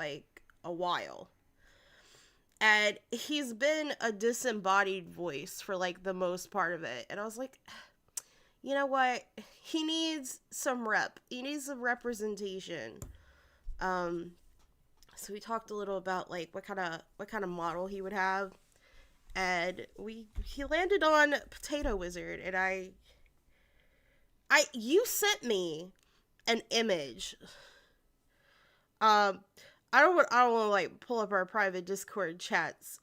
like a while. And he's been a disembodied voice for like the most part of it. And I was like, you know what? He needs some rep. He needs some representation. So we talked a little about like what kind of model he would have. And he landed on Potato Wizard, and you sent me an image. I don't want to like pull up our private Discord chats.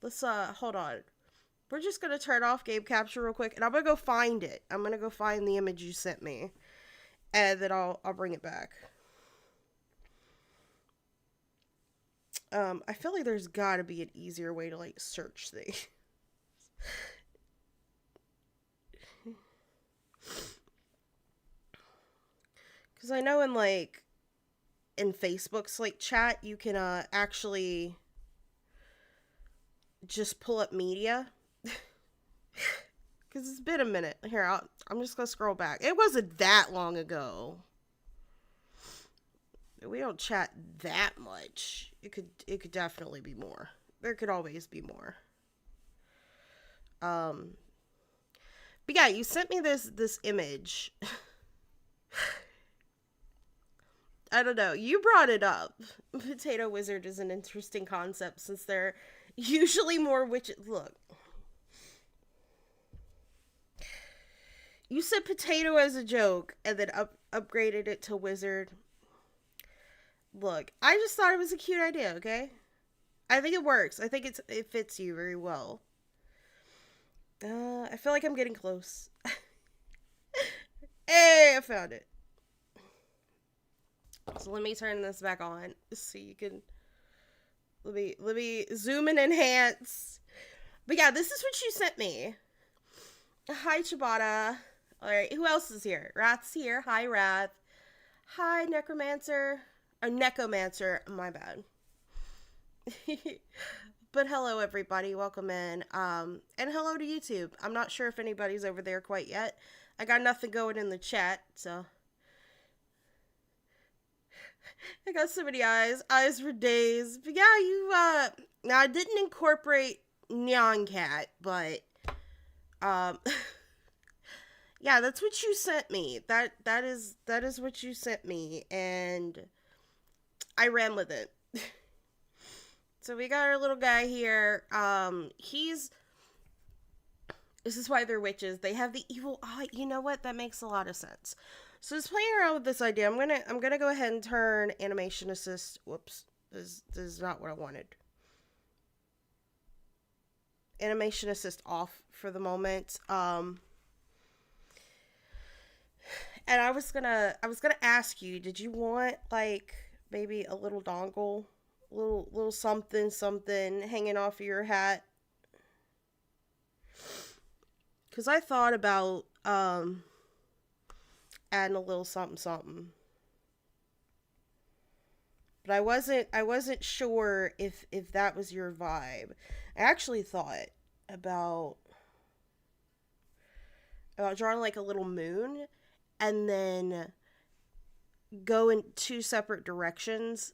Let's hold on. We're just gonna turn off game capture real quick, and I'm gonna go find it. I'm gonna go find the image you sent me, and then I'll bring it back. I feel like there's gotta be an easier way to like search things. Because I know in Facebook's like chat, you can actually just pull up media. Because it's been a minute. Here, I'm just gonna scroll back. It wasn't that long ago. We don't chat that much. It could definitely be more. There could always be more. But yeah, you sent me this image. I don't know. You brought it up. Potato Wizard is an interesting concept since they're usually more witches. Look. You said potato as a joke and then upgraded it to wizard. Look, I just thought it was a cute idea, okay? I think it works. I think it fits you very well. I feel like I'm getting close. Hey, I found it. So let me turn this back on so you can let me zoom and enhance. But yeah, this is what you sent me. Hi, Chibata. Alright, who else is here? Rath's here. Hi, Rath. Hi, Necromancer. Or Necomancer. My bad. But hello, everybody. Welcome in. And hello to YouTube. I'm not sure if anybody's over there quite yet. I got nothing going in the chat, so. I got so many eyes. Eyes for days. But yeah, you, now I didn't incorporate Neon Cat, but, yeah, that's what you sent me. That is what you sent me, and I ran with it. So we got our little guy here. This is why they're witches. They have the evil eye. You know what? That makes a lot of sense. So just playing around with this idea, I'm gonna go ahead and turn animation assist. Whoops, this is not what I wanted. Animation assist off for the moment. And I was gonna ask you, did you want like maybe a little dongle, little something hanging off of your hat? Cause I thought about adding a little something. But I wasn't sure if that was your vibe. I actually thought about drawing like a little moon and then go in two separate directions.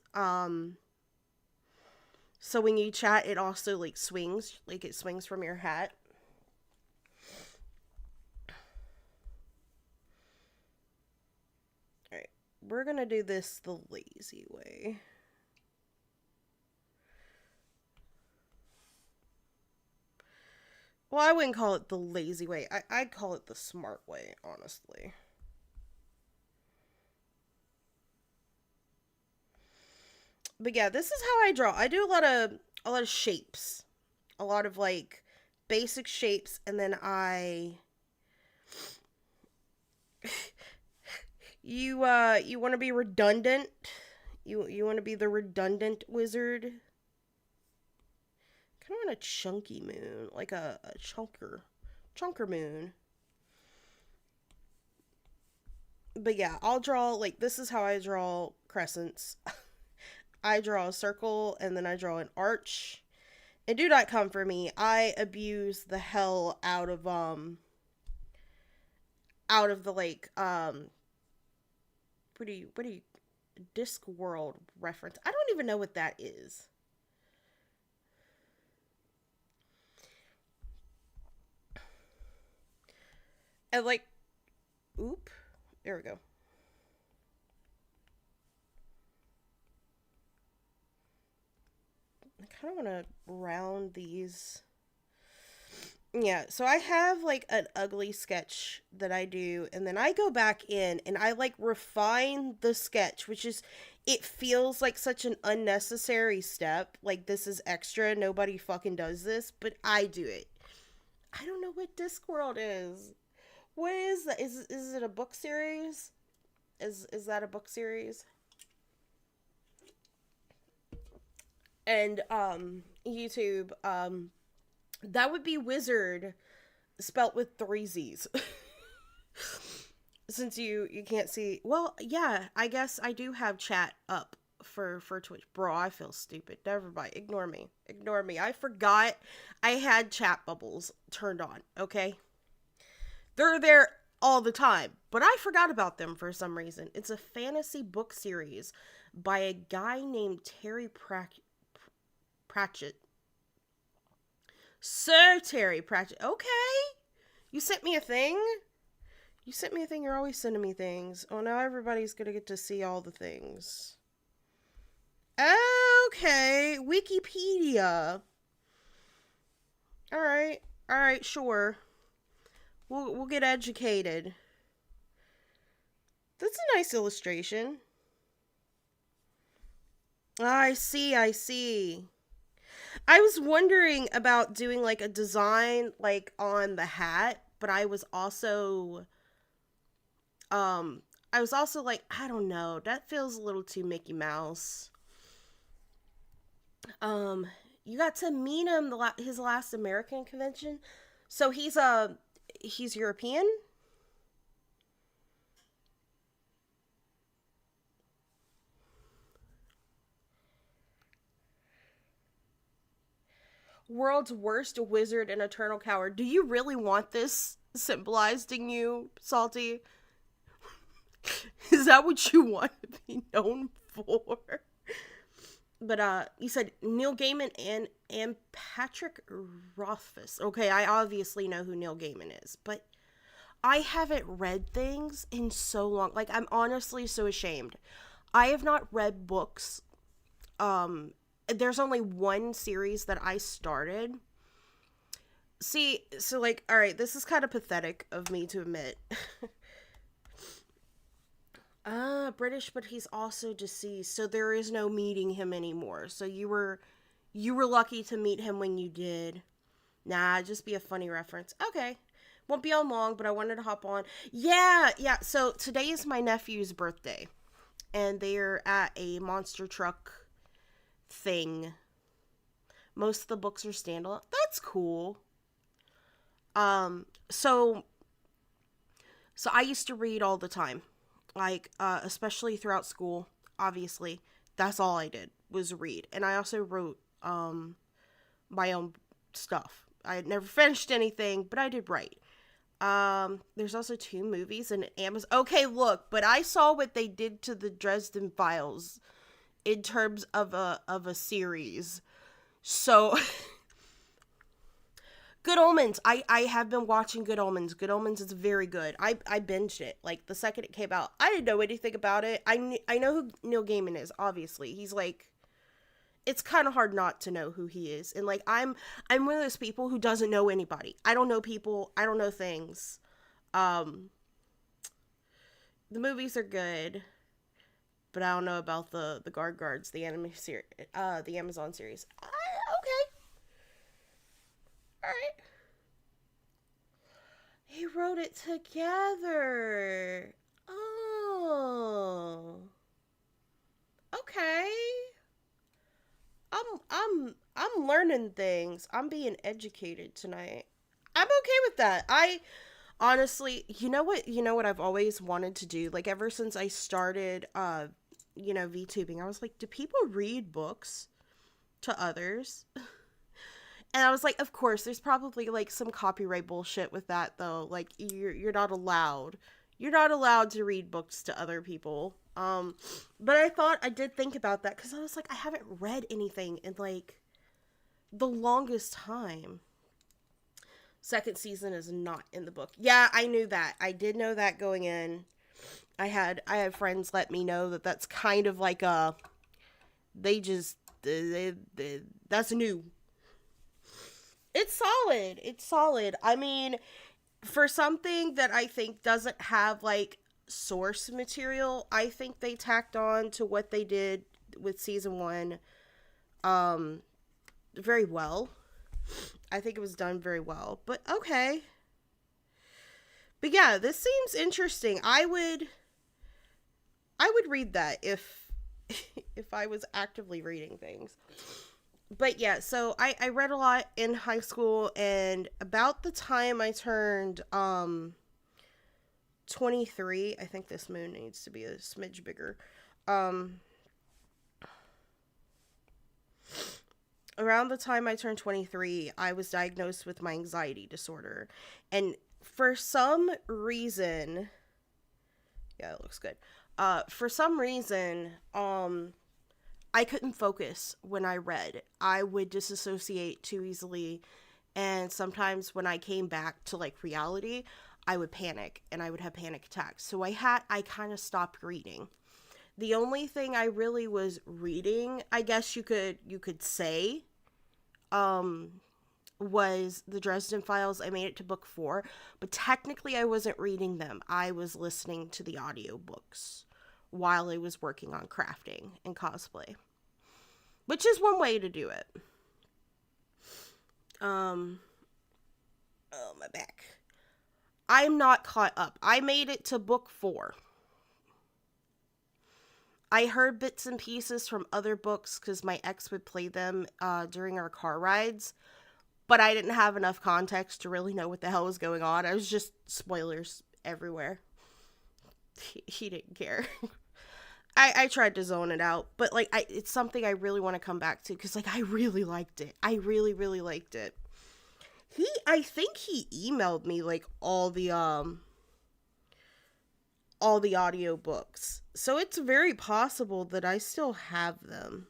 So when you chat, it also like swings, like it swings from your hat. Alright, we're gonna do this the lazy way. Well, I wouldn't call it the lazy way. I'd call it the smart way, honestly. But yeah, this is how I draw. I do a lot of shapes. A lot of like basic shapes, and then you want to be redundant. You want to be the redundant wizard. Kind of want a chunky moon, like a chunker moon. But yeah, I'll draw, like, this is how I draw crescents. I draw a circle, and then I draw an arch. And do not come for me. I abuse the hell out of the, like, what do you Discworld reference. I don't even know what that is. And like, oop, there we go. I kind of want to round these. Yeah, so I have like an ugly sketch that I do, and then I go back in and I like refine the sketch, which is, it feels like such an unnecessary step. Like, this is extra. Nobody fucking does this, but I do it. I don't know what Discworld is. What is that? Is it a book series? Is that a book series? And YouTube, that would be wizard spelt with 3 Z's. Since you can't see. Well, yeah, I guess I do have chat up for Twitch. Bro, I feel stupid. Never mind. Ignore me. Ignore me. I forgot I had chat bubbles turned on, okay? They're there all the time, but I forgot about them for some reason. It's a fantasy book series by a guy named Terry Pratchett. Sir Terry Pratchett. Okay. You sent me a thing? You sent me a thing. You're always sending me things. Oh, now everybody's going to get to see all the things. Okay. Wikipedia. All right. All right, sure. We'll get educated. That's a nice illustration. I see. I was wondering about doing like a design like on the hat, but I was also like, I don't know, that feels a little too Mickey Mouse. You got to meet him his last American convention. So he's European. World's worst wizard and eternal coward. Do you really want this symbolized in you, Salty? Is that what you want to be known for? But you said Neil Gaiman and Patrick Rothfuss. Okay, I obviously know who Neil Gaiman is, but I haven't read things in so long. Like, I'm honestly so ashamed. I have not read books. There's only one series that I started. See, so like, all right, this is kind of pathetic of me to admit. British, but he's also deceased, so there is no meeting him anymore. So you were lucky to meet him when you did. Nah, just be a funny reference. Okay. Won't be on long, but I wanted to hop on. Yeah. So today is my nephew's birthday, and they're at a monster truck thing. Most of the books are standalone. That's cool. So I used to read all the time. Like, especially throughout school, obviously. That's all I did, was read. And I also wrote, my own stuff. I had never finished anything, but I did write. There's also 2 movies and Amazon. Okay, look, but I saw what they did to the Dresden Files in terms of a series. So, Good Omens. I have been watching Good Omens. Good Omens is very good. I binged it. Like, the second it came out. I didn't know anything about it. I know who Neil Gaiman is, obviously. He's like, it's kind of hard not to know who he is. And like, I'm one of those people who doesn't know anybody. I don't know people. I don't know things. The movies are good, but I don't know about the Guards, the anime series, the Amazon series. Okay. All right. He wrote it together. Oh. Okay. I'm learning things. I'm being educated tonight. I'm okay with that. I honestly, you know what I've always wanted to do? Like, ever since I started VTubing, I was like, do people read books to others? And I was like, of course, there's probably like some copyright bullshit with that though. Like, you're not allowed. You're not allowed to read books to other people. But I did think about that because I was like, I haven't read anything in like the longest time. Second season is not in the book. Yeah, I knew that. I did know that going in. I had friends let me know that that's kind of like a, that's new. It's solid. It's solid. I mean, for something that I think doesn't have like source material, I think they tacked on to what they did with season 1 very well. I think it was done very well. But okay. But yeah, this seems interesting. I would read that if if I was actively reading things. But yeah, so I read a lot in high school, and about the time I turned 23, I think this moon needs to be a smidge bigger. Around the time I turned 23, I was diagnosed with my anxiety disorder. And for some reason, yeah, it looks good. For some reason, I couldn't focus when I read. I would disassociate too easily, and sometimes when I came back to like reality, I would panic and I would have panic attacks. So I kind of stopped reading. The only thing I really was reading, I guess you could say, was the Dresden Files. I made it to book 4, but technically I wasn't reading them. I was listening to the audiobooks while I was working on crafting and cosplay, which is one way to do it. Oh, my back. I'm not caught up. I made it to book 4. I heard bits and pieces from other books because my ex would play them during our car rides, but I didn't have enough context to really know what the hell was going on. I was just spoilers everywhere. He didn't care. I tried to zone it out, but like it's something I really want to come back to because like I really liked it. I really, really liked it. I think he emailed me like all the audiobooks. So it's very possible that I still have them.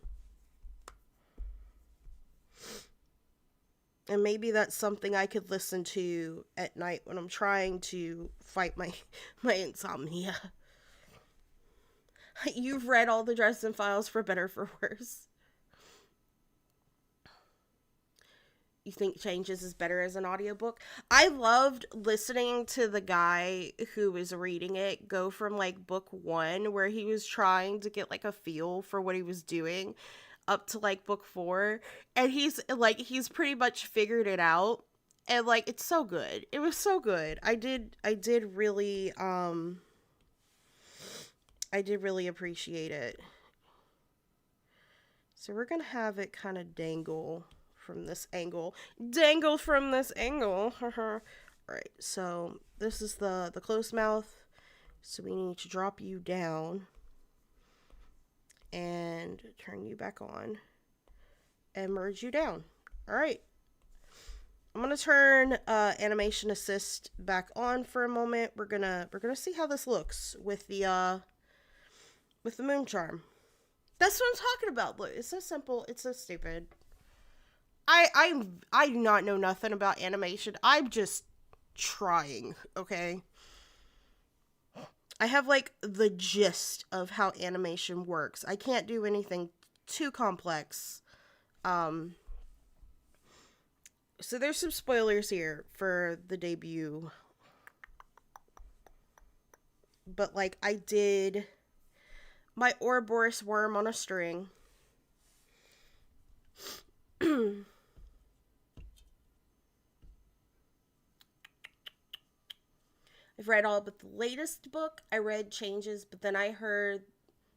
And maybe that's something I could listen to at night when I'm trying to fight my insomnia. You've read all the Dresden Files for better or for worse. You think Changes is better as an audiobook? I loved listening to the guy who was reading it go from like book 1 where he was trying to get like a feel for what he was doing up to like book 4, and he's pretty much figured it out, and like it's so good. It was so good. I did really appreciate it. So we're gonna have it kind of dangle from this angle. Dangle from this angle. Alright, so this is the closed mouth. So we need to drop you down and turn you back on and merge you down. Alright. I'm gonna turn animation assist back on for a moment. We're gonna see how this looks with the moon charm. That's what I'm talking about. Look, it's so simple. It's so stupid. I do not know nothing about animation. I'm just trying, okay? I have, like, the gist of how animation works. I can't do anything too complex. So there's some spoilers here for the debut. But, like, I did my Ouroboros worm on a string. I've read all but the latest book. I read Changes, but then I heard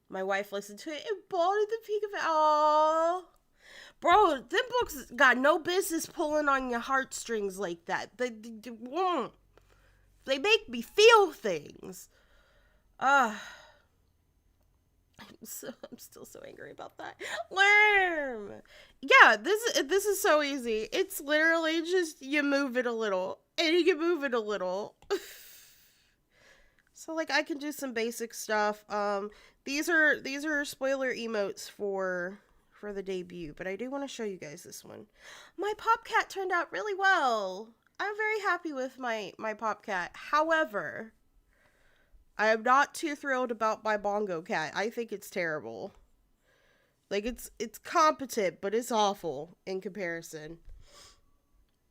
my wife listen to it and bawled at the peak of it. Aww. Bro, them books got no business pulling on your heartstrings like that. They make me feel things. I'm still so angry about that. Worm! Yeah, this is so easy. It's literally just you move it a little. And you can move it a little. So like I can do some basic stuff. These are spoiler emotes for the debut, but I do want to show you guys this one. My Popcat turned out really well. I'm very happy with my Popcat. However, I am not too thrilled about my Bongo Cat. I think it's terrible. Like it's competent, but it's awful in comparison.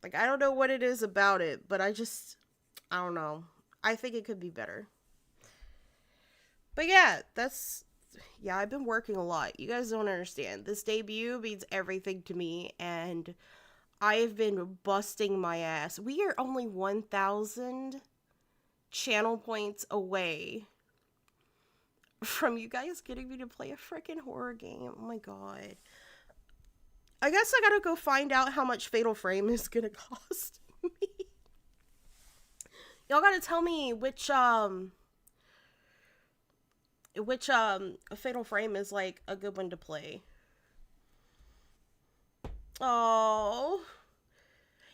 Like I don't know what it is about it, but I don't know. I think it could be better. But yeah, I've been working a lot. You guys don't understand. This debut means everything to me, and I have been busting my ass. We are only 1,000 channel points away from you guys getting me to play a freaking horror game. Oh my god. I guess I gotta go find out how much Fatal Frame is gonna cost me. Y'all gotta tell me which Fatal Frame is like a good one to play. Oh,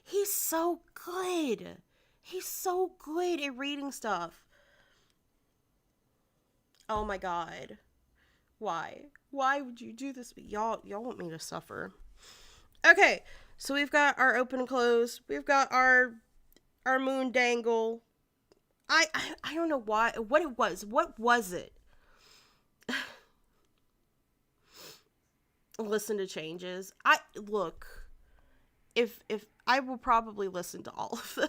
he's so good. He's so good at reading stuff. Oh my god. Why? Why would you do this? Y'all want me to suffer. Okay, so we've got our open and close. We've got our moon dangle. I don't know what it was. What was it? Listen to changes. If I will probably listen to all of them.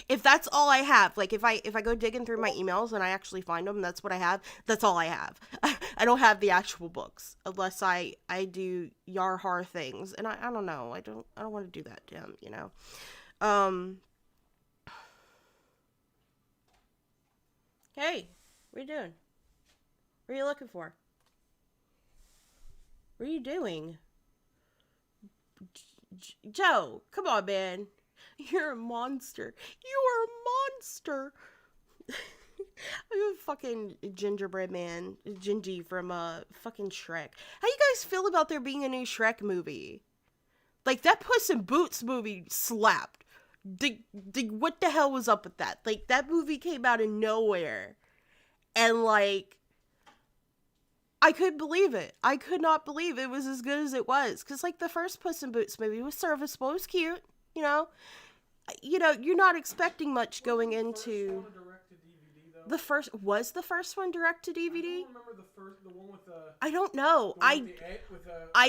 If that's all I have, like if I go digging through my emails and I actually find them, that's what I have. That's all I have. I don't have the actual books unless I do Yarhar things, and I don't know. I don't want to do that to him, you know. Hey, what are you doing? What are you looking for? What are you doing? Joe, come on, man. You're a monster. You are a monster. I'm a fucking gingerbread man. Gingy from fucking Shrek. How you guys feel about there being a new Shrek movie? Like, that Puss in Boots movie slapped. What the hell was up with that? Like, that movie came out of nowhere. And, like, I couldn't believe it. I could not believe it was as good as it was. Because, like, the first Puss in Boots movie was serviceable. It was cute, you know. You're not expecting much going into... The first one direct to DVD? I don't remember the one with the... I don't know. I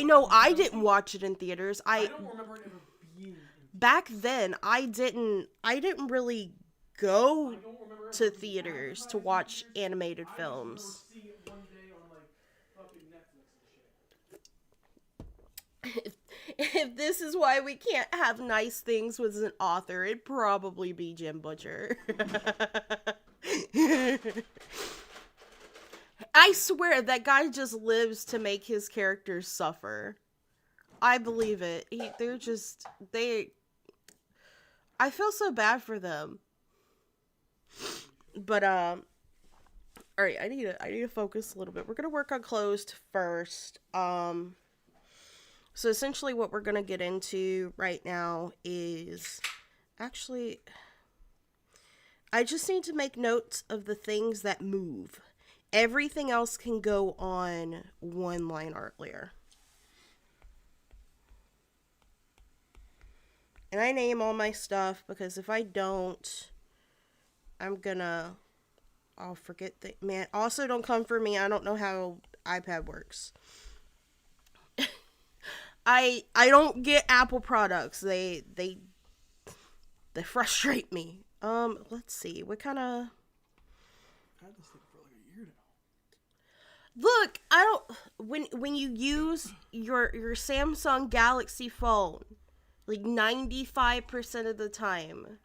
know I didn't watch it in theaters. I don't remember it ever being... Back then, I didn't really go to theaters to watch animated films. I remember seeing it one day on, like, fucking Netflix and shit. If this is why we can't have nice things with an author, it'd probably be Jim Butcher. I swear that guy just lives to make his characters suffer. I believe it. I feel so bad for them. But all right, I need to focus a little bit. We're gonna work on closed first. So essentially what we're going to get into right now is... Actually, I just need to make notes of the things that move. Everything else can go on one line art layer. And I name all my stuff because if I don't, I'll forget that. Man, also don't come for me. I don't know how iPad works. I don't get Apple products. They frustrate me. Let's see. What kind of... I've had this thing for like a year now. Look, I don't... When you use your Samsung Galaxy phone, like 95% of the time,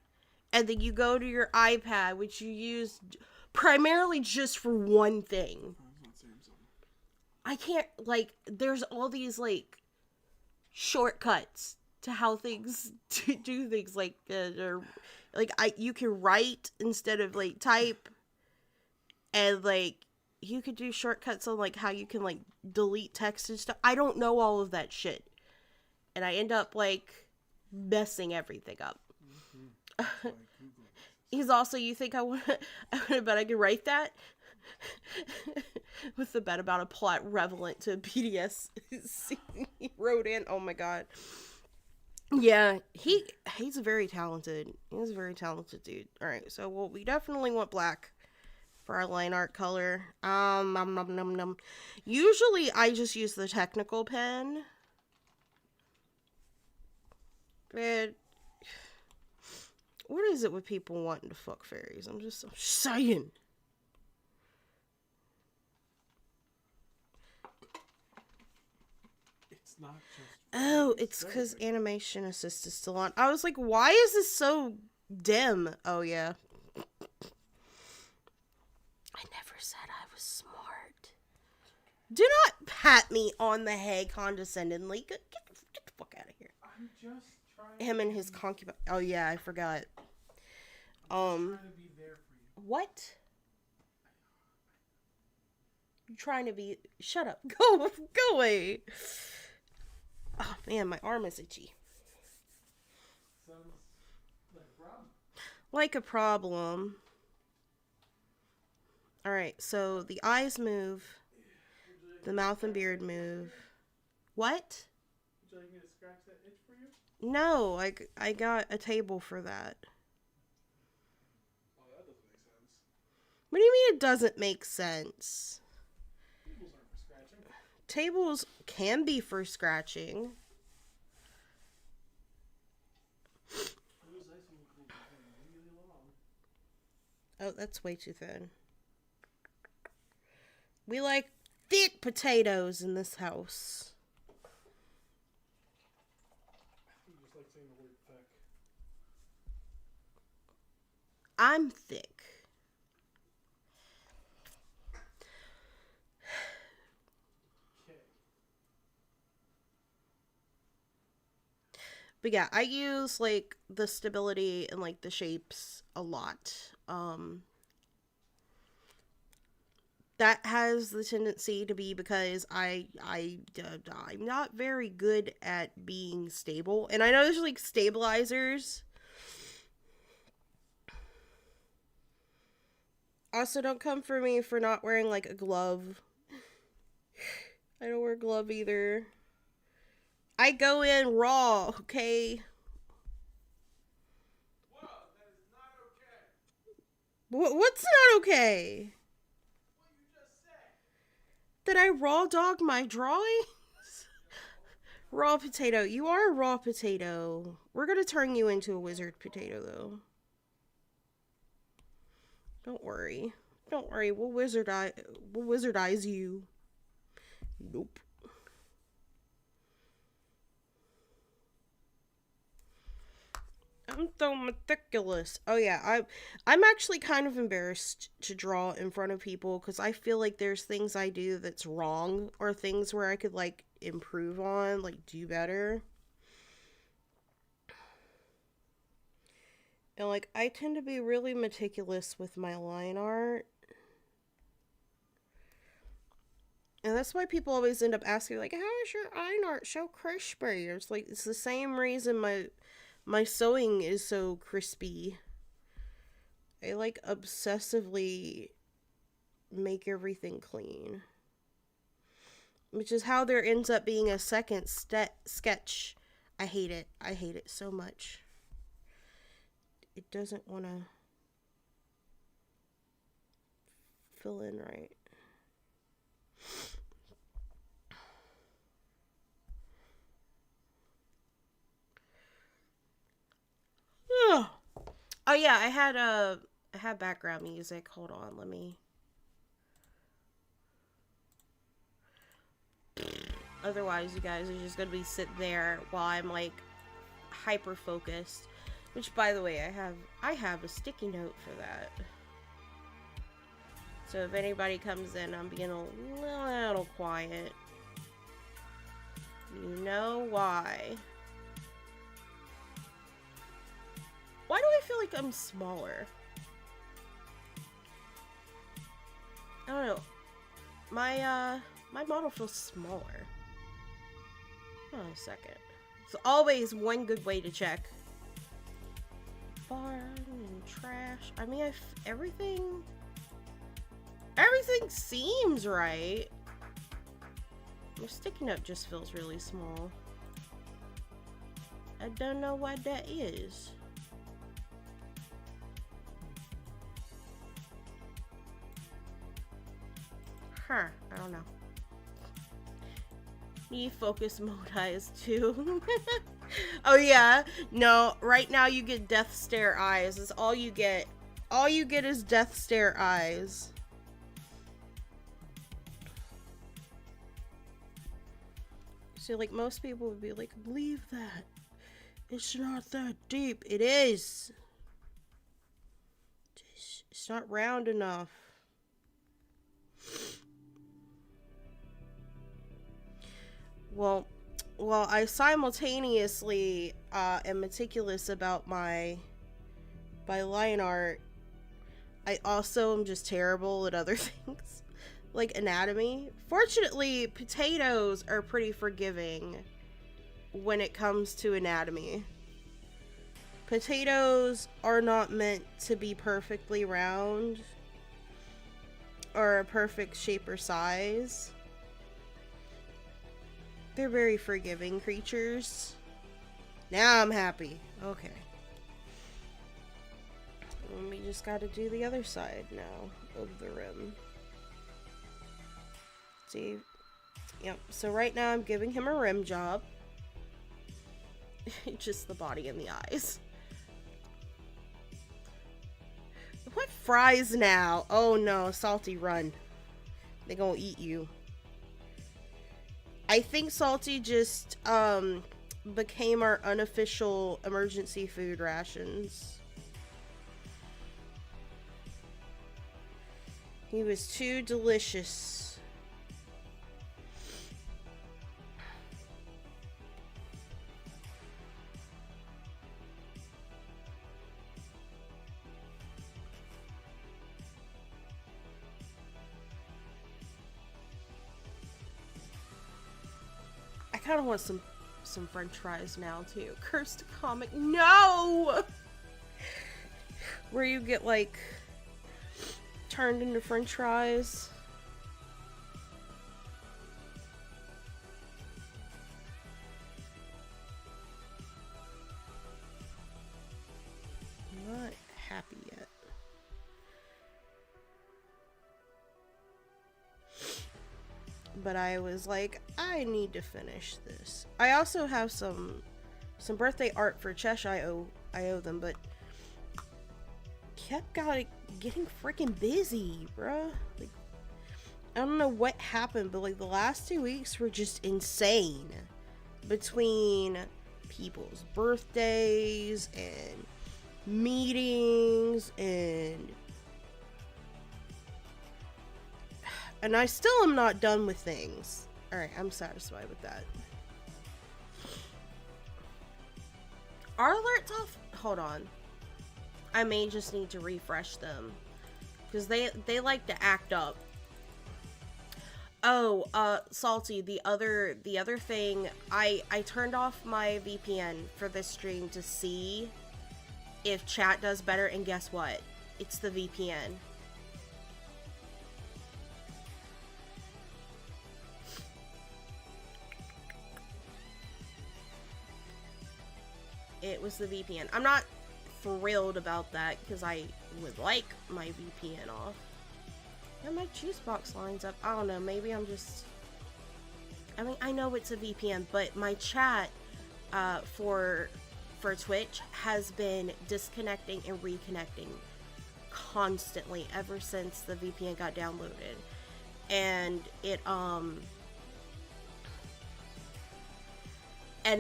and then you go to your iPad, which you use primarily just for one thing. It's not Samsung. I can't, like, there's all these, like, shortcuts to how things to do things, like you can write instead of like type, and like you could do shortcuts on like how you can like delete text and stuff. I don't know all of that shit, and I end up like messing everything up. He's also, you think I want to bet I could write that? With the bet about a plot relevant to BDS he wrote in. Oh my god. Yeah, he's very talented. He's a very talented dude. Alright, so well, we definitely want black for our line art color. Usually I just use the technical pen. But what is it with people wanting to fuck fairies? I'm just saying. It's not just. Oh, it's because Animation Assist is still on. I was like, why is this so dim? Oh, yeah. I never said I was smart. Do not pat me on the head condescendingly. Get the fuck out of here. I'm just trying. Him and his concubine. Oh, yeah, I forgot. I'm trying to be there for you. What? You trying to be... Shut up. Go away. Oh, man, my arm is itchy. Sounds like a problem. Like a problem. Alright, so the eyes move. The mouth and beard move. What? Would you like me to scratch that itch for you? No, I got a table for that. Oh, that doesn't make sense. What do you mean it doesn't make sense? Tables aren't for scratching. Tables can be for scratching. Those ice will be really long. Oh, that's way too thin. We like thick potatoes in this house. You just like saying the word thick. I'm thick. Okay. But yeah, I use like the stability and like the shapes a lot. That has the tendency to be because I'm not very good at being stable. And I know there's like stabilizers. Also, don't come for me for not wearing like a glove. I don't wear a glove either. I go in raw, okay? Whoa, that is not okay. What's not okay? What you just said. Did I raw dog my drawings? Raw potato. You are a raw potato. We're gonna turn you into a wizard potato, though. Don't worry. Don't worry. We'll wizardize you. Nope. I'm so meticulous. Oh yeah, I'm actually kind of embarrassed to draw in front of people because I feel like there's things I do that's wrong or things where I could like improve on, like do better. And like I tend to be really meticulous with my line art. And that's why people always end up asking like, how is your line art so crispy? It's like it's the same reason my sewing is so crispy. I like obsessively make everything clean. Which is how there ends up being a second sketch. I hate it. I hate it so much. It doesn't want to fill in right. Oh yeah, I had background music. Hold on, let me. Otherwise, you guys are just gonna be sitting there while I'm like hyper focused. Which, by the way, I have a sticky note for that. So if anybody comes in, I'm being a little quiet. You know why? Why do I feel like I'm smaller? I don't know. My model feels smaller. Hold on a second. It's always one good way to check. barn and trash. I mean, everything seems right. Your sticky note just feels really small. I don't know why that is. Huh, I don't know. Need focus mode eyes too. Oh yeah, no, right now you get death stare eyes. That's all you get. All you get is death stare eyes. So like most people would be like, leave that. It's not that deep. It is. It's not round enough. Well, I simultaneously am meticulous about my line art. I also am just terrible at other things, like anatomy. Fortunately, potatoes are pretty forgiving when it comes to anatomy. Potatoes are not meant to be perfectly round or a perfect shape or size. They're very forgiving creatures. Now I'm happy. Okay. We just gotta do the other side now of the rim. See? Yep. So right now I'm giving him a rim job. Just the body and the eyes. What fries now? Oh no, Salty, run. They gonna eat you. I think Salty just became our unofficial emergency food rations. He was too delicious. I kind of want some french fries now too. Cursed comic. No! Where you get like turned into french fries. I'm not happy yet. But I was like, I need to finish this. I also have some birthday art for Chesh I owe them, but kept getting freaking busy, bruh. Like, I don't know what happened, but like the last 2 weeks were just insane. Between people's birthdays and meetings and I still am not done with things. Alright, I'm satisfied with that. Are alerts off? Hold on. I may just need to refresh them. Because they like to act up. Oh, Salty, the other thing, I turned off my VPN for this stream to see if chat does better, and guess what? It's the VPN. It was the VPN. I'm not thrilled about that because I would like my VPN off. And my juice box lines up. I don't know, maybe I'm just... I mean, I know it's a VPN, but my chat for Twitch has been disconnecting and reconnecting constantly ever since the VPN got downloaded. And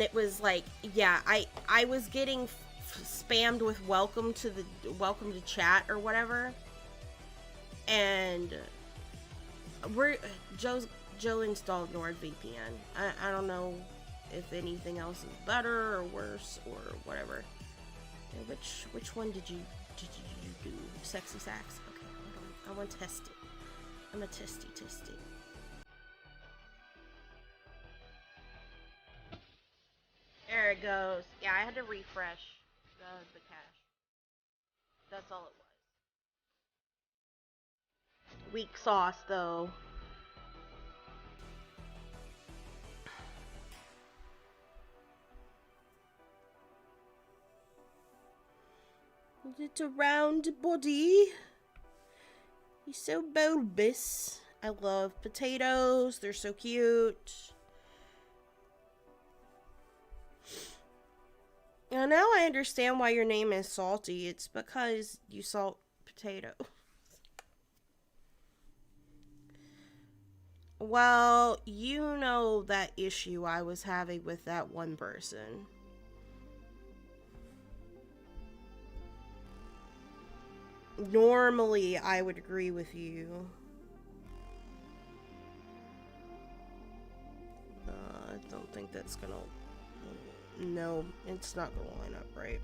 it was like, yeah, I was getting spammed with welcome to chat or whatever, and Joe installed NordVPN. I don't know if anything else is better or worse or whatever. Yeah, which one did you do? Sexy Sax? Okay, hold on. I want to test it. I'm gonna test it. There it goes. Yeah, I had to refresh the cache. That's all it was. Weak sauce, though. It's a round body. He's so bulbous. I love potatoes. They're so cute. Now I understand why your name is Salty. It's because you salt potatoes. Well, you know that issue I was having with that one person. Normally, I would agree with you. I don't think that's gonna... No, it's not gonna line up right.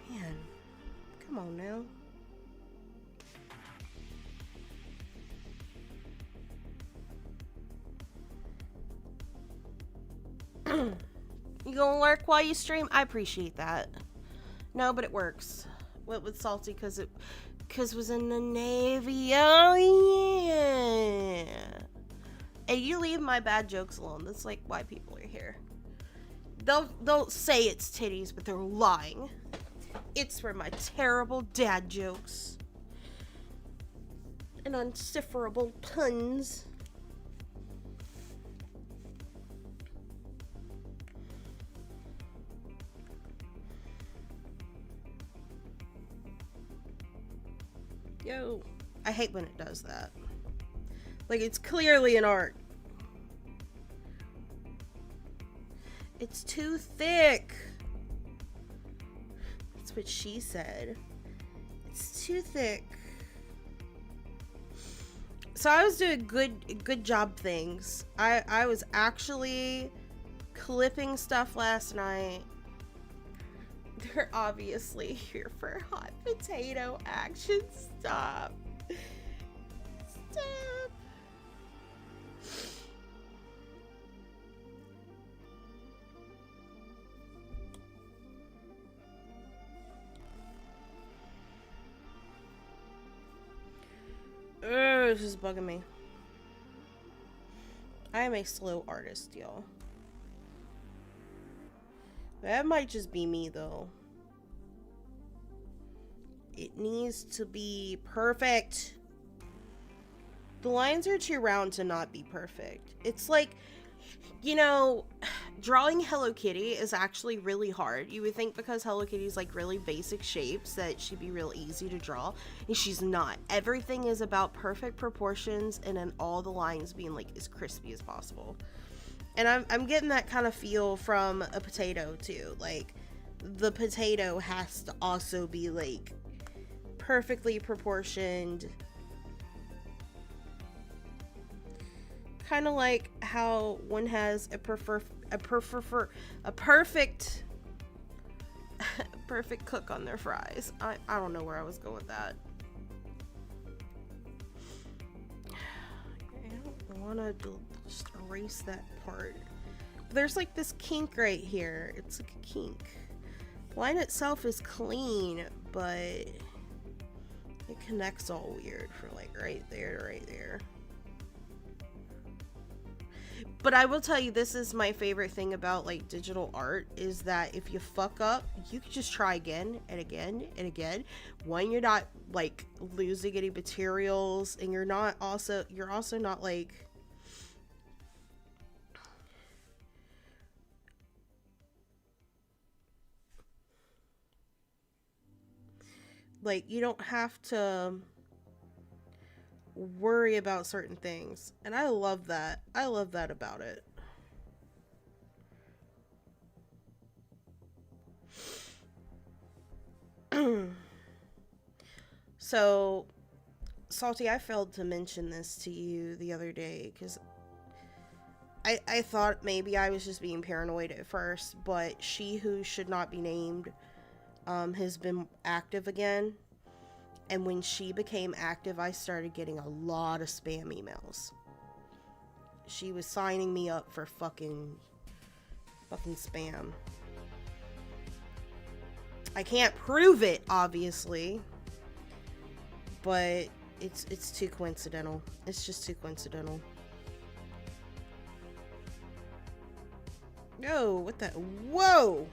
Man, come on now. You gonna lurk while you stream? I appreciate that. No, but it works. What with Salty? Because it was in the Navy. Oh yeah. Hey, you leave my bad jokes alone. That's like why people are here. They'll say it's titties, but they're lying. It's for my terrible dad jokes and uncipherable puns. Yo, I hate when it does that. Like, it's clearly an art. It's too thick. That's what she said. It's too thick. So I was doing good job things. I was actually clipping stuff last night. They're obviously here for hot potato action. Stop. Stop. This is bugging me. I am a slow artist, y'all. That might just be me, though. It needs to be perfect. The lines are too round to not be perfect. It's like, you know, drawing Hello Kitty is actually really hard. You would think because Hello Kitty's like really basic shapes that she'd be real easy to draw, and she's not. Everything is about perfect proportions and then all the lines being like as crispy as possible. And I'm getting that kind of feel from a potato too. Like, the potato has to also be like perfectly proportioned. Kind of like how one has a perfect cook on their fries. I don't know where I was going with that. I don't want to just erase that part. There's like this kink right here. It's like a kink. The line itself is clean, but it connects all weird from like right there to right there. But I will tell you, this is my favorite thing about like digital art, is that if you fuck up, you can just try again and again and again. One, you're not like losing any materials, and you're also not like you don't have to worry about certain things, and I love that. I love that about it. So, Salty, I failed to mention this to you the other day because I thought maybe I was just being paranoid at first, but She Who Should Not Be Named has been active again. And when she became active, I started getting a lot of spam emails. She was signing me up for fucking spam. I can't prove it, obviously, but it's too coincidental. It's just too coincidental. Yo, what the? Whoa!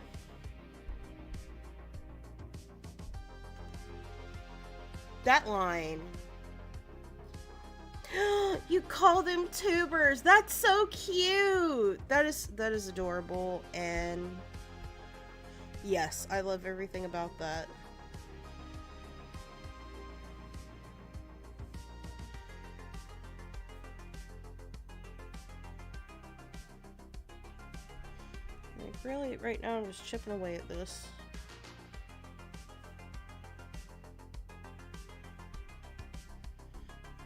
That line. You call them tubers. That's so cute. That is adorable, and yes, I love everything about that. Like, really, right now I'm just chipping away at this.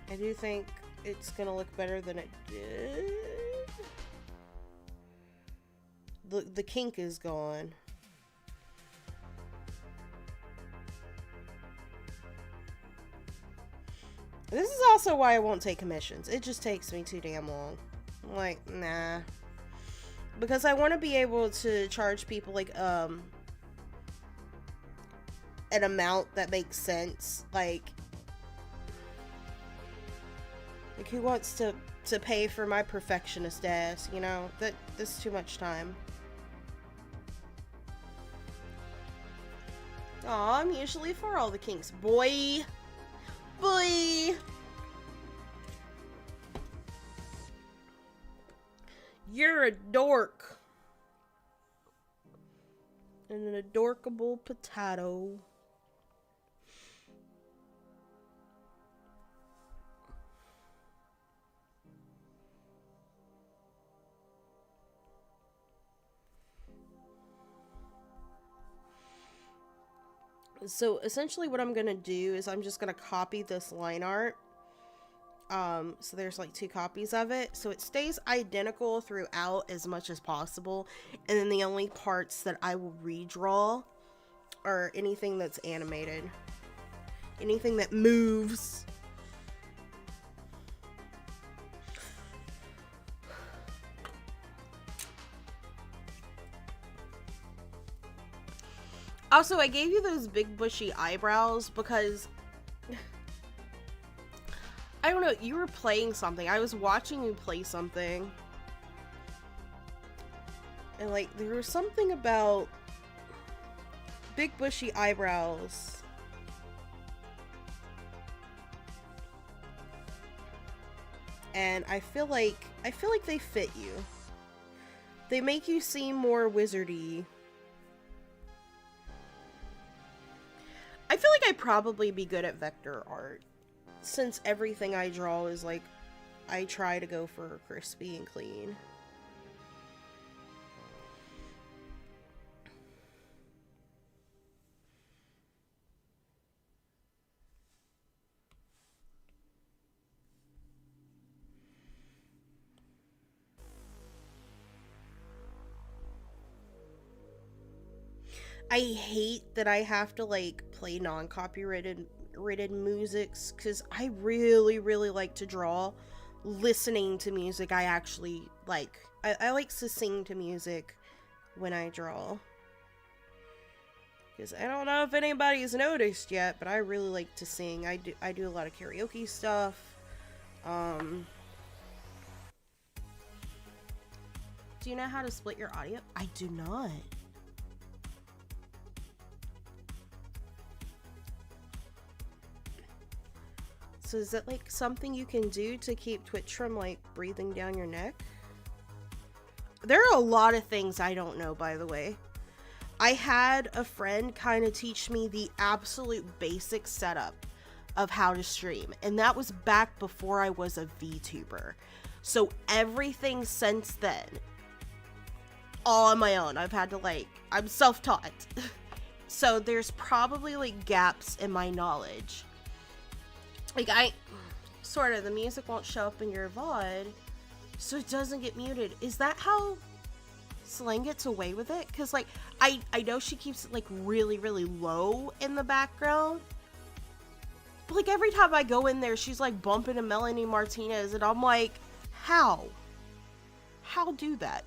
I do think it's gonna look better than it did. The kink is gone. This is also why I won't take commissions. It just takes me too damn long. I'm like, nah. Because I want to be able to charge people like an amount that makes sense. Like who wants to pay for my perfectionist ass, you know? That's too much time. Aw, I'm usually for all the kinks. Boy! Boy! You're a dork. And an adorkable potato. So essentially what I'm gonna do is I'm just gonna copy this line art. So there's like 2 copies of it, so it stays identical throughout as much as possible, and then the only parts that I will redraw are anything that's animated, anything that moves. Also, I gave you those big bushy eyebrows because I don't know, you were playing something. I was watching you play something. And like, there was something about big bushy eyebrows. And I feel like they fit you. They make you seem more wizardy. I feel like I'd probably be good at vector art, since everything I draw is like, I try to go for crispy and clean. I hate that I have to like play non-copyrighted musics, because I really like to draw listening to music I actually like. I like to sing to music when I draw, because I don't know if anybody's noticed yet, but I really like to sing. I do a lot of karaoke stuff. Do you know how to split your audio? I do not. So is that like something you can do to keep Twitch from like breathing down your neck? There are a lot of things I don't know, by the way. I had a friend kind of teach me the absolute basic setup of how to stream, and that was back before I was a VTuber. So everything since then, all on my own. I've had to like, I'm self-taught. So there's probably like gaps in my knowledge. Like, the music won't show up in your VOD, so it doesn't get muted. Is that how Slang gets away with it? Because, like, I know she keeps it, like, really low in the background. But like every time I go in there, she's like bumping a Melanie Martinez, and I'm like, how? How do that?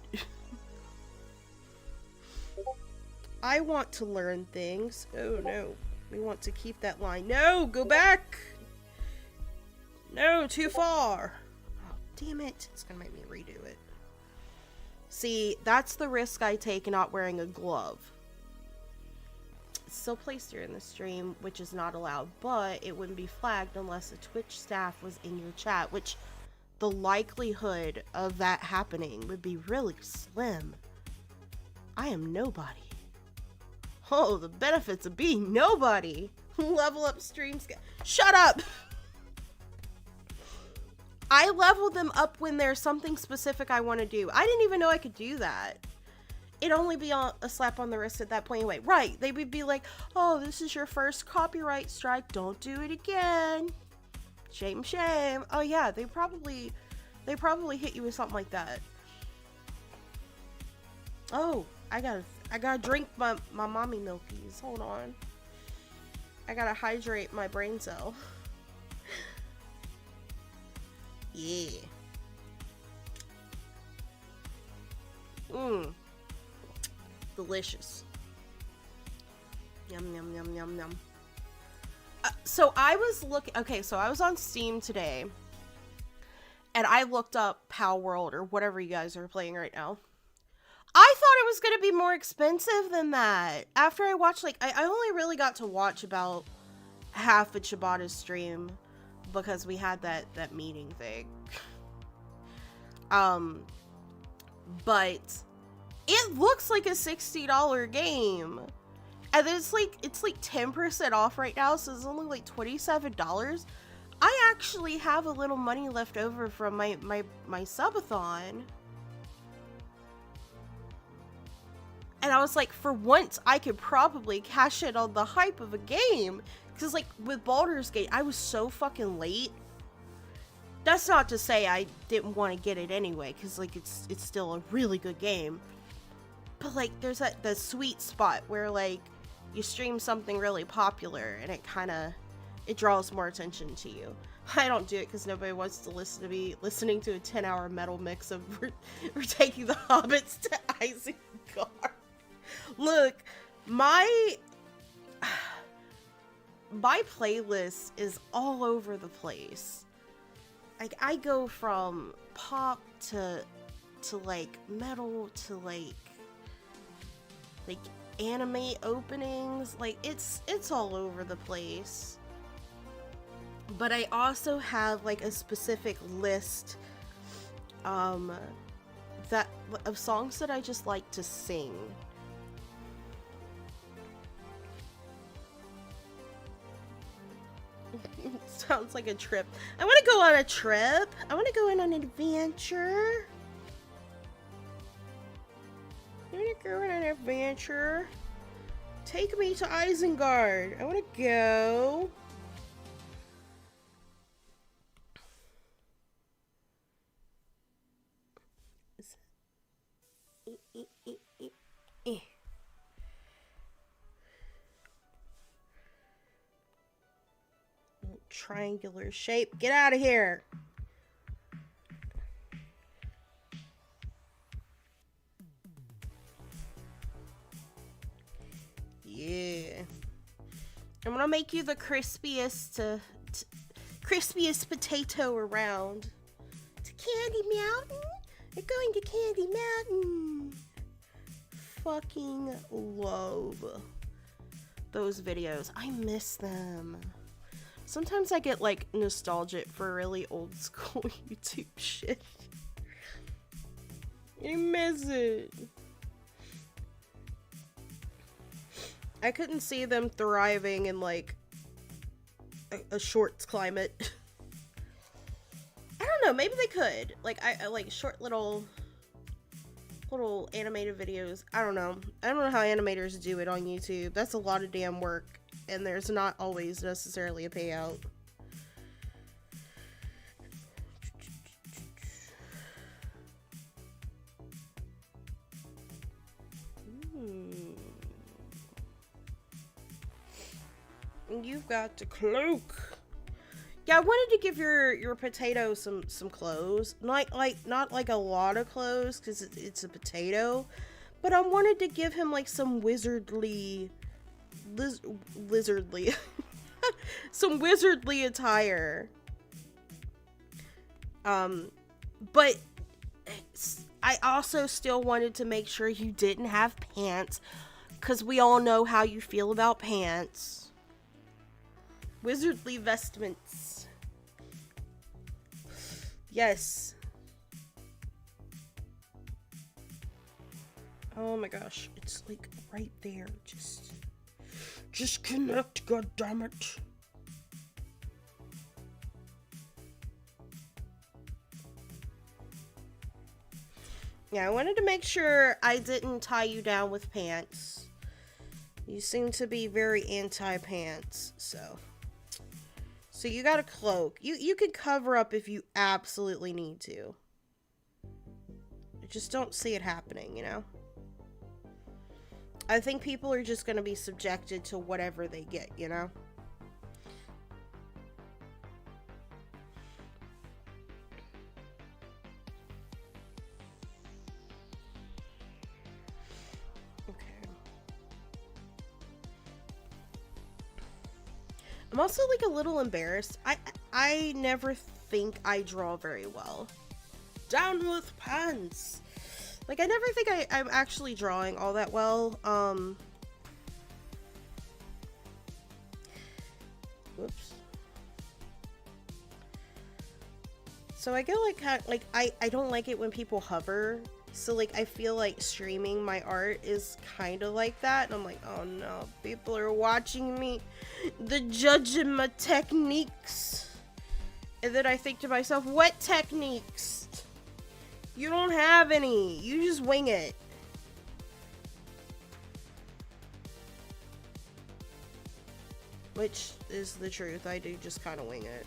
I want to learn things. Oh no. We want to keep that line. No, go back. No, too far. Oh, damn it. It's gonna make me redo it. See, that's the risk I take in not wearing a glove. It's still placed here in the stream, which is not allowed, but it wouldn't be flagged unless the Twitch staff was in your chat, which the likelihood of that happening would be really slim. I am nobody. Oh, the benefits of being nobody. Level up streams. Shut up! I level them up when there's something specific I want to do. I didn't even know I could do that. It'd only be a slap on the wrist at that point anyway. Right, they would be like, oh, this is your first copyright strike. Don't do it again. Shame, shame. Oh yeah, they probably hit you with something like that. Oh, I gotta drink my mommy milkies. Hold on. I gotta hydrate my brain cell. Yeah. Mmm. Delicious. Yum, yum, yum, yum, yum. So I was looking, okay, so I was on Steam today, and I looked up Pal World, or whatever you guys are playing right now. I thought it was going to be more expensive than that. After I watched, like, I only really got to watch about half of Ciabatta's stream, because we had that meeting thing. But it looks like a $60 game. And it's like 10% off right now, so it's only like $27. I actually have a little money left over from my subathon. And I was like, for once, I could probably cash in on the hype of a game. Because, like, with Baldur's Gate, I was so fucking late. That's not to say I didn't want to get it anyway, because, like, it's still a really good game. But, like, there's that sweet spot where, like, you stream something really popular, and it draws more attention to you. I don't do it because nobody wants to listen to me listening to a 10-hour metal mix of we're taking the hobbits to Isengard. Look, my playlist is all over the place. Like, I go from pop to like metal to like anime openings. Like, it's all over the place. But I also have like a specific list of songs that I just like to sing. Sounds like a trip. I want to go on a trip. I want to go on an adventure. I want to go on an adventure. Take me to Isengard. I want to go. Triangular shape. Get out of here. Yeah. I'm gonna make you the crispiest potato around. To Candy Mountain? You're going to Candy Mountain. Fucking love those videos. I miss them. Sometimes I get like nostalgic for really old school YouTube shit. I miss it. I couldn't see them thriving in like a shorts climate. I don't know, maybe they could. Like I like short little animated videos. I don't know how animators do it on YouTube. That's a lot of damn work. And there's not always necessarily a payout. You've got to cloak. Yeah, I wanted to give your potato some clothes. Not like a lot of clothes, because it's a potato. But I wanted to give him, like, some wizardly... lizardly... some wizardly attire. But I also still wanted to make sure you didn't have pants, because we all know how you feel about pants. Wizardly vestments. Yes. Oh my gosh, it's like right there. Just connect, goddammit. Yeah, I wanted to make sure I didn't tie you down with pants. You seem to be very anti-pants, so you got a cloak. You can cover up if you absolutely need to. I just don't see it happening, you know? I think people are just gonna be subjected to whatever they get, you know? I'm also, like, a little embarrassed. I never think I draw very well. Down with pants! Like, I never think I'm actually drawing all that well. Whoops. So I get, like, I don't like it when people hover. So, like, I feel like streaming my art is kind of like that. And I'm like, oh no, people are watching me. They're judging my techniques. And then I think to myself, what techniques? You don't have any. You just wing it. Which is the truth. I do just kind of wing it.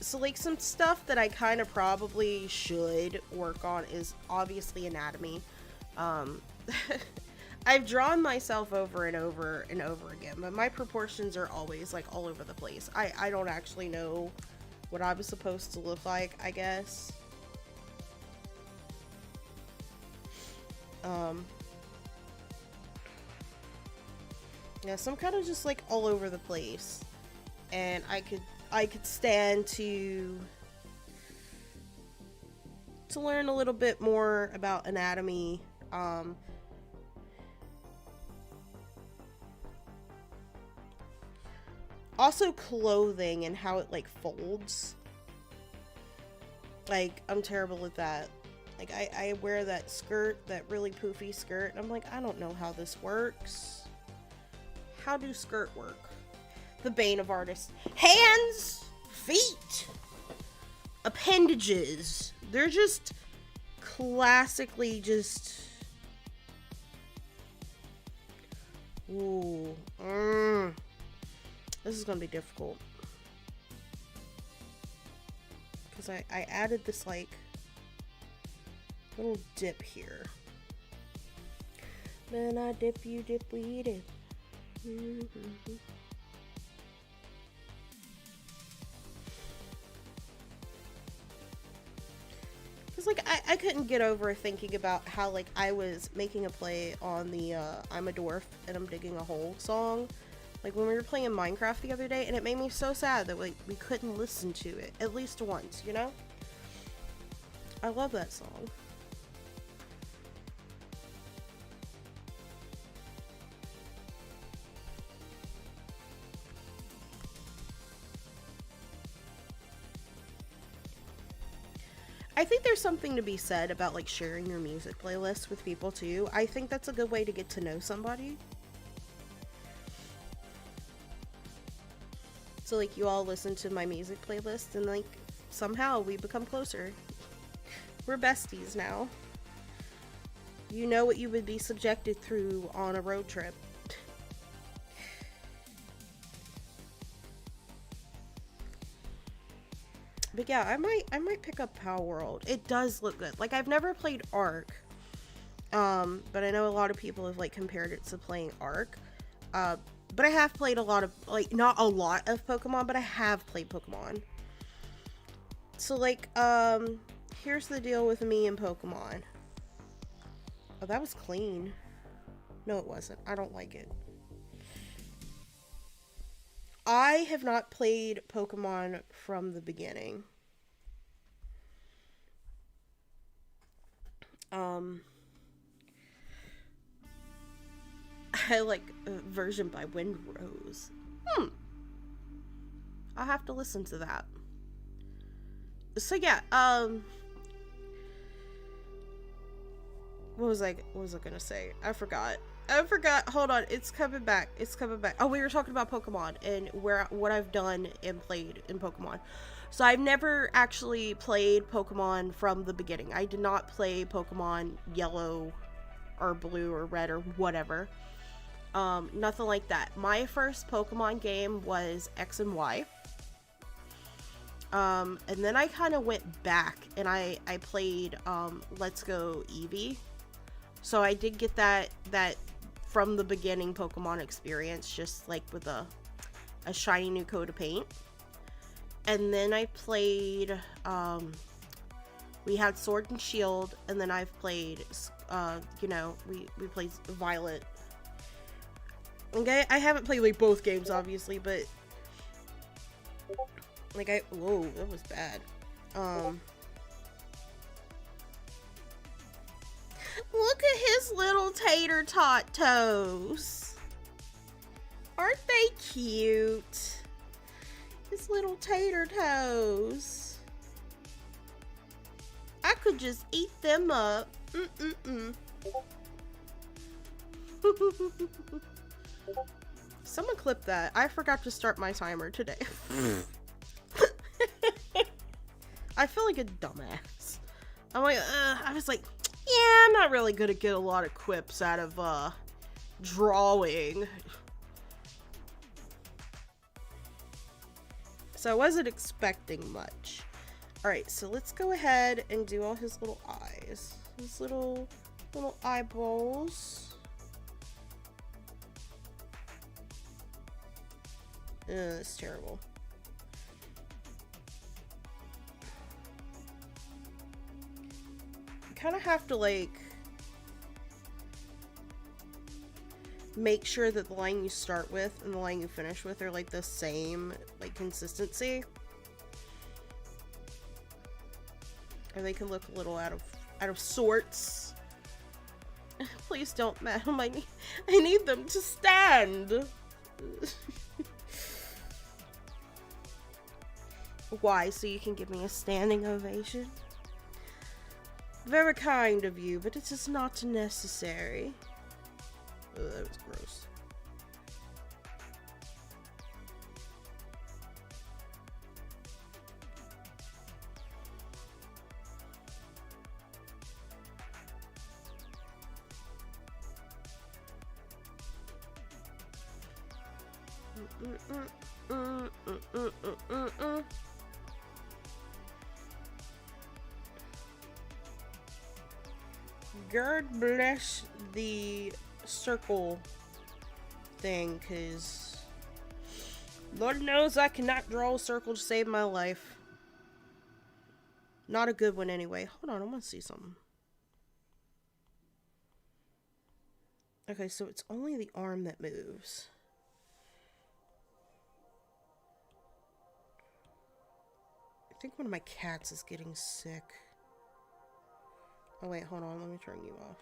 So, like, some stuff that I kind of probably should work on is obviously anatomy. I've drawn myself over and over and over again, but my proportions are always, like, all over the place. I don't actually know what I was supposed to look like, I guess. Yeah, so I'm kind of just, like, all over the place. And I could stand to learn a little bit more about anatomy. Also clothing and how it, like, folds. Like, I'm terrible at that. Like, I wear that skirt, that really poofy skirt, and I'm like, I don't know how this works. How do skirt work? The bane of artists. Hands, feet, appendages. They're just classically just... Ooh. This is gonna be difficult. Because I added this, like, little dip here. Then I dip, you dip, we dip. Because, like, I couldn't get over thinking about how, like, I was making a play on the I'm a Dwarf and I'm Digging a Hole song. Like, when we were playing Minecraft the other day, and it made me so sad that, like, we couldn't listen to it at least once, you know? I love that song. I think there's something to be said about, like, sharing your music playlist with people too. I think that's a good way to get to know somebody. So, like, you all listen to my music playlist and, like, somehow we become closer. We're besties now. You know what you would be subjected through on a road trip. But yeah, I might pick up Power World. It does look good. Like, I've never played Arc. But I know a lot of people have like compared it to playing Arc. But I have played a lot of, like, not a lot of Pokemon, but I have played Pokemon. So like, here's the deal with me and Pokemon. Oh, that was clean. No, it wasn't. I don't like it. I have not played Pokemon from the beginning. I like a version by Windrose. I'll have to listen to that. So yeah, what was I gonna say? I forgot. Hold on, it's coming back. Oh, we were talking about Pokemon and what I've done and played in Pokemon. So I've never actually played Pokemon from the beginning. I did not play Pokemon Yellow or Blue or Red or whatever. Nothing like that. My first Pokemon game was X and Y. And then I kind of went back and I played Let's Go Eevee. So I did get that from the beginning Pokemon experience, just like with a shiny new coat of paint. And then I played, we had Sword and Shield, and then I've played, you know, we played Violet. Okay, I haven't played like both games obviously, but like whoa, that was bad. Look at his little tater tot toes. Aren't they cute? His little tater toes. I could just eat them up. Someone clip that. I forgot to start my timer today. I feel like a dumbass. I'm like, I was like, yeah, I'm not really gonna get a lot of quips out of, drawing. So I wasn't expecting much. Alright, so let's go ahead and do all his little eyes. His little eyeballs. That's terrible. You kind of have to, like, make sure that the line you start with and the line you finish with are, like, the same, like, consistency. Or they can look a little out of sorts. Please don't, madam. I need them to stand. Why? So you can give me a standing ovation? Very kind of you, but it is not necessary. Oh, that was gross. God bless the circle thing, because Lord knows I cannot draw a circle to save my life. Not a good one anyway. Hold on, I want to see something. Okay, so it's only the arm that moves. I think one of my cats is getting sick. Oh wait, hold on, let me turn you off.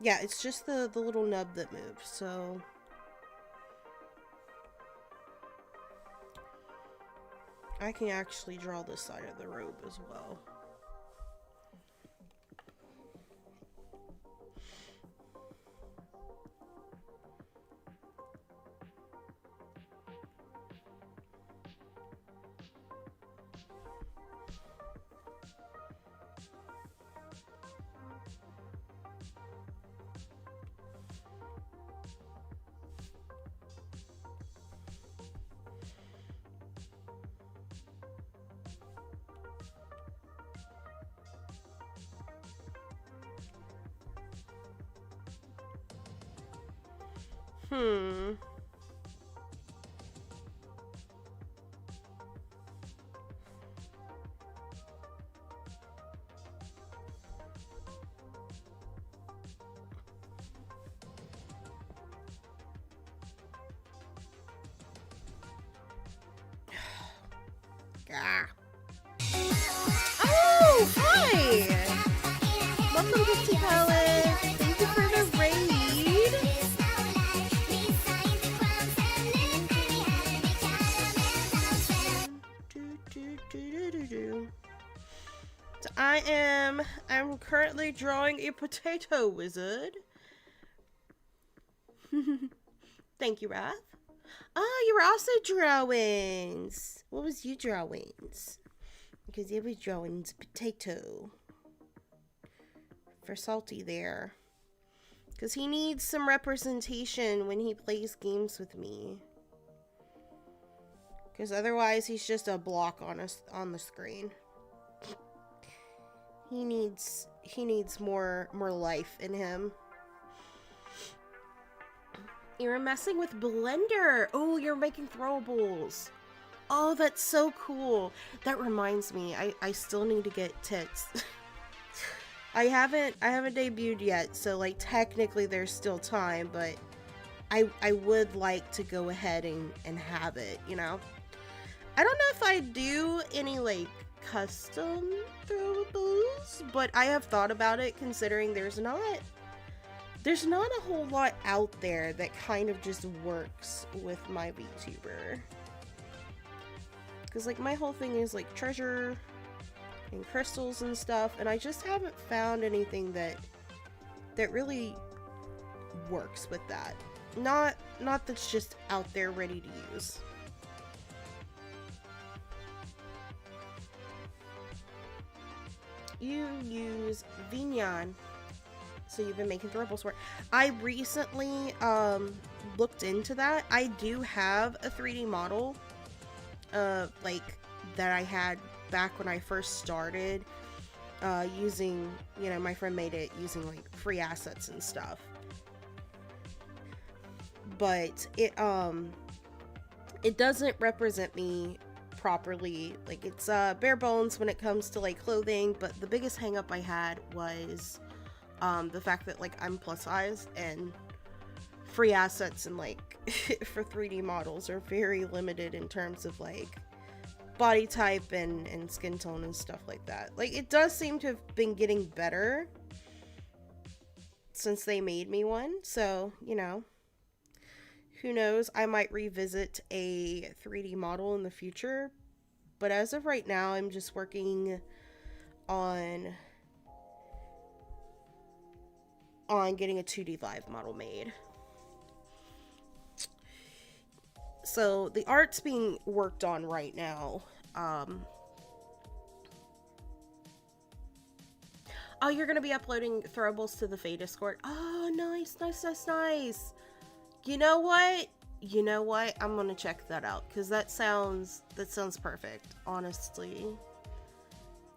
Yeah, it's just the little nub that moves, so... I can actually draw this side of the robe as well. Hmm. Ah. Oh, hi! Welcome to Palace. Thank you for the raid. So I'm currently drawing a potato wizard. Thank you, Raph. Oh, you were also drawings. What was you drawings? Because you was drawings potato. For Salty there. Because he needs some representation when he plays games with me. Because otherwise he's just a block on the screen. He needs more life in him. You're messing with Blender. Oh, you're making throwables. Oh, that's so cool. That reminds me, I still need to get tits. I haven't debuted yet, so like technically there's still time, but I would like to go ahead and have it, you know? I don't know if I do any like custom throwables, but I have thought about it considering there's not a whole lot out there that kind of just works with my VTuber. Because like my whole thing is like treasure and crystals and stuff, and I just haven't found anything that really works with that. Not that's just out there ready to use. You use Vignon. So you've been making throwables for it. I recently looked into that. I do have a 3D model like that I had back when I first started using, you know, my friend made it using like free assets and stuff. But it doesn't represent me properly. Like it's bare bones when it comes to like clothing, but the biggest hang up I had was the fact that like I'm plus size and free assets and like for 3D models are very limited in terms of like body type and skin tone and stuff like that. Like it does seem to have been getting better since they made me one, so you know, who knows, I might revisit a 3D model in the future, but as of right now I'm just working on getting a 2D live model made. So the art's being worked on right now. Oh, you're gonna be uploading throwables to the Faye Discord. Oh, nice. You know what? I'm gonna check that out because that sounds perfect. Honestly,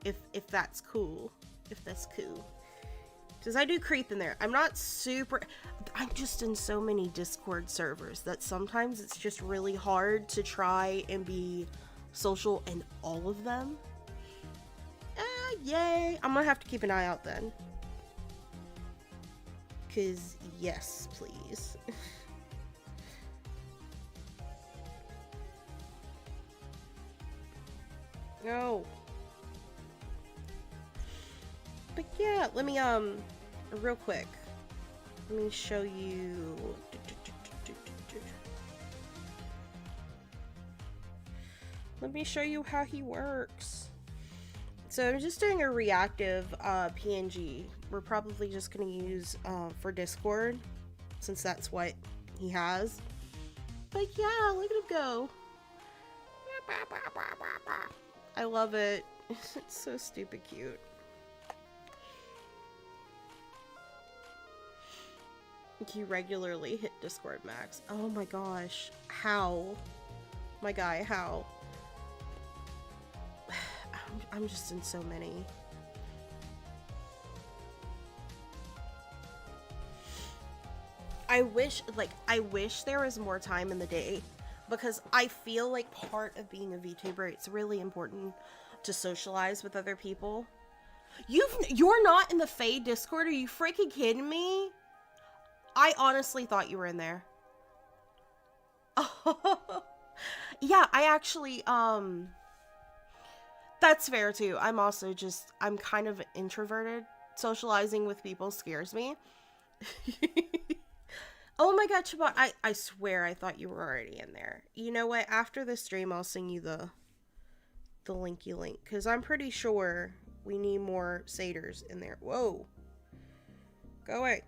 if that's cool, because I do creep in there. I'm just in so many Discord servers that sometimes it's just really hard to try and be social in all of them. Yay! I'm gonna have to keep an eye out then. Because, yes, please. No. But yeah, let me, real quick. Let me show you. Let me show you how he works. So I'm just doing a reactive PNG. We're probably just gonna use for Discord, since that's what he has. But yeah, look at him go. I love it. It's so stupid cute. You regularly hit Discord max. Oh my gosh. How? My guy, how? I'm just in so many. I wish there was more time in the day, because I feel like part of being a VTuber, it's really important to socialize with other people. You're not in the Faye Discord? Are you freaking kidding me? I honestly thought you were in there. Yeah, I actually, that's fair too. I'm kind of introverted. Socializing with people scares me. Oh my god, Chabot, I swear I thought you were already in there. You know what? After this stream, I'll send you the linky link, because I'm pretty sure we need more satyrs in there. Whoa. Go away.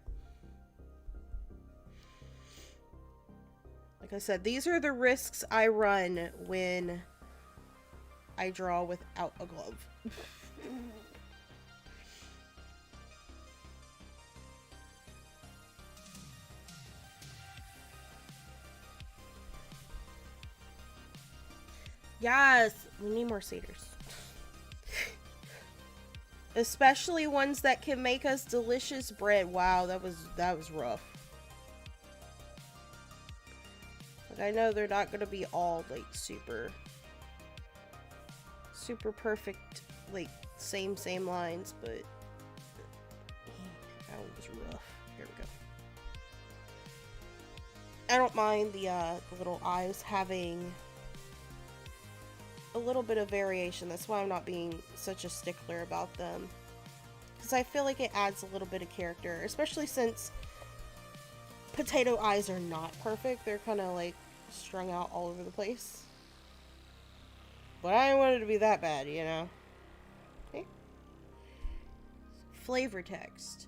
Like I said, these are the risks I run when I draw without a glove. Yes, we need more satyrs. Especially ones that can make us delicious bread. Wow, that was rough. Like, I know they're not gonna be all like super perfect, like same lines, but that one was rough. Here we go. I don't mind the little eyes having a little bit of variation. That's why I'm not being such a stickler about them, because I feel like it adds a little bit of character, especially since potato eyes are not perfect. They're kind of like strung out all over the place, but I didn't want it to be that bad, you know. Okay. Flavor text.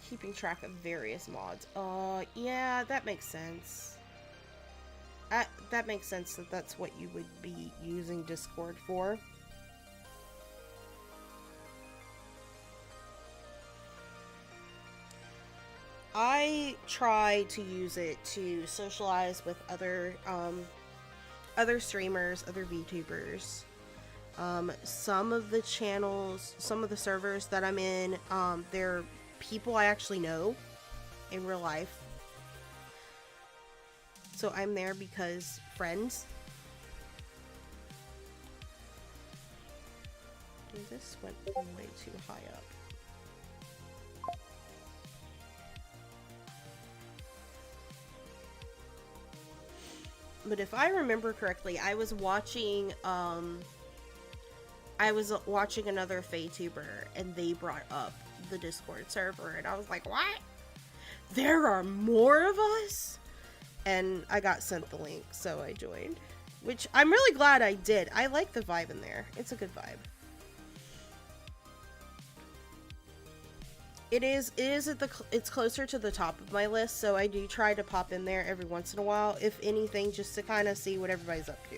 Keeping track of various mods. Yeah, that makes sense. That makes sense that's what you would be using Discord for. I try to use it to socialize with other streamers, other VTubers. Some of the channels, some of the servers that I'm in, they're people I actually know in real life. So I'm there because friends. This went way too high up. But if I remember correctly, I was watching another vtuber, and they brought up the Discord server, and I was like, what? There are more of us? And I got sent the link, so I joined. Which I'm really glad I did. I like the vibe in there. It's a good vibe. It's closer to the top of my list, so I do try to pop in there every once in a while, if anything, just to kind of see what everybody's up to.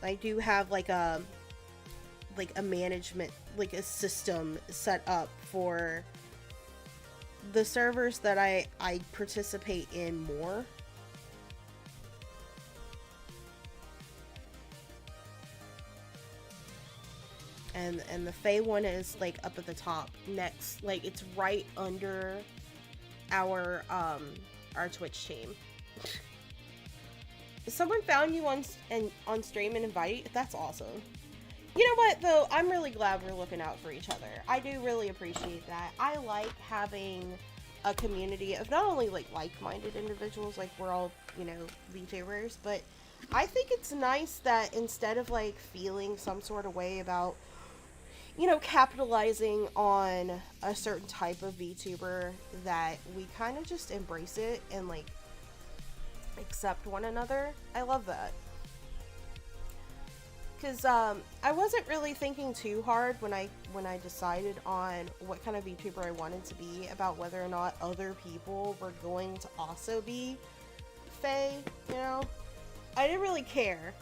I do have like a management, like a system set up for the servers that I participate in more. And the Fae one is like up at the top next, like it's right under our Twitch team. Someone found you on stream and invited you? That's awesome. You know what, though? I'm really glad we're looking out for each other. I do really appreciate that. I like having a community of not only like-minded individuals, like we're all, you know, VTubers, but I think it's nice that instead of like feeling some sort of way about, you know, capitalizing on a certain type of VTuber, that we kind of just embrace it and like accept one another. I love that. Because I wasn't really thinking too hard when I decided on what kind of VTuber I wanted to be, about whether or not other people were going to also be Fae, you know? I didn't really care.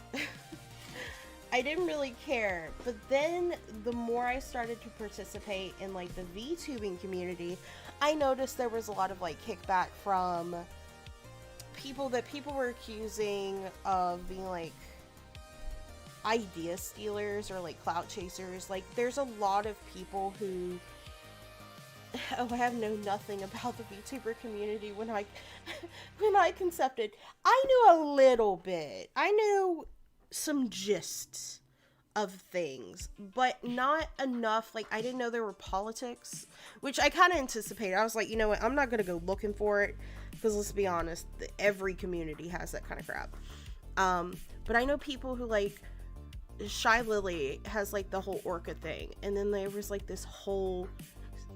I didn't really care. But then the more I started to participate in like the VTubing community, I noticed there was a lot of like kickback from people that people were accusing of being like, idea stealers or like clout chasers. Like there's a lot of people who oh, I have known nothing about the VTuber community when I concepted. I knew a little bit. I knew some gists of things, but not enough. Like I didn't know there were politics, which I kind of anticipated. I was like, you know what, I'm not gonna go looking for it, because let's be honest, every community has that kind of crap. But I know people who, like, Shy Lily has like the whole orca thing, and then there was like this whole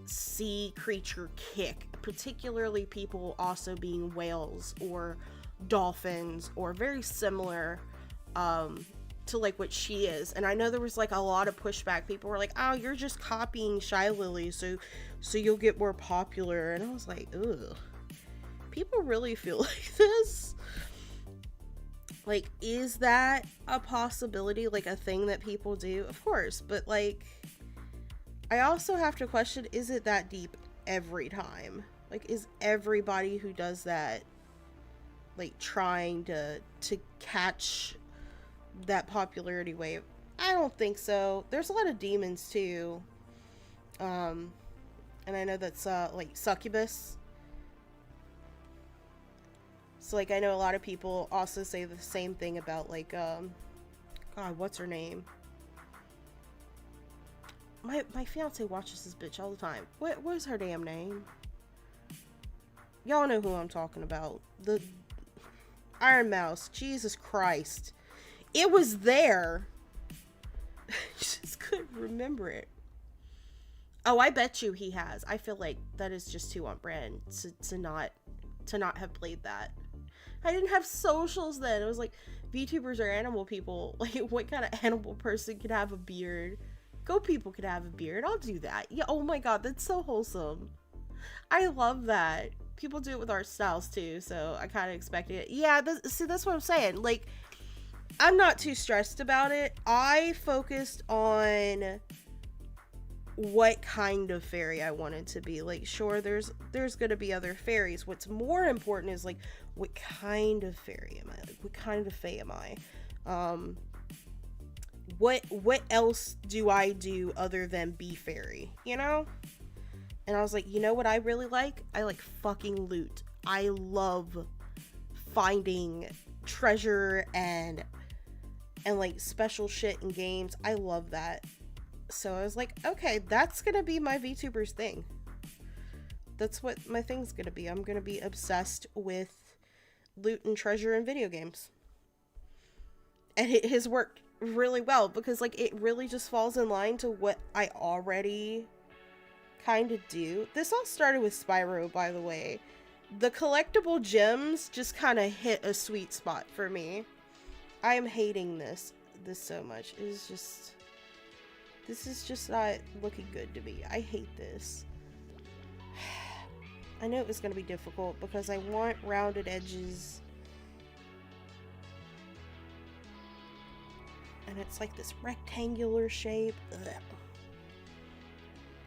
sea creature kick, particularly people also being whales or dolphins or very similar to like what she is. And I know there was like a lot of pushback. People were like, oh, you're just copying Shy Lily so you'll get more popular. And I was like, ugh, people really feel like this? Like, is that a possibility? Like a thing that people do? Of course, but like I also have to question, is it that deep every time? Like, is everybody who does that like trying to catch that popularity wave? I don't think so. There's a lot of demons too. And I know that's like succubus. So like I know a lot of people also say the same thing about like God, what's her name? My fiance watches this bitch all the time. What is her damn name? Y'all know who I'm talking about. The Iron Mouse. Jesus Christ. It was there. I just couldn't remember it. Oh, I bet you he has. I feel like that is just too on brand to not have played that. I didn't have socials then. It was like, VTubers are animal people. Like, what kind of animal person could have a beard? Go people could have a beard. I'll do that. Yeah, oh my god, that's so wholesome. I love that. People do it with art styles too, so I kind of expected it. Yeah, see, that's what I'm saying. Like, I'm not too stressed about it. I focused on what kind of fairy I wanted to be. Like, sure, there's gonna be other fairies. What's more important is like, what kind of fairy am I? Like, what kind of fae am I? What else do I do other than be fairy, you know? And I was like, you know what I really like? I like fucking loot. I love finding treasure and like special shit in games. I love that. So I was like, okay, that's gonna be my VTubers thing. That's what my thing's gonna be. I'm gonna be obsessed with loot and treasure in video games. And it has worked really well, because like it really just falls in line to what I already kind of do. This all started with Spyro, by the way. The collectible gems just kind of hit a sweet spot for me. I am hating this so much. This is just not looking good to me. I hate this. I knew it was going to be difficult because I want rounded edges. And it's like this rectangular shape. Ugh.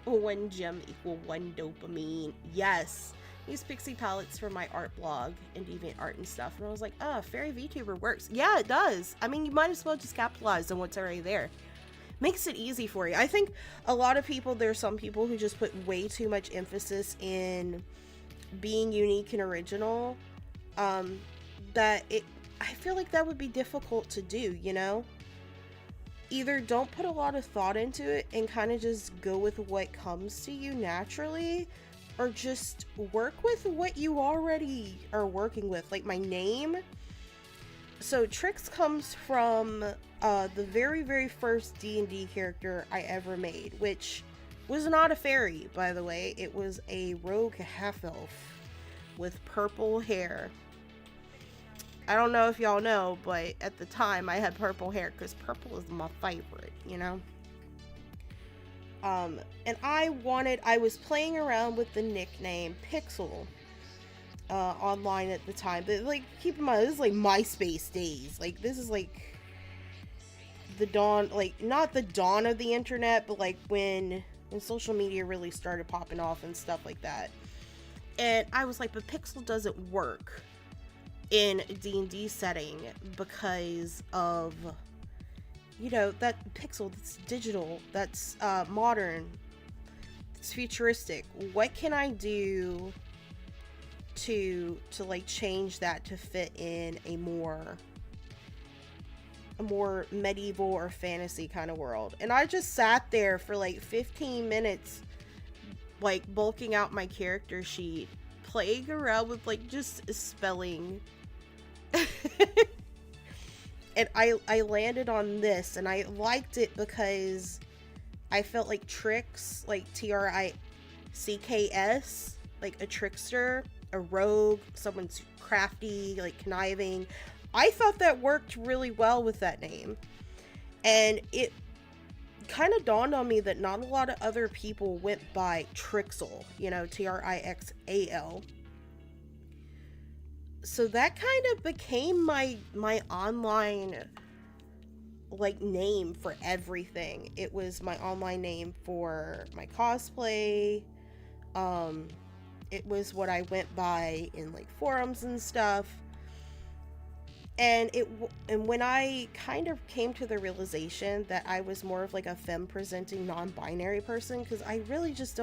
1 gem equal 1 dopamine. Yes. Use pixie palettes for my art blog and DeviantArt and stuff. And I was like, oh, Fairy VTuber works. Yeah, it does. I mean, you might as well just capitalize on what's already there. Makes it easy for you. I think a lot of people, there's some people who just put way too much emphasis in being unique and original. I feel like that would be difficult to do, you know? Either don't put a lot of thought into it and kind of just go with what comes to you naturally, or just work with what you already are working with. Like my name. So Trix comes from the very, very first D&D character I ever made, which was not a fairy, by the way. It was a rogue half-elf with purple hair. I don't know if y'all know, but at the time I had purple hair because purple is my favorite, you know? And I was playing around with the nickname Pixel online at the time. But like, keep in mind, this is like MySpace days. Like, this is like the dawn, like not the dawn of the internet, but like when social media really started popping off and stuff like that. And I was like, but Pixel doesn't work in D&D setting because of you know, that pixel, that's digital, that's modern, it's futuristic. What can I do to like change that to fit in a more medieval or fantasy kind of world? And I just sat there for like 15 minutes, like bulking out my character sheet, playing around with like just spelling. And I landed on this, and I liked it because I felt like Trix, like Tricks, like a trickster, a rogue, someone's crafty, like conniving. I thought that worked really well with that name. And it kind of dawned on me that not a lot of other people went by Trixel, you know, Trixal. So that kind of became my online like name for everything. It was my online name for my cosplay. It was what I went by in like forums and stuff. And when I kind of came to the realization that I was more of like a femme presenting non-binary person, because I really just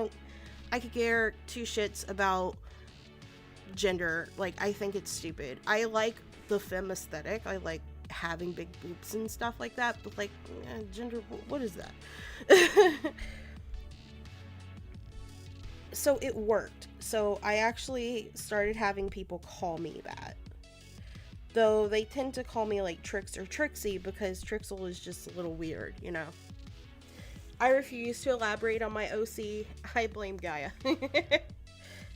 I could care two shits about gender. Like, I think it's stupid. I like the femme aesthetic. I like having big boobs and stuff like that, but like gender, what is that? So it worked. So I actually started having people call me that, though they tend to call me like Trix or Trixie because Trixel is just a little weird, you know. I refuse to elaborate on my OC. I blame Gaia.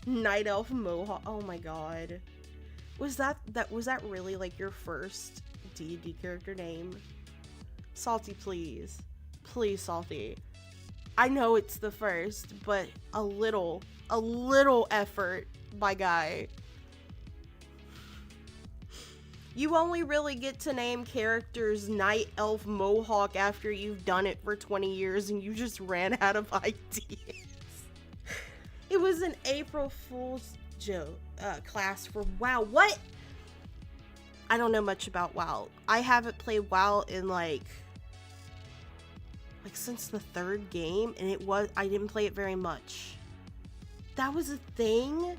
Night Elf Mohawk. Oh my god. Was that really like your first D&D character name? Salty, please. Please, Salty. I know it's the first, but a little effort, my guy. You only really get to name characters Night Elf Mohawk after you've done it for 20 years and you just ran out of ideas. It was an April Fool's joke class for WoW. What? I don't know much about WoW. I haven't played WoW in like since the third game, and I didn't play it very much. That was a thing?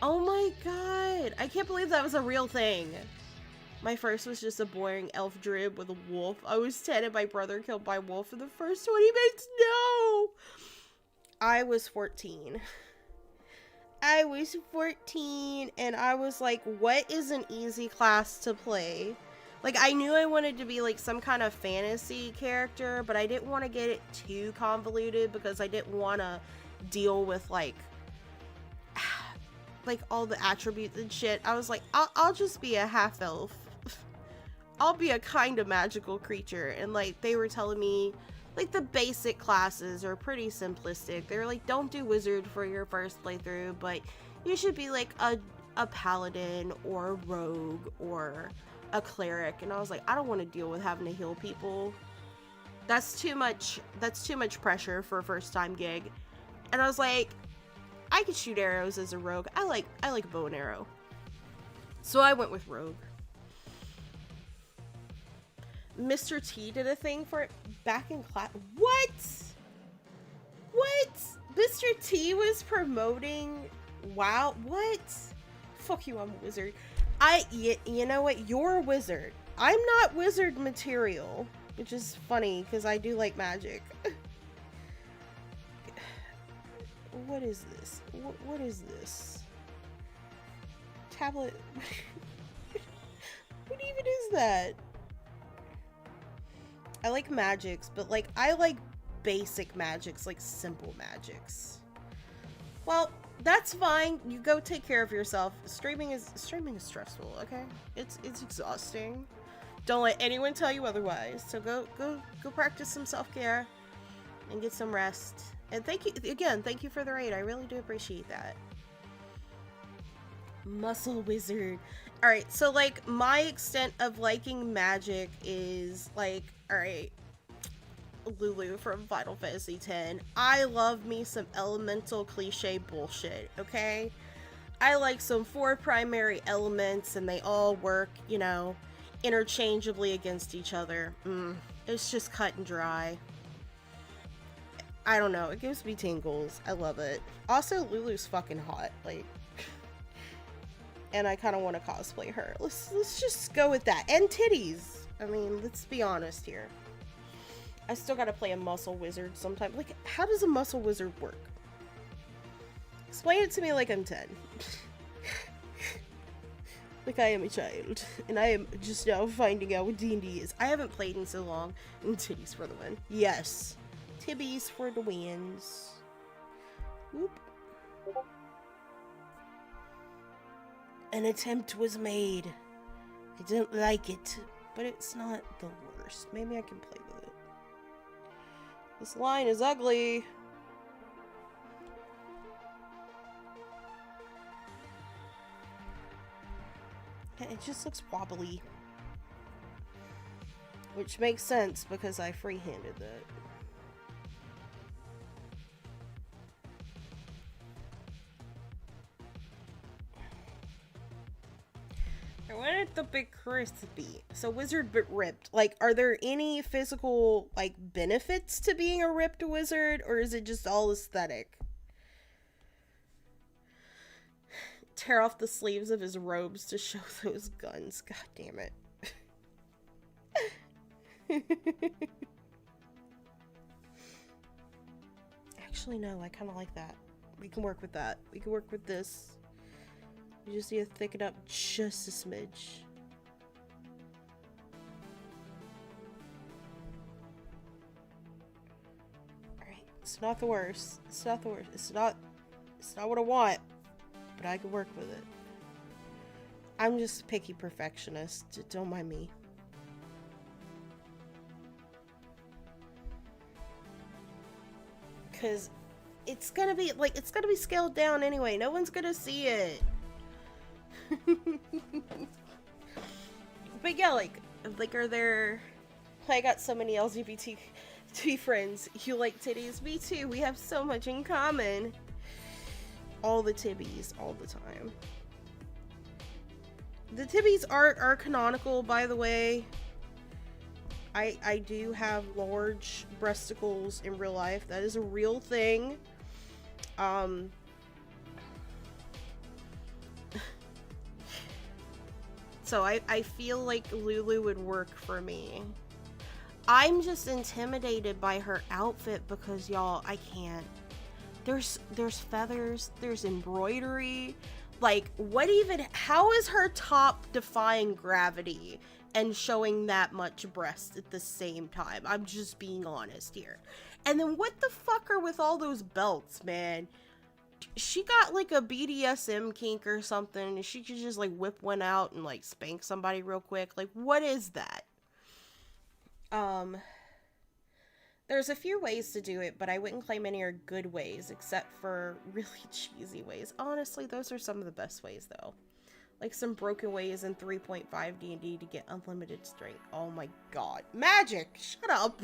Oh my god. I can't believe that was a real thing. My first was just a boring elf druid with a wolf. I was 10 and my brother killed by a wolf in the first 20 minutes. No! I was 14. I was 14 and I was like, what is an easy class to play? Like, I knew I wanted to be like some kind of fantasy character, but I didn't want to get it too convoluted because I didn't want to deal with like all the attributes and shit. I was like, I'll just be a half elf. I'll be a kind of magical creature. And like, they were telling me like the basic classes are pretty simplistic. They're like, don't do wizard for your first playthrough, but you should be like a paladin or a rogue or a cleric. And I was like, I don't want to deal with having to heal people. That's too much pressure for a first time gig. And I was like, I could shoot arrows as a rogue. I like bow and arrow. So I went with rogue. Mr. T did a thing for it back in class. What? Mr. T was promoting WoW? What? Fuck you, I'm a wizard. You know what? You're a wizard. I'm not wizard material, which is funny because I do like magic. What is this? What is this? Tablet? What even is that? I like magics, but like I like basic magics, like simple magics. Well, that's fine. You go take care of yourself. Streaming is stressful, okay? It's exhausting. Don't let anyone tell you otherwise. So go practice some self-care and get some rest. And thank you for the raid. I really do appreciate that. Muscle wizard. Alright, so like my extent of liking magic is like, alright, Lulu from Final Fantasy X. I love me some elemental cliche bullshit, okay? I like some 4 primary elements and they all work, you know, interchangeably against each other. It's just cut and dry. I don't know. It gives me tingles. I love it. Also, Lulu's fucking hot. Like, and I kind of want to cosplay her. Let's just go with that. And titties. I mean, let's be honest here. I still gotta play a muscle wizard sometime. Like, how does a muscle wizard work? Explain it to me like I'm 10. Like I am a child, and I am just now finding out what D&D is. I haven't played in so long. And titties for the win. Yes. Tibbies for the wins. Whoop. An attempt was made. I didn't like it, but it's not the worst. Maybe I can play with it. This line is ugly. It just looks wobbly. Which makes sense because I free-handed that. I wanted the big crispy. So wizard but ripped. Like, are there any physical, like, benefits to being a ripped wizard? Or is it just all aesthetic? Tear off the sleeves of his robes to show those guns. God damn it. Actually, no, I kind of like that. We can work with that. We can work with this. You just need to thicken up just a smidge. Alright, it's not the worst. It's not the worst. It's not what I want. But I can work with it. I'm just a picky perfectionist. Don't mind me. Cause it's gonna be scaled down anyway. No one's gonna see it. But yeah, like are there, I got so many LGBT friends. You like titties? Me too. We have so much in common. All the tibbies, all the time. The tibbies are canonical, by the way. I do have large breasticles in real life. That is a real thing. So I feel like Lulu would work for me. I'm just intimidated by her outfit because, y'all, I can't. There's feathers, there's embroidery. Like, what even, how is her top defying gravity and showing that much breast at the same time? I'm just being honest here. And then what the fuck are with all those belts, man? She got like a BDSM kink or something, and she could just like whip one out and like spank somebody real quick. Like, what is that? There's a few ways to do it, but I wouldn't claim any are good ways, except for really cheesy ways. Honestly, those are some of the best ways, though. Like some broken ways in 3.5 D&D to get unlimited strength. Oh my god. Magic! Shut up!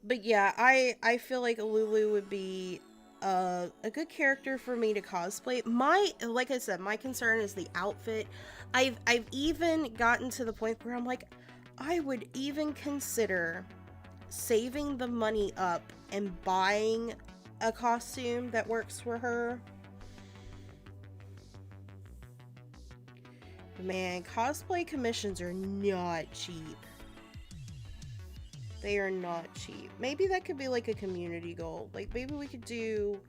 But yeah, I feel like Lulu would be a good character for me to cosplay. Like I said, my concern is the outfit. I've even gotten to the point where I'm like, I would even consider saving the money up and buying a costume that works for her. Man, cosplay commissions are not cheap. They are not cheap. Maybe that could be like a community goal. Like maybe we could do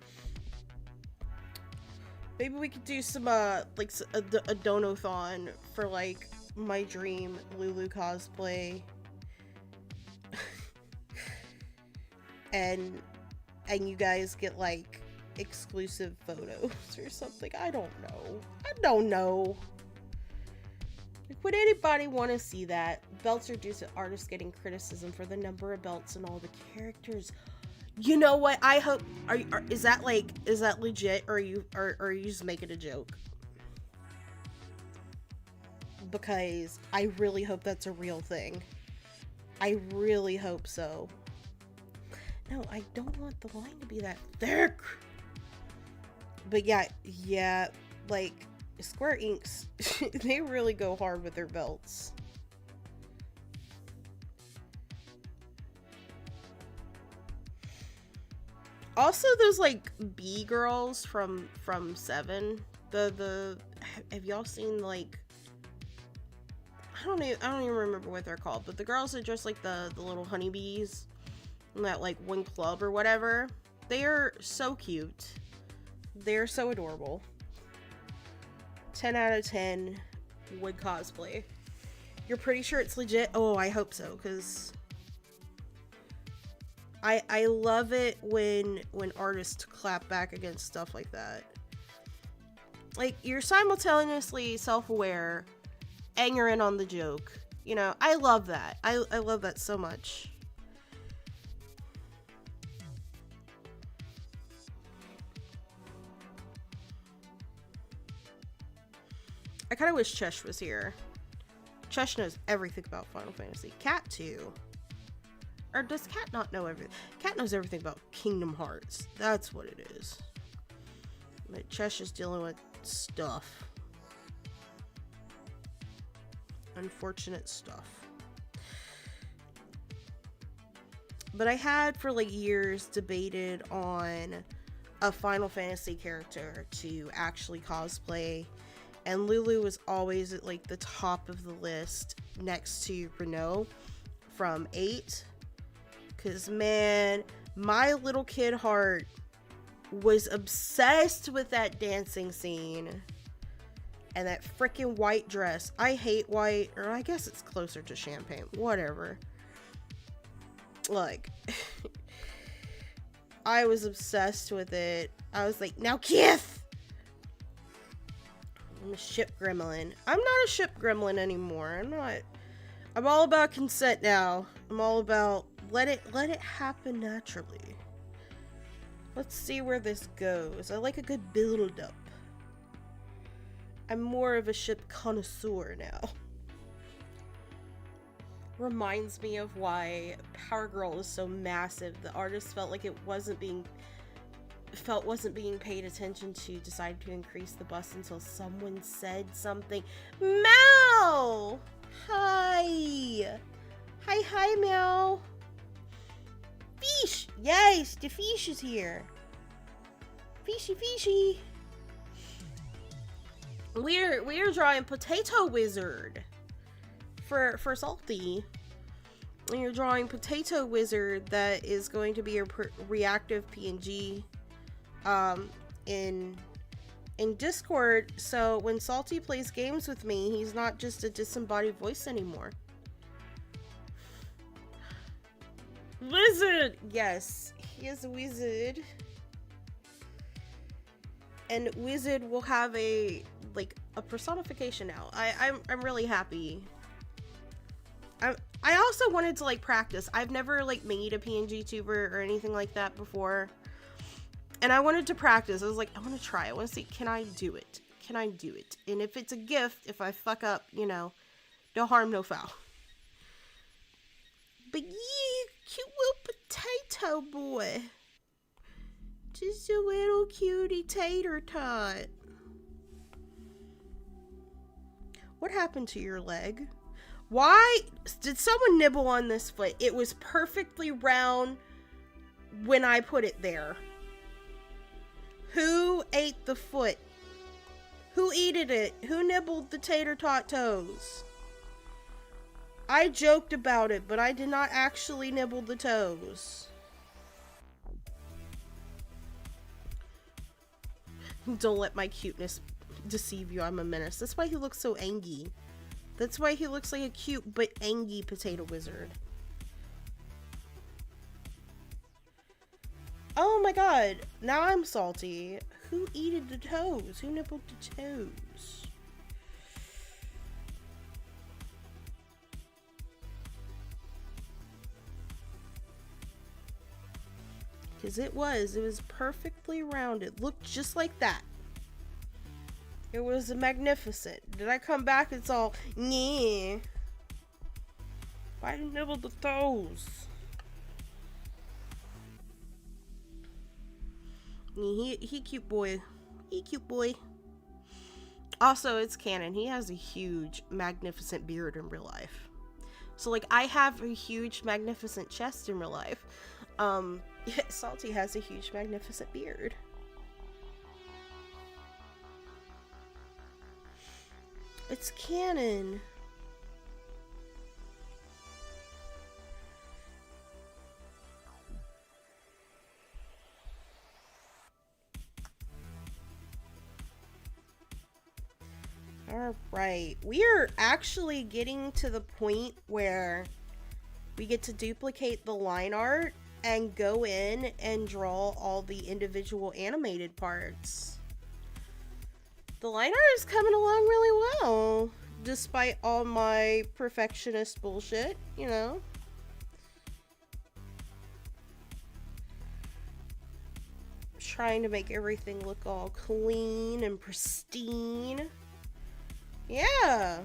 some like a donathon for like my dream Lulu cosplay. and you guys get like exclusive photos or something. I don't know. Like, would anybody want to see that? Belts are due to artists getting criticism for the number of belts and all the characters. You know what? I hope is that legit, or are you just making a joke? Because I really hope that's a real thing. I really hope so. No, I don't want the line to be that thick. But yeah, like Square Inks, they really go hard with their belts. Also, those like B girls from 7. Have y'all seen like I don't even remember what they're called, but the girls are just like the little honeybees in that like one club or whatever. They are so cute. They're so adorable. 10 out of 10 would cosplay. You're pretty sure it's legit? Oh, I hope so, because I love it when artists clap back against stuff like that. Like, you're simultaneously self-aware and you're in on the joke. You know, I love that. I love that so much. I kind of wish Chesh was here. Chesh knows everything about Final Fantasy. Cat too. Or does Cat not know everything? Cat knows everything about Kingdom Hearts. That's what it is. But Chesh is dealing with stuff. Unfortunate stuff. But I had for like years debated on a Final Fantasy character to actually cosplay. And Lulu was always at like the top of the list next to Renault from 8. Cause man, my little kid heart was obsessed with that dancing scene. And that freaking white dress. I hate white, or I guess it's closer to champagne. Whatever. Like, I was obsessed with it. I was like, now Kith! I'm a ship gremlin. I'm not a ship gremlin anymore. I'm all about consent now. I'm all about let it happen naturally. Let's see where this goes. I like a good build up. I'm more of a ship connoisseur now. Reminds me of why Power Girl is so massive. The artist felt like it wasn't being paid attention to, decided to increase the bust until someone said something. Mal! Hi! Hi, Mal! Fish! Yes, the fish is here. Fishy. We're drawing Potato Wizard for Salty. And you're drawing Potato Wizard that is going to be a reactive PNG in Discord, so when Salty plays games with me, he's not just a disembodied voice anymore. Wizard! Yes, he is a wizard. And Wizard will have a personification now. I'm really happy. I also wanted to like practice. I've never like made a pngtuber or anything like that before. And I wanted to practice. I was like, I want to try. I want to see, can I do it? Can I do it? And if it's a gift, if I fuck up, you know, no harm, no foul. But yeah, cute little potato boy. Just a little cutie tater tot. What happened to your leg? Why did someone nibble on this foot? It was perfectly round when I put it there. Who ate the foot? Who eated it? Who nibbled the tater tot toes? I joked about it, but I did not actually nibble the toes. Don't let my cuteness deceive you. I'm a menace. That's why he looks so angry. That's why he looks like a cute but angry potato wizard. Oh my god, now I'm salty. Who eated the toes? Who nibbled the toes? Because it was perfectly rounded. Looked just like that. It was magnificent. Did I come back? It's all, yeah. Why did you nibble the toes? He cute boy. He cute boy. Also, it's canon. He has a huge, magnificent beard in real life. So, like, I have a huge, magnificent chest in real life. Salty has a huge, magnificent beard. It's canon. Alright, we are actually getting to the point where we get to duplicate the line art and go in and draw all the individual animated parts. The line art is coming along really well, despite all my perfectionist bullshit, you know? Trying to make everything look all clean and pristine. Yeah.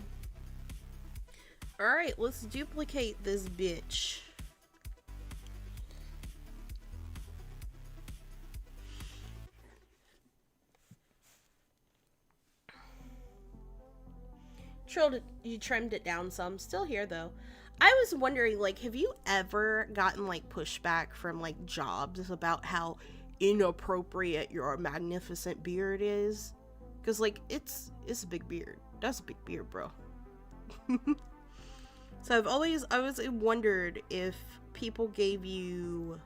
Alright, let's duplicate this bitch. You trimmed it down some. Still here though. I was wondering, like, have you ever gotten like pushback from like jobs about how inappropriate your magnificent beard is? Because like it's a big beard. That's a big beard, bro. So I always wondered if people gave you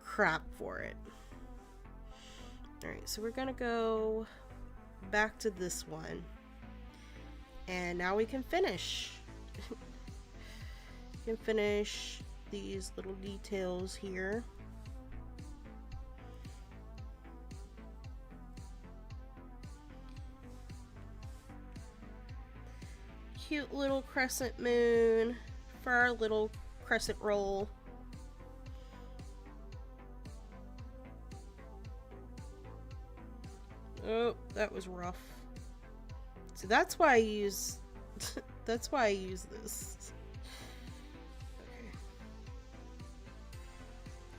crap for it. Alright, so we're gonna go back to this one. And now we can finish. We can finish these little details here. Cute little crescent moon for our little crescent roll. Oh, that was rough. So that's why I use that's why I use this.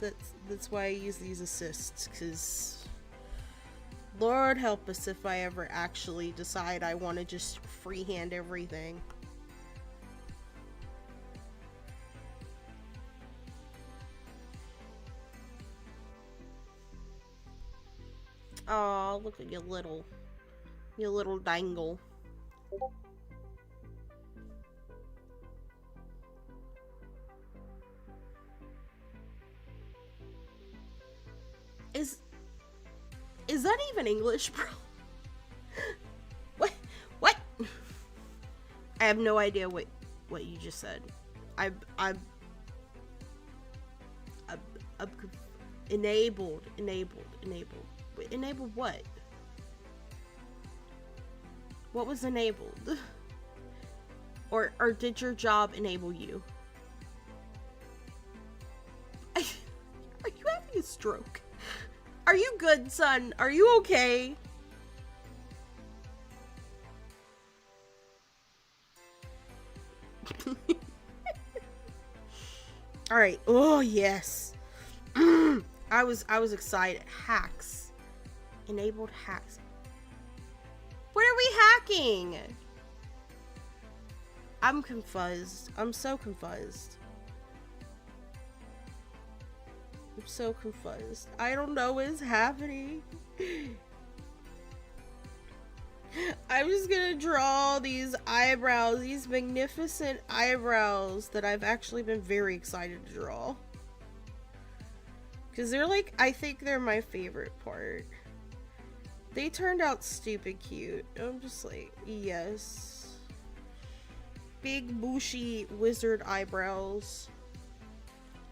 Okay. That's why I use these assists, because Lord help us if I ever actually decide I want to just freehand everything. Oh, look at your little dangle. Is that even English, bro? What? I have no idea what you just said. I'm enabled. Wait, enabled what? What was enabled? Or did your job enable you? Are you having a stroke? Are you good, son? Are you okay? All right. Oh, yes. I was excited. Hacks. Enabled hacks. What are we hacking? I'm confused. I'm so confused. I'm so confused. I don't know what is happening. I'm just gonna draw these eyebrows, these magnificent eyebrows that I've actually been very excited to draw. Because they're like, I think they're my favorite part. They turned out stupid cute. I'm just like, yes. Big, bushy wizard eyebrows.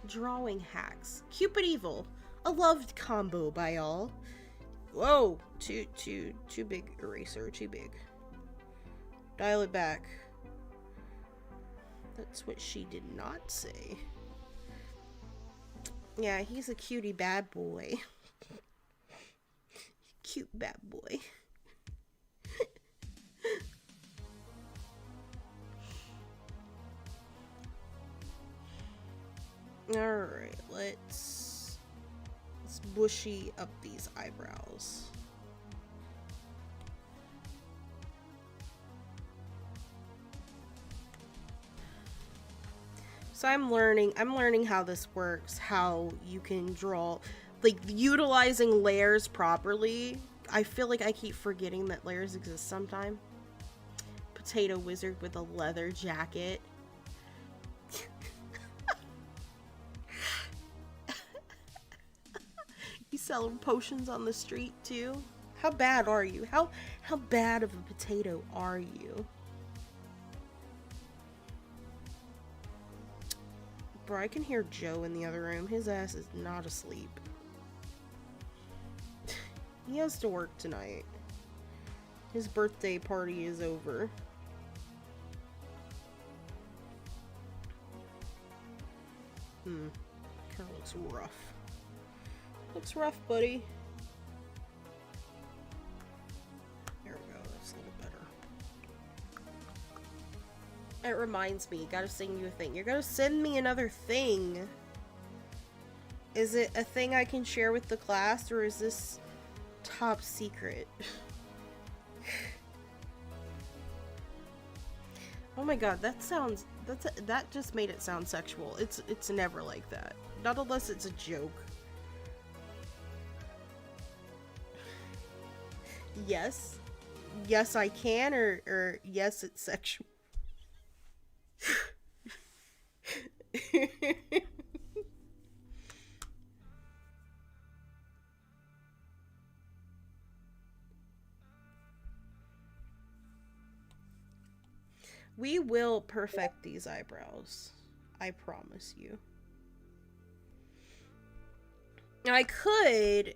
Drawing hacks. Cupid Evil. A loved combo by all. Whoa. Too big eraser. Too big. Dial it back. That's what she did not say. Yeah, he's a cutie bad boy. Cute bad boy. Alright, let's bushy up these eyebrows. So I'm learning how this works, how you can draw, like, utilizing layers properly. I feel like I keep forgetting that layers exist sometime. Potato wizard with a leather jacket. You selling potions on the street too? How bad are you? How bad of a potato are you? Bro, I can hear Joe in the other room. His ass is not asleep. He has to work tonight. His birthday party is over. Kinda looks rough. Looks rough, buddy. There we go, that's a little better. It reminds me, gotta send you a thing. You're gonna send me another thing. Is it a thing I can share with the class, or is this top secret? Oh my god, that sounds, that just made it sound sexual. It's never like that. Not unless it's a joke. Yes. Yes, I can, or yes, it's sexual. We will perfect these eyebrows. I promise you. I could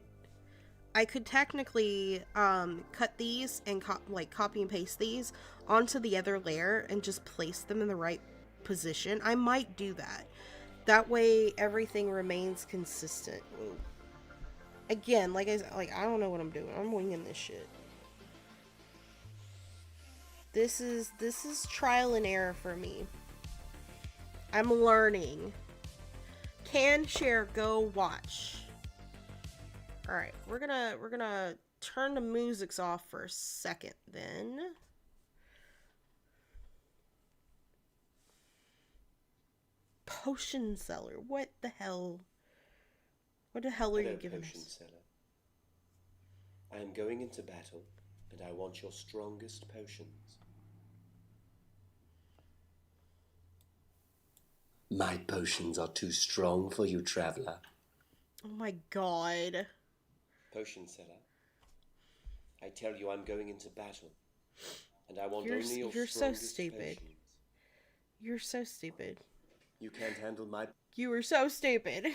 technically cut these and copy and paste these onto the other layer and just place them in the right position. I might do that. That way everything remains consistent. Whoa. Again, like I don't know what I'm doing. I'm winging this shit. This is trial and error for me. I'm learning. Can share, go watch. Alright, we're gonna turn the musics off for a second then. Potion seller, what the hell? What the hell are you giving potion us? Seller. I am going into battle, and I want your strongest potions. My potions are too strong for you, traveler. Oh my god. Potion seller, I tell you I'm going into battle, and I want only your you're so strongest stupid. potions. You're so stupid. You can't handle my... You were so stupid.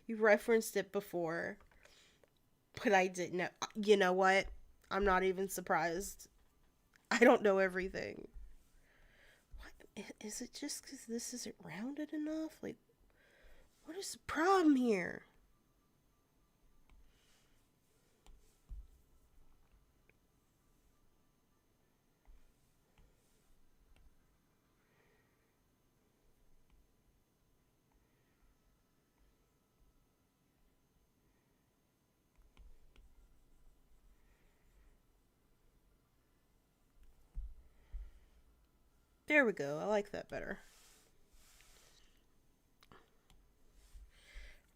You referenced it before, but I didn't know. You know what? I'm not even surprised. I don't know everything. What? Is it just because this isn't rounded enough? Like, what is the problem here? There we go. I like that better.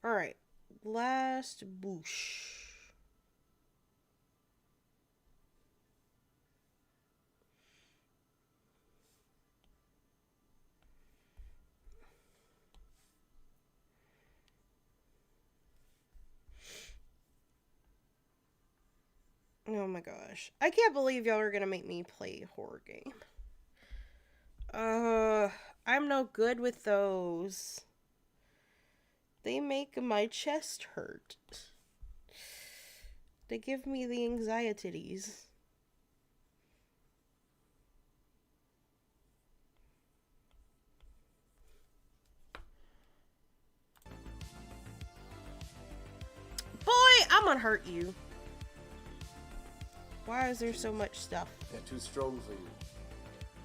Alright. Last boosh. Oh my gosh. I can't believe y'all are gonna make me play a horror game. I'm no good with those. They make my chest hurt. They give me the anxieties. Boy, I'm gonna hurt you. Why is there so much stuff? They're too strong for you.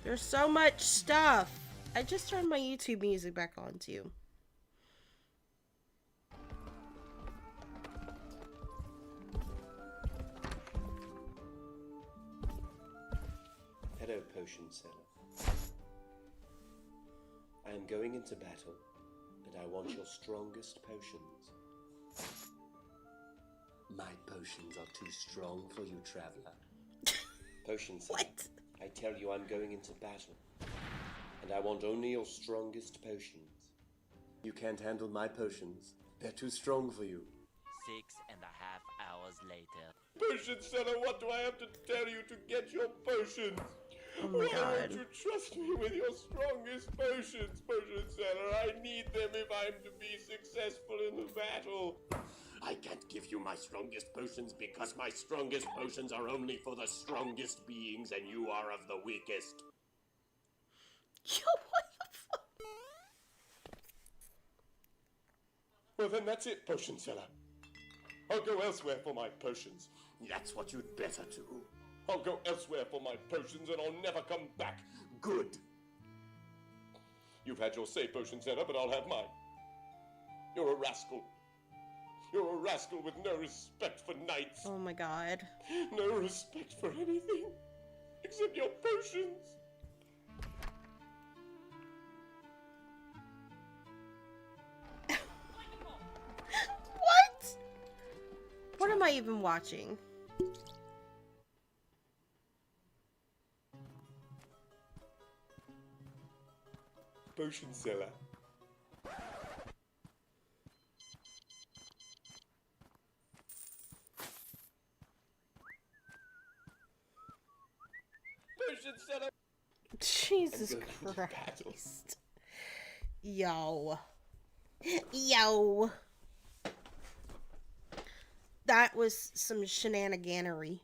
There's so much stuff. I just turned my YouTube music back on too. Hello, potion seller. I am going into battle, and I want your strongest potions. My potions are too strong for you, traveler. Potion seller, What? I tell you I'm going into battle, and I want only your strongest potions. You can't handle my potions. They're too strong for you. 6.5 hours later. Potion seller, what do I have to tell you to get your potions? Oh my Why god. won't you trust me with your strongest potions, potion seller? I need them if I'm to be successful in the battle. I can't give you my strongest potions because my strongest potions are only for the strongest beings and you are of the weakest. Yo, what the fuck? Well, then that's it, potion seller. I'll go elsewhere for my potions. That's what you'd better do. I'll go elsewhere for my potions and I'll never come back. Good. You've had your say, potion seller, but I'll have mine. You're a rascal. You're a rascal with no respect for knights. Oh my god. No respect for anything except your potions. What? What am I even watching? Potion seller. Potion seller. Jesus And go into battle. Christ. Yo. Yo. That was some shenaniganery.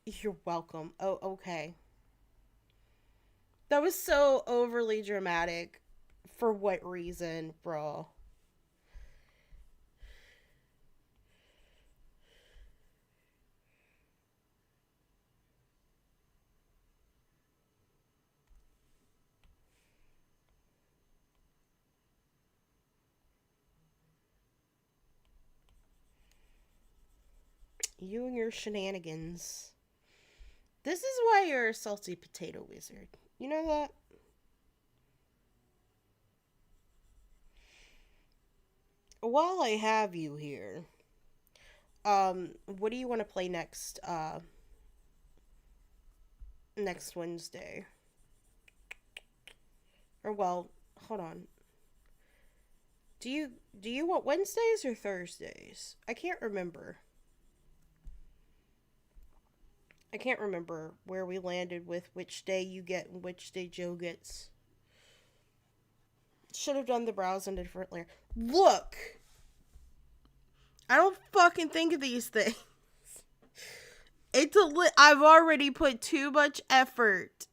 You're welcome. Oh, okay. That was so overly dramatic. For what reason, bro? You and your shenanigans. This is why you're a salty potato wizard. You know that? While I have you here, what do you want to play next, next Wednesday? Or, well, hold on. Do you want Wednesdays or Thursdays? I can't remember. I can't remember where we landed with which day you get and which day Joe gets. Should have done the browse in a different layer. Look! I don't fucking think of these things. I've already put too much effort.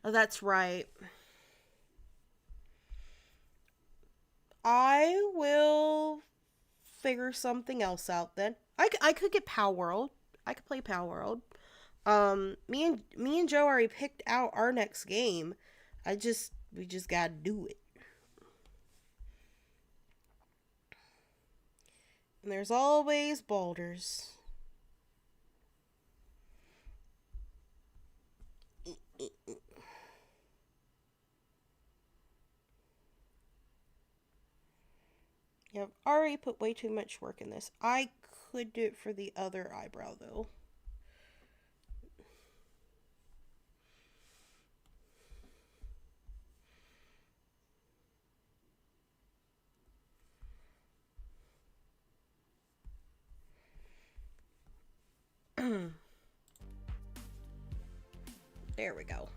Oh, that's right. I will figure something else out then. I could get Power World. I could play Power World. Me and Joe already picked out our next game. We just gotta do it. And there's always boulders. Yep, already put way too much work in this. I could do it for the other eyebrow though. There we go.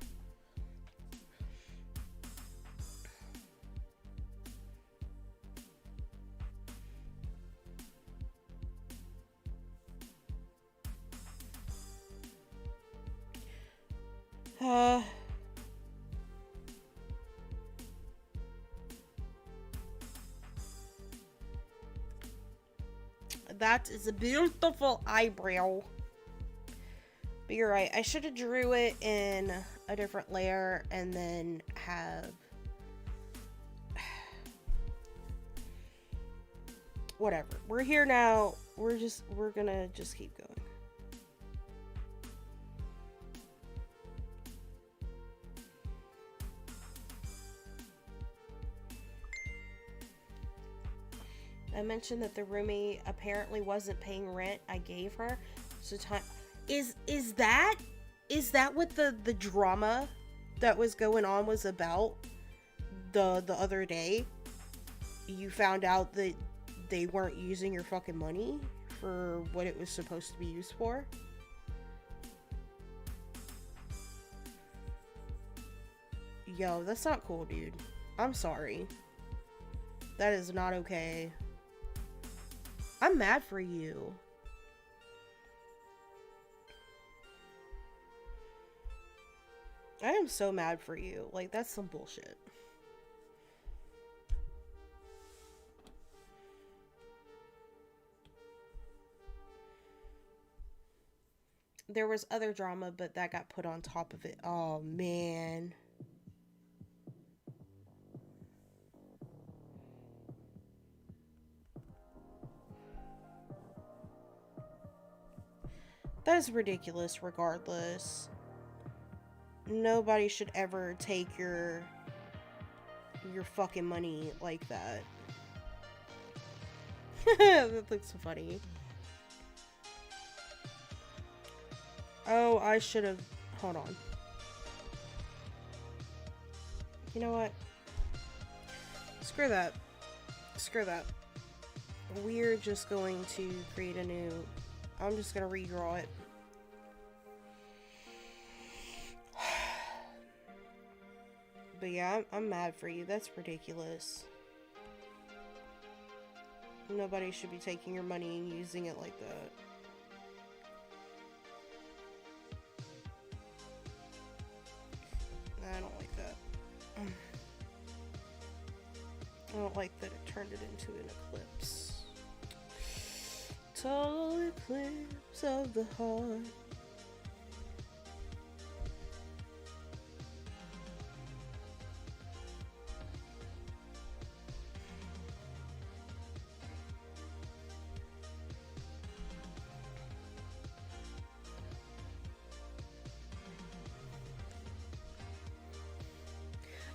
That is a beautiful eyebrow. But you're right, I should have drew it in a different layer and then have... Whatever. We're here now. we're gonna just keep going. I mentioned that the roommate apparently wasn't paying rent I gave her. So time is that what the drama that was going on was about the other day? You found out that they weren't using your fucking money for what it was supposed to be used for? Yo, that's not cool, dude. I'm sorry. That is not okay. I'm mad for you. I am so mad for you. Like, that's some bullshit. There was other drama, but that got put on top of it. Oh, man. That is ridiculous regardless. Nobody should ever take your fucking money like that. That looks so funny. Oh, I should have... Hold on. You know what? Screw that. Screw that. We're just going to create a new... I'm just gonna redraw it. But yeah, I'm mad for you. That's ridiculous. Nobody should be taking your money and using it like that. I don't like that. I don't like that it turned it into an eclipse. Total eclipse of the heart.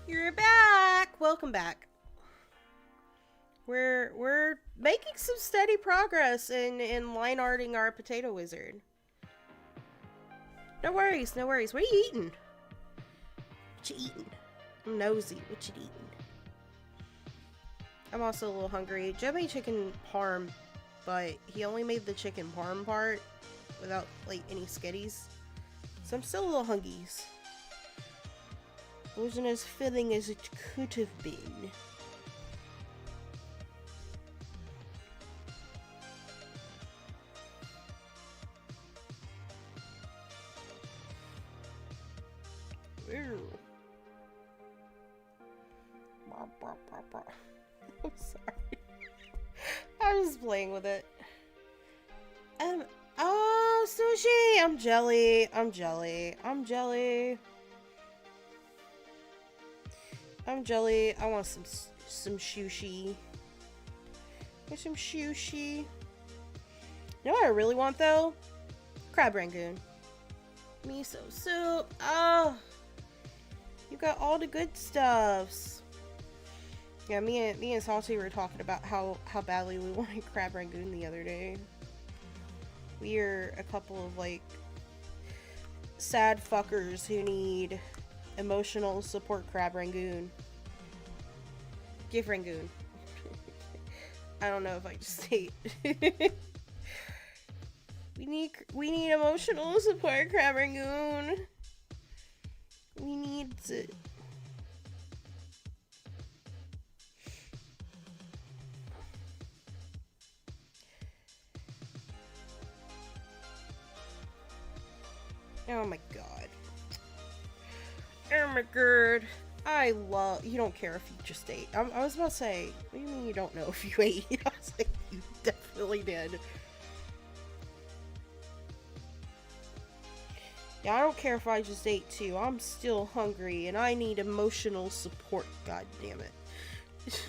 You're back! Welcome back. We're making some steady progress in line arting our potato wizard. No worries, no worries. What are you eating? What you eating? I'm nosy. What you eating? I'm also a little hungry. Joe made chicken parm, but he only made the chicken parm part without like any skitties. So I'm still a little hungies. It wasn't as filling as it could have been. Ew. I'm sorry. I'm just playing with it. Oh, sushi! I'm jelly. I'm jelly. I'm jelly. I'm jelly. I want some sushi. Get some sushi. You know what I really want though? Crab rangoon. Miso soup. Oh, you got all the good stuffs. Yeah, me and Salty were talking about how badly we wanted crab rangoon the other day. We are a couple of like sad fuckers who need emotional support crab rangoon. Give rangoon. I don't know if I just say it. We need emotional support crab rangoon. We need to. Oh my god. Oh my god. I love. You don't care if you just ate. I was about to say, what do you mean you don't know if you ate? I was like, you definitely did. Yeah, I don't care if I just ate too. I'm still hungry and I need emotional support. God damn it.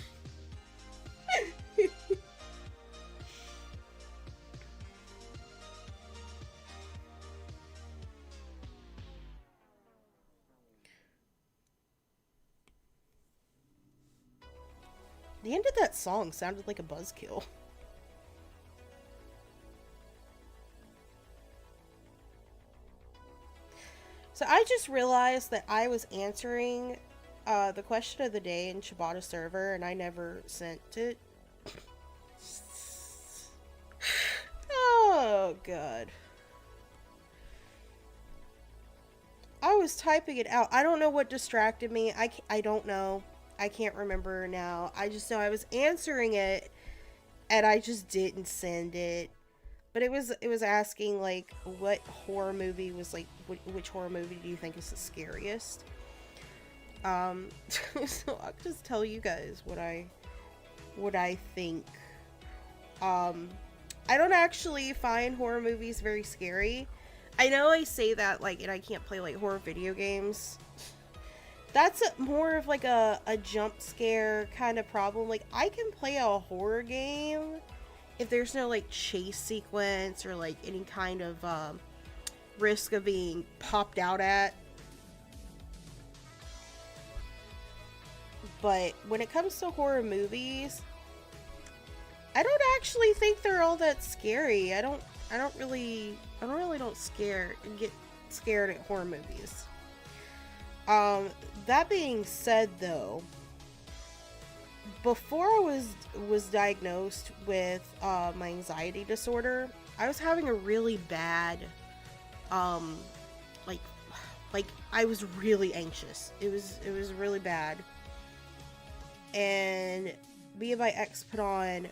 The end of that song sounded like a buzzkill. So I just realized that I was answering the question of the day in Ciabatta server, and I never sent it. Oh, God. I was typing it out. I don't know what distracted me. I don't know. I can't remember now. I just know I was answering it, and I just didn't send it. But it was asking, like, what horror movie was, like, which horror movie do you think is the scariest? So I'll just tell you guys what I think. I don't actually find horror movies very scary. I know I say that, like, and I can't play, like, horror video games. That's more of, like, a jump scare kind of problem. Like, I can play a horror game if there's no, like, chase sequence or, like, any kind of risk of being popped out at. But when it comes to horror movies, I don't actually think they're all that scary. I don't really get scared at horror movies. That being said, though, before I was diagnosed with my anxiety disorder, I was having a really bad, like I was really anxious. It was really bad, and me and my ex put on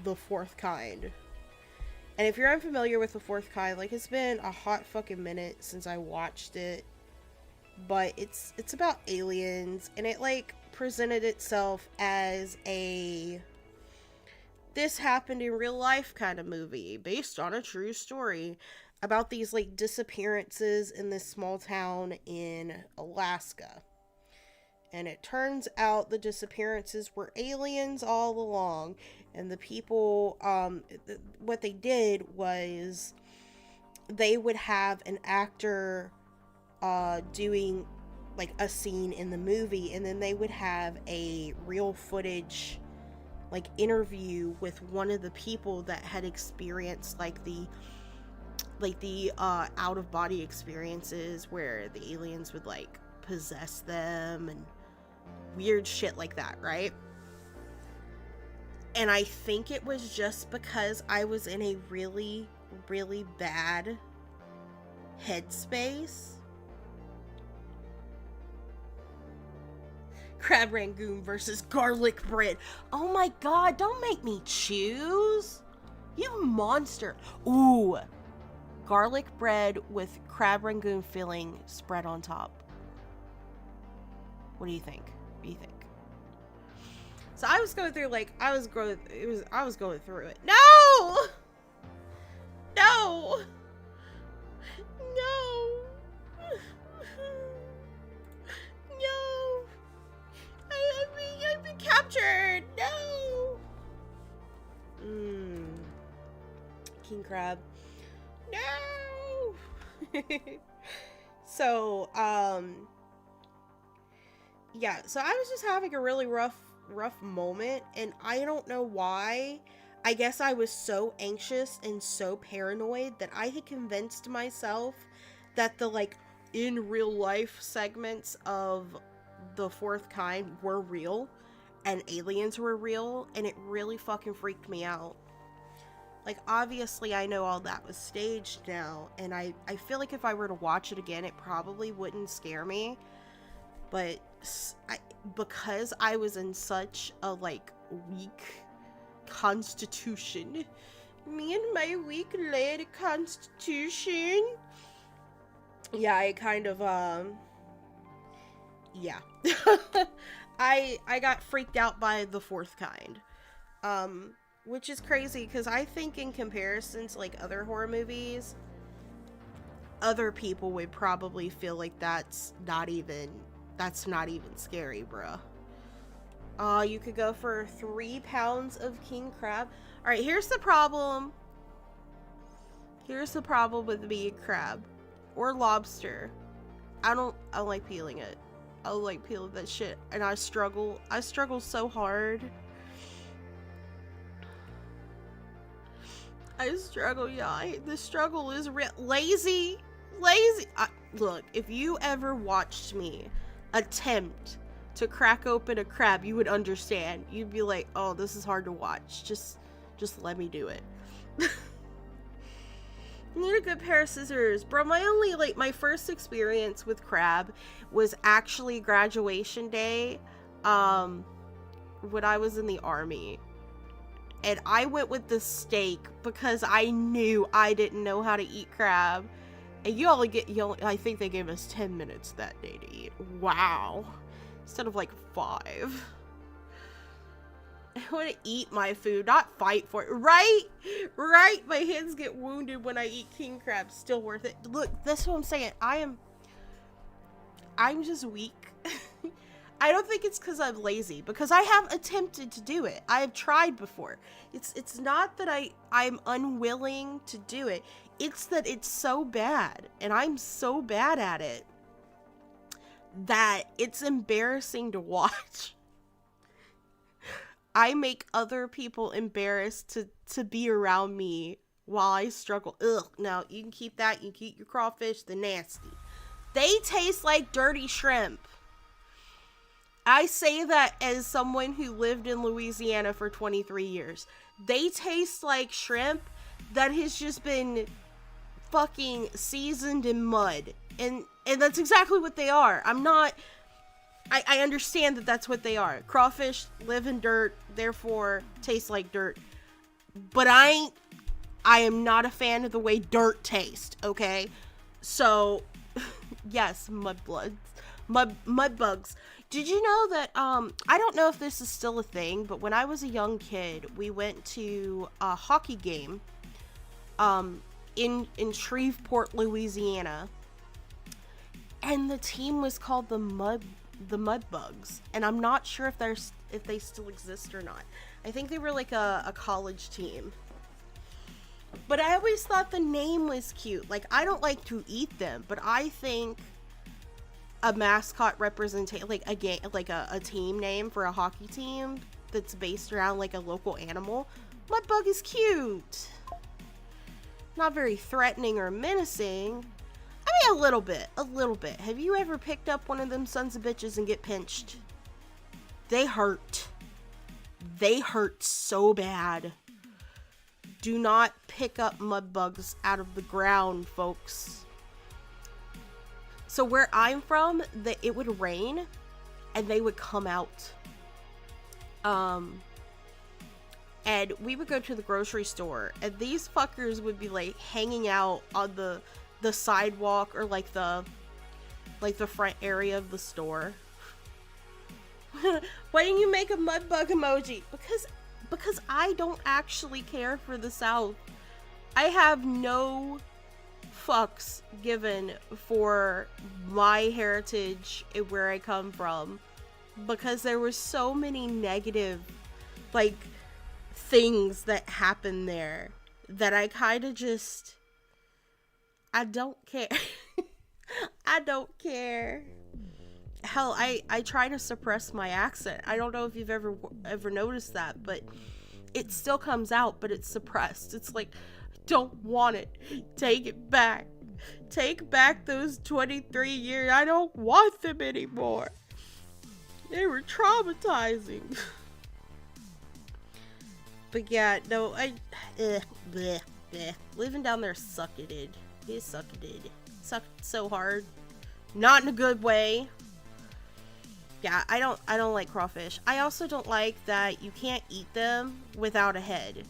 The Fourth Kind. And if you're unfamiliar with The Fourth Kind, like, it's been a hot fucking minute since I watched it, but it's about aliens, and it, like, presented itself as a this happened in real life kind of movie based on a true story about these, like, disappearances in this small town in Alaska. And it turns out the disappearances were aliens all along. And the people, what they did was they would have an actor doing, like, a scene in the movie. And then they would have a real footage, like, interview with one of the people that had experienced, like, the out-of-body experiences where the aliens would, like, possess them and weird shit like that, right? And I think it was just because I was in a really, really bad headspace. Crab Rangoon versus garlic bread. Oh my god, don't make me choose. You monster. Ooh. Garlic bread with crab rangoon filling spread on top. What do you think? What do you think? So I was going through, like, I was going through it. No! No! No! No! I've been captured! No! King crab. No! So, yeah, so I was just having a really rough moment, and I don't know why. I guess I was so anxious and so paranoid that I had convinced myself that the, like, in real life segments of The Fourth Kind were real and aliens were real, and it really fucking freaked me out. Like, obviously I know all that was staged now, and I feel like if I were to watch it again, it probably wouldn't scare me. But because I was in such a, like, weak constitution, me and my weak-led constitution, yeah, I kind of, yeah. I got freaked out by The Fourth Kind, which is crazy, because I think in comparison to, like, other horror movies, other people would probably feel like that's not even scary, bruh. You could go for 3 pounds of king crab. Alright, here's the problem. Here's the problem with being crab. Or lobster. I don't like peeling it. I don't like peeling that shit. And I struggle so hard. I struggle, y'all. The struggle is real. Lazy. Look, if you ever watched me attempt to crack open a crab, you would understand. You'd be like, oh, this is hard to watch. Just let me do it. Need a good pair of scissors. Bro, my first experience with crab was actually graduation day, when I was in the army. And I went with the steak because I knew I didn't know how to eat crab. And I think they gave us 10 minutes that day to eat. Wow. Instead of like 5. I want to eat my food, not fight for it. Right? My hands get wounded when I eat king crab. Still worth it. Look, that's what I'm saying. I'm just weak. I don't think it's because I'm lazy, because I have attempted to do it. I have tried before. It's not that I'm unwilling to do it. It's that it's so bad, and I'm so bad at it, that it's embarrassing to watch. I make other people embarrassed to be around me while I struggle. Ugh, no, you can keep that. You can keep your crawfish. They're nasty. They taste like dirty shrimp. I say that as someone who lived in Louisiana for 23 years. They taste like shrimp that has just been fucking seasoned in mud. And that's exactly what they are. I understand that that's what they are. Crawfish live in dirt, therefore taste like dirt. But I am not a fan of the way dirt tastes, okay? So, yes, mud bugs. Did you know that, I don't know if this is still a thing, but when I was a young kid, we went to a hockey game, in Shreveport, Louisiana, and the team was called the Mud Bugs, and I'm not sure if they still exist or not. I think they were like a college team. But I always thought the name was cute. Like, I don't like to eat them, but I think a mascot representation, like a team name for a hockey team that's based around like a local animal. Mud bug is cute. Not very threatening or menacing. I mean, a little bit. Have you ever picked up one of them sons of bitches and get pinched? They hurt. They hurt so bad. Do not pick up mud bugs out of the ground, folks. So where I'm from, it would rain and they would come out. And we would go to the grocery store and these fuckers would be like hanging out on the sidewalk or like the front area of the store. Why didn't you make a mud bug emoji? Because I don't actually care for the South. I have no fucks given for my heritage and where I come from, because there were so many negative like things that happened there that I kind of just, I don't care. I don't care. Hell, I try to suppress my accent. I don't know if you've ever noticed that, but it still comes out, but it's suppressed. It's like, don't want it. Take it back. Take back those 23 years. I don't want them anymore. They were traumatizing. But yeah, no, bleh. Living down there sucketed. It sucketed. Sucked so hard. Not in a good way. Yeah, I don't like crawfish. I also don't like that you can't eat them without a head.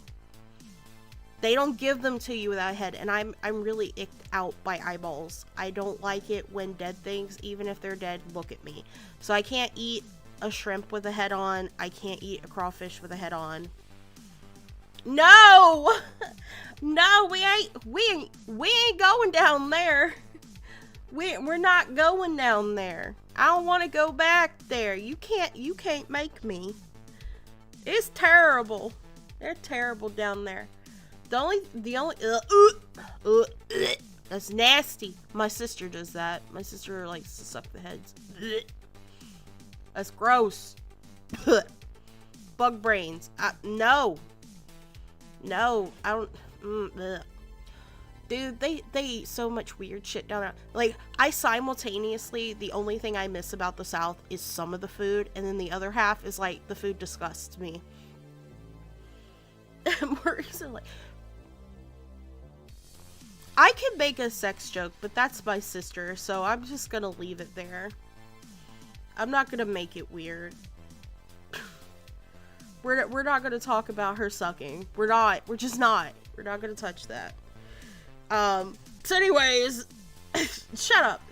They don't give them to you without a head, and I'm really icked out by eyeballs. I don't like it when dead things, even if they're dead, look at me. So I can't eat a shrimp with a head on. I can't eat a crawfish with a head on. No! No, we ain't going down there. We're not going down there. I don't want to go back there. You can't make me. It's terrible. They're terrible down there. The only that's nasty. My sister does that. My sister likes to suck the heads. That's gross. Bug brains. No, I don't. Blech. Dude, they eat so much weird shit down there. Like, I simultaneously, the only thing I miss about the South is some of the food, and then the other half is like, the food disgusts me. Maurice is like, I can make a sex joke, but that's my sister, so I'm just gonna leave it there. I'm not gonna make it weird. We're not gonna talk about her sucking. We're just not. We're not gonna touch that. So anyways, shut up.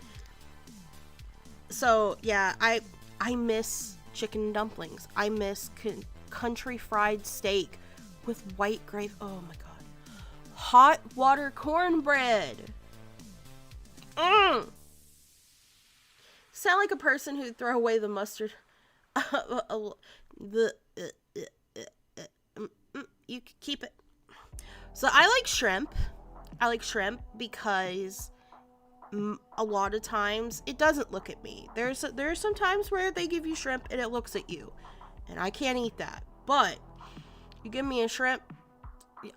So yeah, I miss chicken dumplings. I miss country fried steak with white gravy. Oh my god. Hot water cornbread. Sound like a person who'd throw away the mustard. You keep it. So I like shrimp. I like shrimp because a lot of times it doesn't look at me. There's some times where they give you shrimp and it looks at you, and I can't eat that. But you give me a shrimp,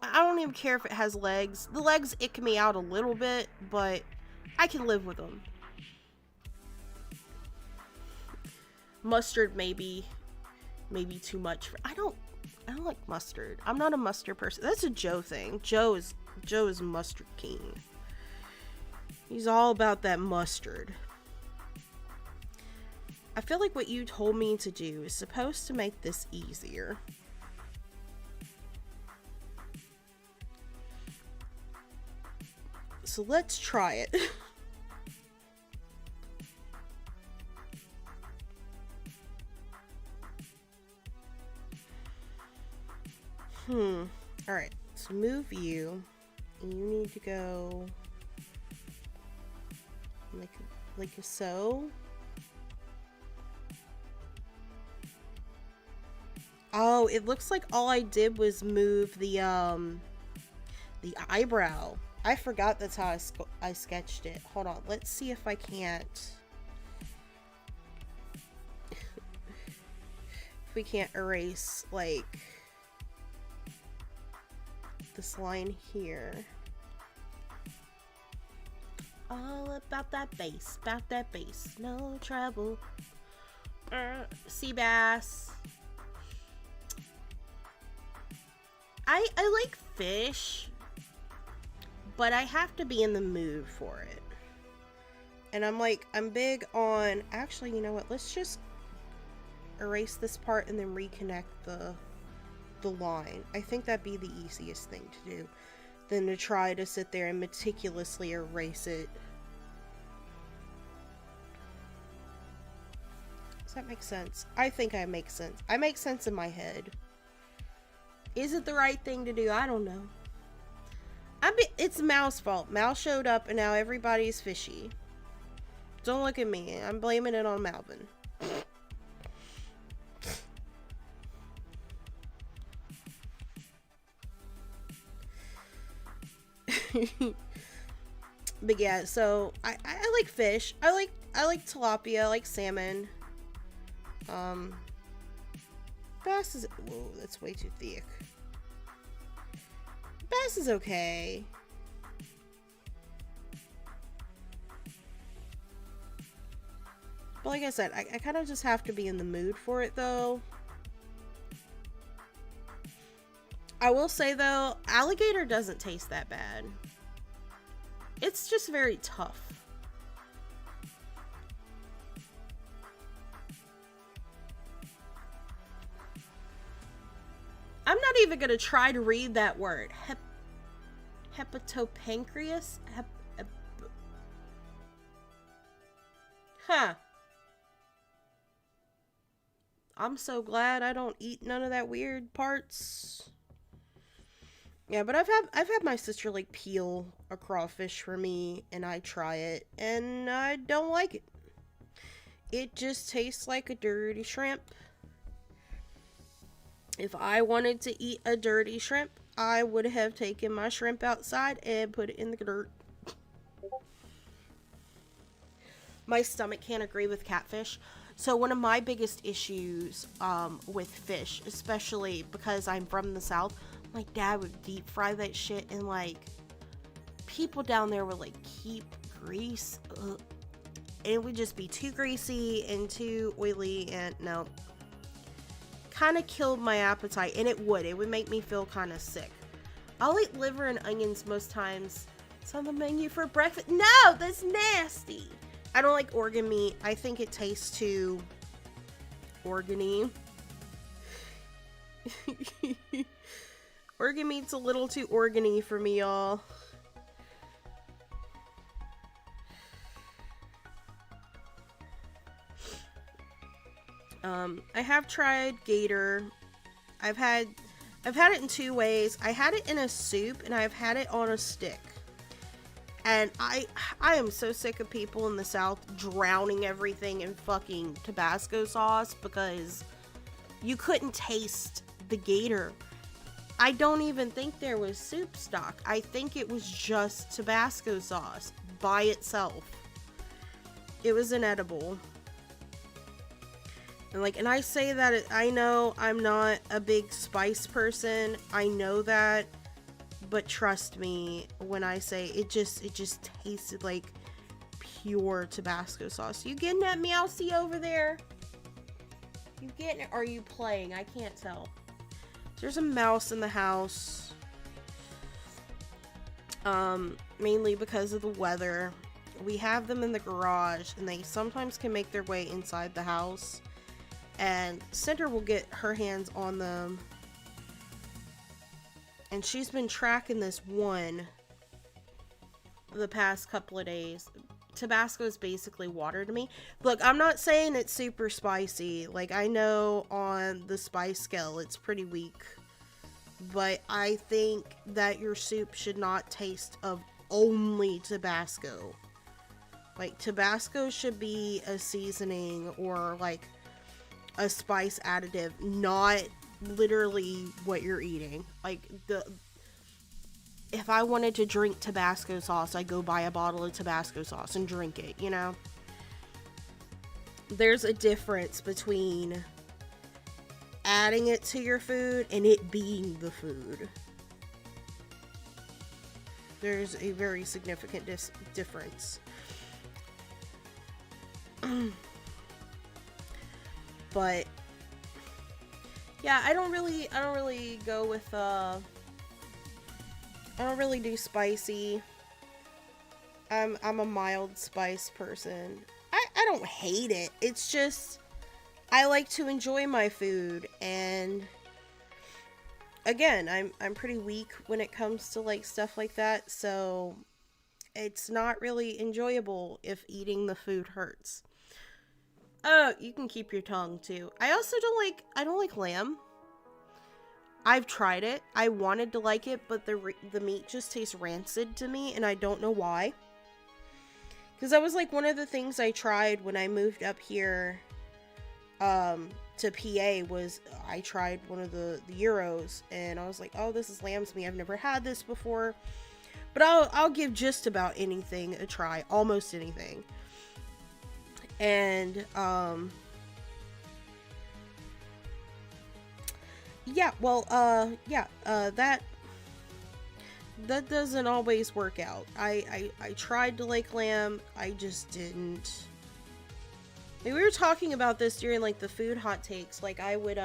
I don't even care if it has legs. The legs ick me out a little bit, but I can live with them. Mustard maybe too much. I don't like mustard. I'm not a mustard person. That's a Joe thing. Joe is mustard king. He's all about that mustard. I feel like what you told me to do is supposed to make this easier. So let's try it. Alright, so move you. And you need to go like so. Oh, it looks like all I did was move the eyebrow. I forgot that's how I sketched it. Hold on, let's see if I can't. If we can't erase, like, this line here. All about that bass, no trouble. Sea bass. I like fish, but I have to be in the mood for it. And I'm big on, actually, you know what? Let's just erase this part and then reconnect the line. I think that'd be the easiest thing to do than to try to sit there and meticulously erase it. Does that make sense? I think I make sense. I make sense in my head. Is it the right thing to do? I don't know. It's Mal's fault. Mal showed up and now everybody's fishy. Don't look at me. I'm blaming it on Malvin. But yeah, so I like fish. I like tilapia. I like salmon. Bass is, whoa, that's way too thick. Bass is okay. But like I said, I kind of just have to be in the mood for it though. I will say though, alligator doesn't taste that bad. It's just very tough. I'm not even gonna try to read that word. Hepatopancreas? Huh. I'm so glad I don't eat none of that weird parts. Yeah, but I've had my sister like peel a crawfish for me and I try it and I don't like it. It just tastes like a dirty shrimp. If I wanted to eat a dirty shrimp, I would have taken my shrimp outside and put it in the dirt. My stomach can't agree with catfish. So one of my biggest issues with fish, especially because I'm from the South, my dad would deep fry that shit, and like people down there would like keep grease. Ugh. It would just be too greasy and too oily, and no. Kind of killed my appetite, and it would make me feel kind of sick. I'll eat liver and onions most times. It's on the menu for breakfast. No, that's nasty. I don't like organ meat. I think it tastes too organy. Organ meat's a little too organy for me, y'all. I have tried gator. I've had it in two ways. I had it in a soup, and I've had it on a stick. And I am so sick of people in the South drowning everything in fucking Tabasco sauce because you couldn't taste the gator. I don't even think there was soup stock. I think it was just Tabasco sauce by itself. It was inedible. And I say that, I know I'm not a big spice person. I know that. But trust me when I say it just tasted like pure Tabasco sauce. You getting that Meowsy over there? You getting it? Or are you playing? I can't tell. There's a mouse in the house. Mainly because of the weather. We have them in the garage, and they sometimes can make their way inside the house. And Cinder will get her hands on them. And she's been tracking this one the past couple of days. Tabasco is basically water to me. Look, I'm not saying it's super spicy. Like, I know on the spice scale it's pretty weak. But I think that your soup should not taste of only Tabasco. Like, Tabasco should be a seasoning or like a spice additive, not literally what you're eating. Like, if I wanted to drink Tabasco sauce, I go buy a bottle of Tabasco sauce and drink it, you know? There's a difference between adding it to your food and it being the food. There's a very significant difference. But yeah, I don't really go with I don't really do spicy. I'm a mild spice person. I don't hate it. It's just I like to enjoy my food, and again, I'm pretty weak when it comes to like stuff like that, so it's not really enjoyable if eating the food hurts. Oh, you can keep your tongue too. I also don't like lamb. I've tried it. I wanted to like it, but the meat just tastes rancid to me, and I don't know why. Because that was like one of the things I tried when I moved up here to PA was I tried one of the gyros, and I was like, oh, this is lamb's meat. I've never had this before. But I'll give just about anything a try. Almost anything. And, yeah, well, that doesn't always work out. I tried to like lamb, I just didn't. Like, we were talking about this during, like, the food hot takes. Like, I would,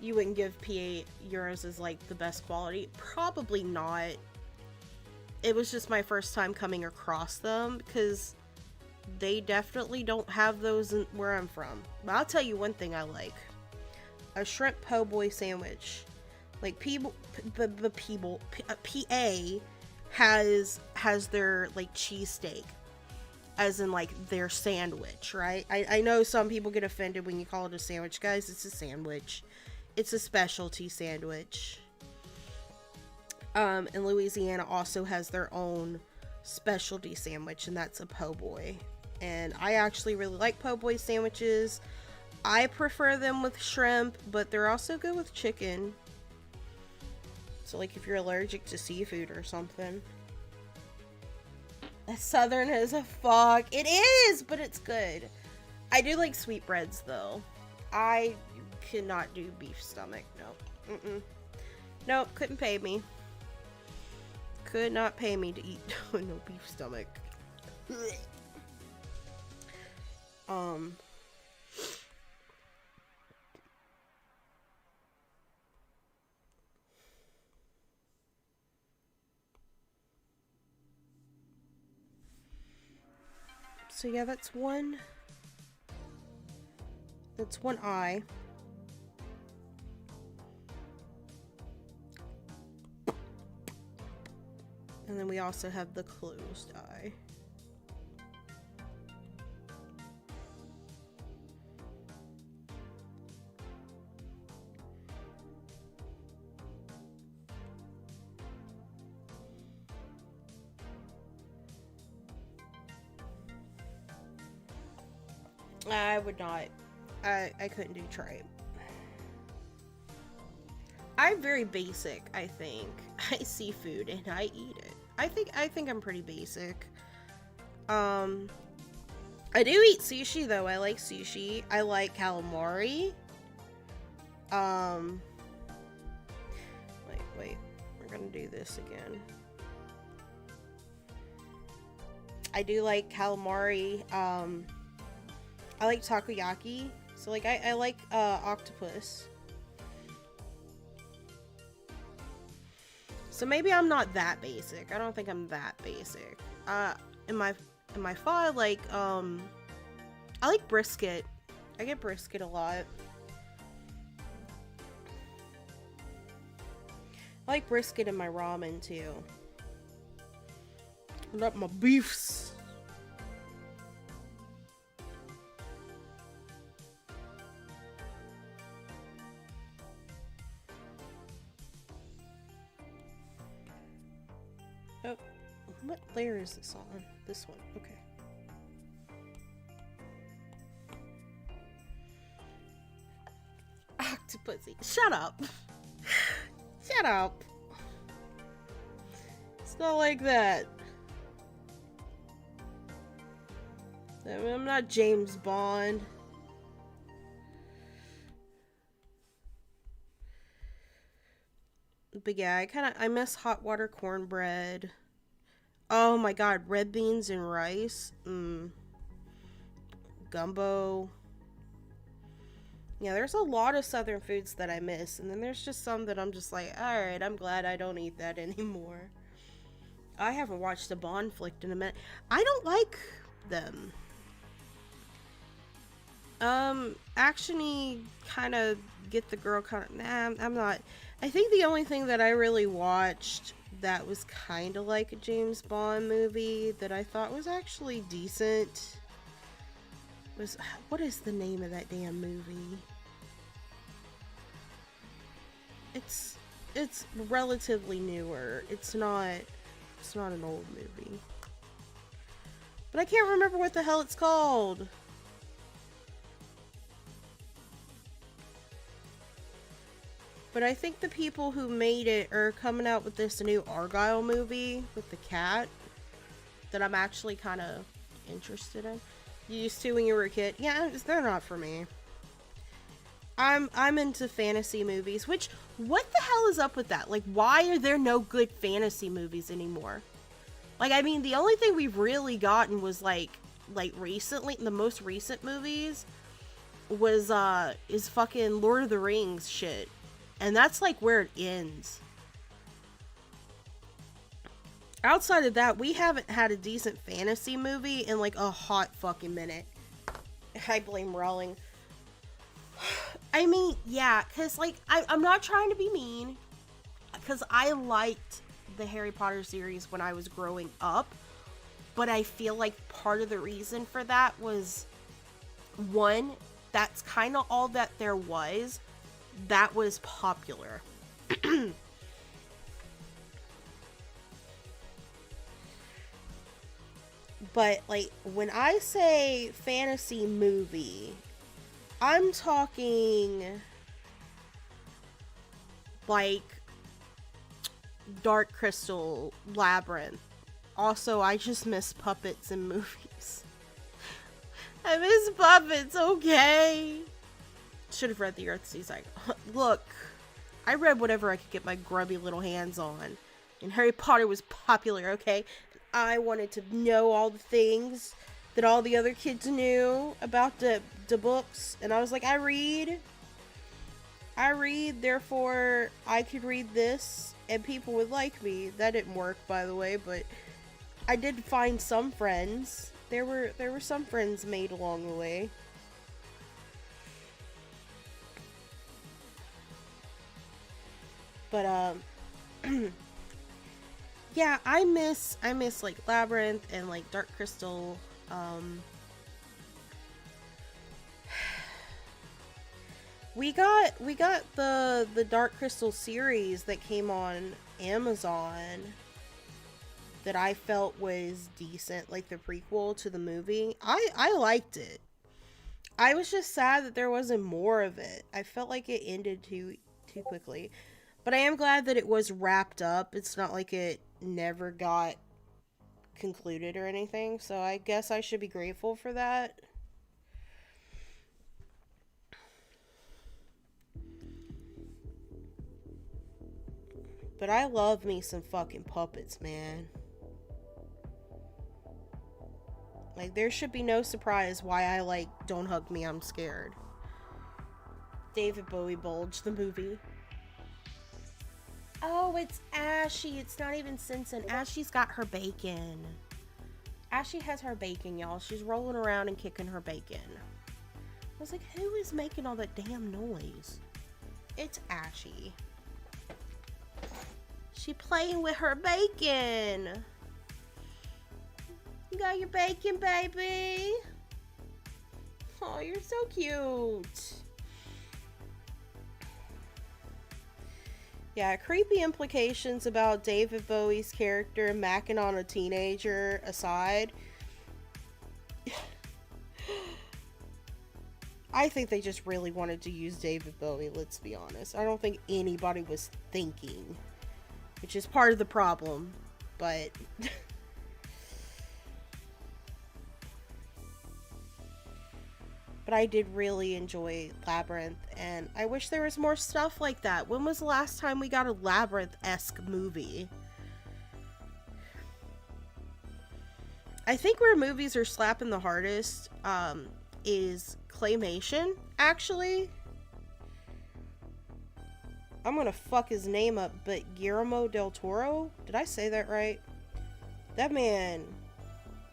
you wouldn't give PA gyros as, like, the best quality. Probably not. It was just my first time coming across them, because they definitely don't have those where I'm from. But I'll tell you one thing I like. A shrimp po' boy sandwich. Like, PA has their, like, cheesesteak. As in, like, their sandwich, right? I know some people get offended when you call it a sandwich. Guys, it's a sandwich. It's a specialty sandwich. And Louisiana also has their own specialty sandwich, and that's a po' boy. And I actually really like po' boy sandwiches. I prefer them with shrimp, but they're also good with chicken. So, like, if you're allergic to seafood or something. That's southern as a fuck. It is, but it's good. I do like sweetbreads, though. I cannot do beef stomach, no. Nope, couldn't pay me. Could not pay me to eat no beef stomach. So yeah, that's one eye. And then we also have the closed eye. I would not. I couldn't do tripe. I'm very basic, I think. I see food and I eat it. I think I'm pretty basic. I do eat sushi though. I like sushi. I like calamari. Wait. We're gonna do this again. I do like calamari. I like takoyaki. So like I like octopus. So maybe I'm not that basic. I don't think I'm that basic. In my pho, I like brisket. I get brisket a lot. I like brisket in my ramen too. I love my beefs. Oh, what layer is this on? This one, okay. Octopussy. Shut up. Shut up. It's not like that. I'm not James Bond. But yeah, I miss hot water cornbread. Oh my god, red beans and rice. Gumbo. Yeah, there's a lot of southern foods that I miss, and then there's just some that I'm just like, alright, I'm glad I don't eat that anymore. I haven't watched a Bond flick in a minute. I don't like them. Actiony kind of get the girl kind of, nah, I'm not. I think the only thing that I really watched that was kind of like a James Bond movie that I thought was actually decent was, what is the name of that damn movie? It's relatively newer. It's not an old movie. But I can't remember what the hell it's called. But I think the people who made it are coming out with this new Argyle movie with the cat that I'm actually kind of interested in. You used to when you were a kid? Yeah, they're not for me. I'm into fantasy movies, which, what the hell is up with that? Like, why are there no good fantasy movies anymore? Like, I mean, the only thing we've really gotten was like recently, the most recent movies was is fucking Lord of the Rings shit. And that's like where it ends. Outside of that, we haven't had a decent fantasy movie in like a hot fucking minute. I blame Rowling. I mean, yeah, because like, I'm not trying to be mean. Because I liked the Harry Potter series when I was growing up. But I feel like part of the reason for that was, one, that's kind of all that there was that was popular. But like, when I say fantasy movie, I'm talking like Dark Crystal, Labyrinth. Also, I just miss puppets in movies. I miss puppets, okay? Should have read the Earthsea cycle. Look, I read whatever I could get my grubby little hands on. And Harry Potter was popular, okay? I wanted to know all the things that all the other kids knew about the books. And I was like, I read, therefore I could read this and people would like me. That didn't work, by the way, but I did find some friends. There were some friends made along the way. But yeah, I miss like Labyrinth and like Dark Crystal. We got the Dark Crystal series that came on Amazon that I felt was decent, like the prequel to the movie. I liked it. I was just sad that there wasn't more of it. I felt like it ended too quickly. But I am glad that it was wrapped up. It's not like it never got concluded or anything. So I guess I should be grateful for that. But I love me some fucking puppets, man. Like, there should be no surprise why I like Don't Hug Me, I'm Scared. David Bowie Bulge, the movie. Oh, it's Ashy. It's not even Simpson. Ashy's got her bacon. Ashy has her bacon, y'all. She's rolling around and kicking her bacon. I was like, who is making all that damn noise? It's Ashy. She playing with her bacon. You got your bacon, baby. Oh, you're so cute. Yeah, creepy implications about David Bowie's character macking on a teenager aside. I think they just really wanted to use David Bowie, let's be honest. I don't think anybody was thinking, which is part of the problem, but... But I did really enjoy Labyrinth, and I wish there was more stuff like that. When was the last time we got a Labyrinth-esque movie? I think where movies are slapping the hardest is claymation, actually. I'm gonna fuck his name up, but Guillermo del Toro? Did I say that right? That man,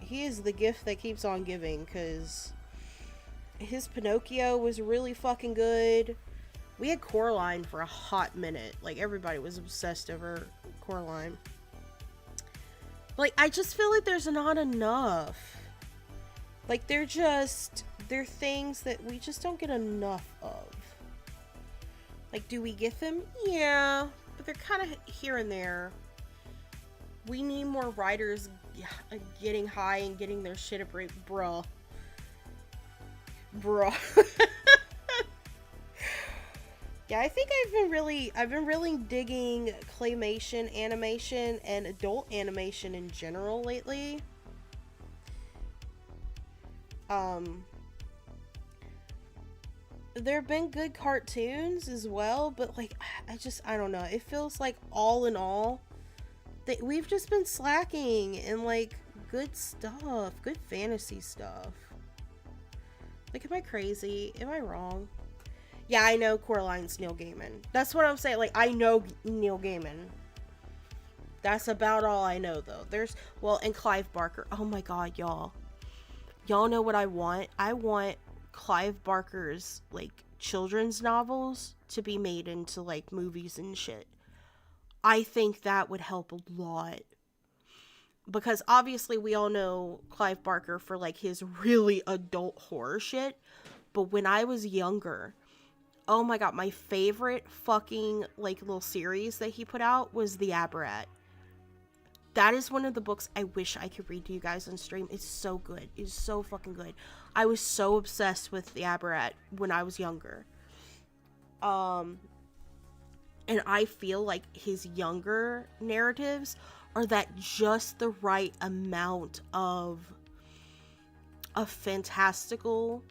he is the gift that keeps on giving, because... his Pinocchio was really fucking good. We had Coraline for a hot minute. Like, everybody was obsessed over Coraline. Like, I just feel like there's not enough. Like, they're things that we just don't get enough of. Like, do we get them? Yeah. But they're kind of here and there. We need more writers getting high and getting their shit up right, bruh. Yeah, I think I've been really digging claymation animation and adult animation in general lately. There have been good cartoons as well, but like I don't know. It feels like all in all that we've just been slacking in like good stuff, good fantasy stuff. Like, am I crazy? Am I wrong? Yeah, I know Coraline's Neil Gaiman. That's what I'm saying. Like, I know Neil Gaiman. That's about all I know, though. And Clive Barker. Oh my god, y'all. Y'all know what I want? I want Clive Barker's, like, children's novels to be made into, like, movies and shit. I think that would help a lot. Because obviously we all know Clive Barker for like his really adult horror shit. But when I was younger, oh my god, my favorite fucking like little series that he put out was The Aberrat. That is one of the books I wish I could read to you guys on stream. It's so good. It's so fucking good. I was so obsessed with The Aberrat when I was younger. And I feel like his younger narratives are that just the right amount of fantastical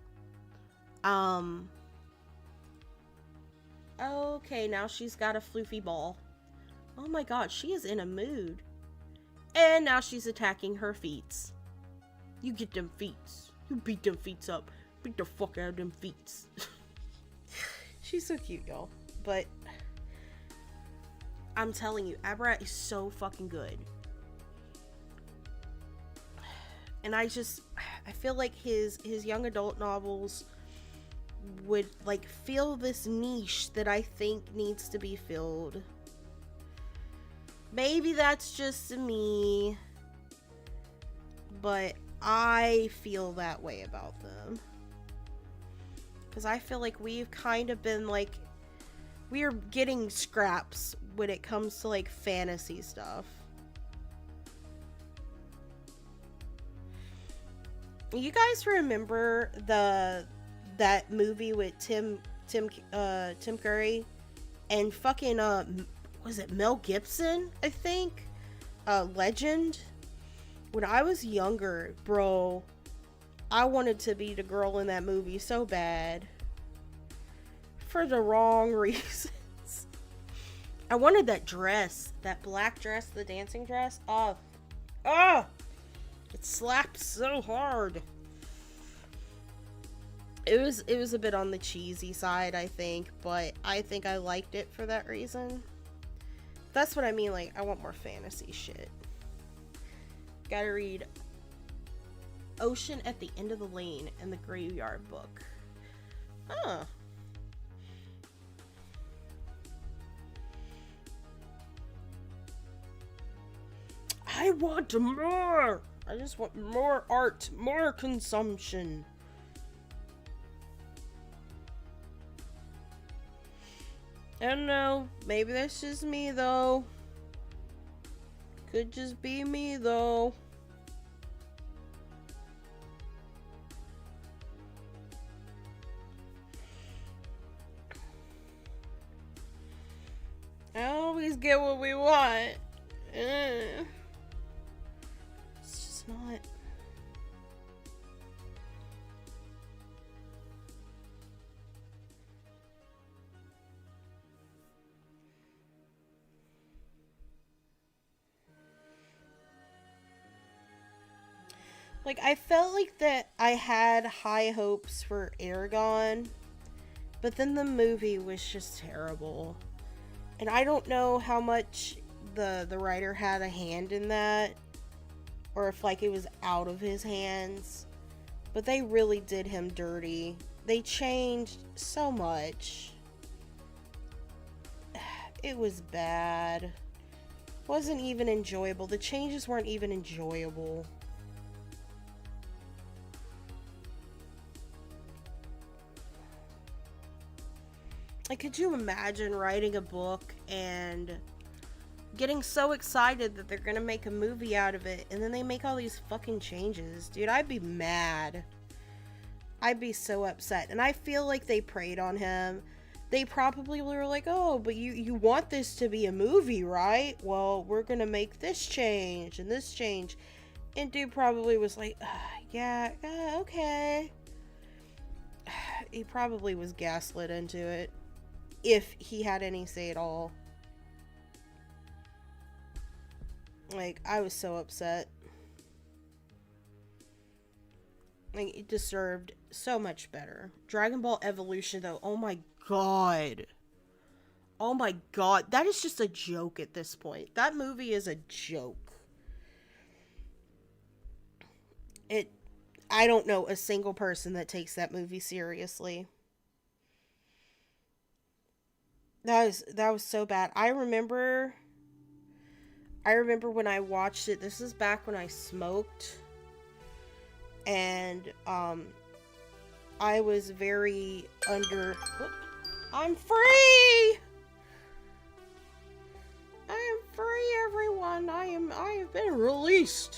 Okay, now she's got a floofy ball. Oh my god, she is in a mood. And now she's attacking her feets. You get them feets. You beat them feets up. Beat the fuck out of them feets. She's so cute, y'all. But I'm telling you, Aberrat is so fucking good. And I feel like his young adult novels would like fill this niche that I think needs to be filled. Maybe that's just me, but I feel that way about them. Because I feel like we've kind of been like, we are getting scraps when it comes to like fantasy stuff. You guys remember that movie with Tim Curry and fucking was it Mel Gibson, I think? Legend. When I was younger, bro, I wanted to be the girl in that movie so bad. For the wrong reasons. I wanted that dress, that black dress, the dancing dress. Oh, it slaps so hard. It was a bit on the cheesy side, I think, but I think I liked it for that reason. That's what I mean, like, I want more fantasy shit. Gotta read Ocean at the End of the Lane and the Graveyard Book. Huh. I want more! I just want more art, more consumption. I don't know. Maybe that's just me, though. Could just be me, though. I always get what we want. It's just not. Like, I felt like that I had high hopes for Aragon, but then the movie was just terrible. And I don't know how much the writer had a hand in that, or if, like, it was out of his hands. But they really did him dirty. They changed so much. It was bad. Wasn't even enjoyable. The changes weren't even enjoyable. Like, could you imagine writing a book and getting so excited that they're gonna make a movie out of it, and then they make all these fucking changes? Dude, I'd be mad. I'd be so upset. And I feel like they preyed on him. They probably were like, oh, but you want this to be a movie, right? Well, we're gonna make this change and this change. And dude probably was like, yeah, okay. He probably was gaslit into it. If he had any say at all. Like, I was so upset. Like, it deserved so much better. Dragon Ball Evolution, though, oh my god. Oh my god. That is just a joke at this point. That movie is a joke. I don't know a single person that takes that movie seriously. That was so bad. I remember when I watched it. This is back when I smoked, and I was very under. I'm free. I am free, everyone. I have been released.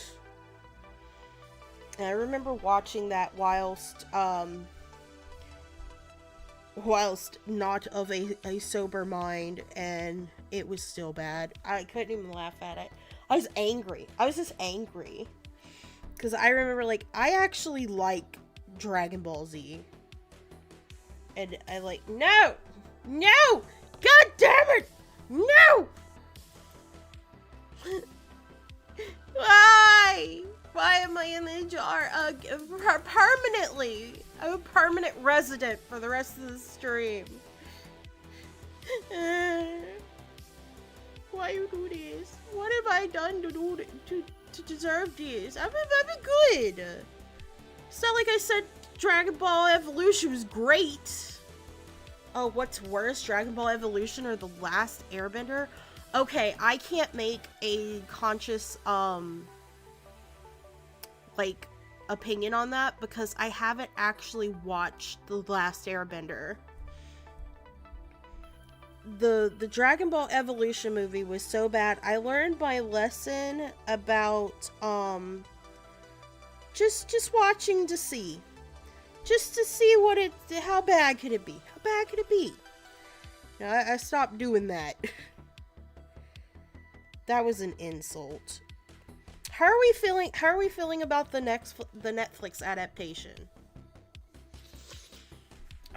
And I remember watching that whilst not of a sober mind, and it was still bad. I couldn't even laugh at it. I was angry. I was just angry. Because I remember, like, I actually like Dragon Ball Z. And I like, no! damn it! No! Why? Why am I in the jar permanently? I'm a permanent resident for the rest of the stream. Why you do this? What have I done to deserve this? I've been good. It's not like I said Dragon Ball Evolution was great. Oh, what's worse, Dragon Ball Evolution or The Last Airbender? Okay, I can't make a conscious, like, opinion on that because I haven't actually watched The Last Airbender. The Dragon Ball Evolution movie was so bad. I learned my lesson about, just watching to see. Just to see how bad could it be? How bad could it be? No, I stopped doing that. That was an insult. How are we feeling about the Netflix adaptation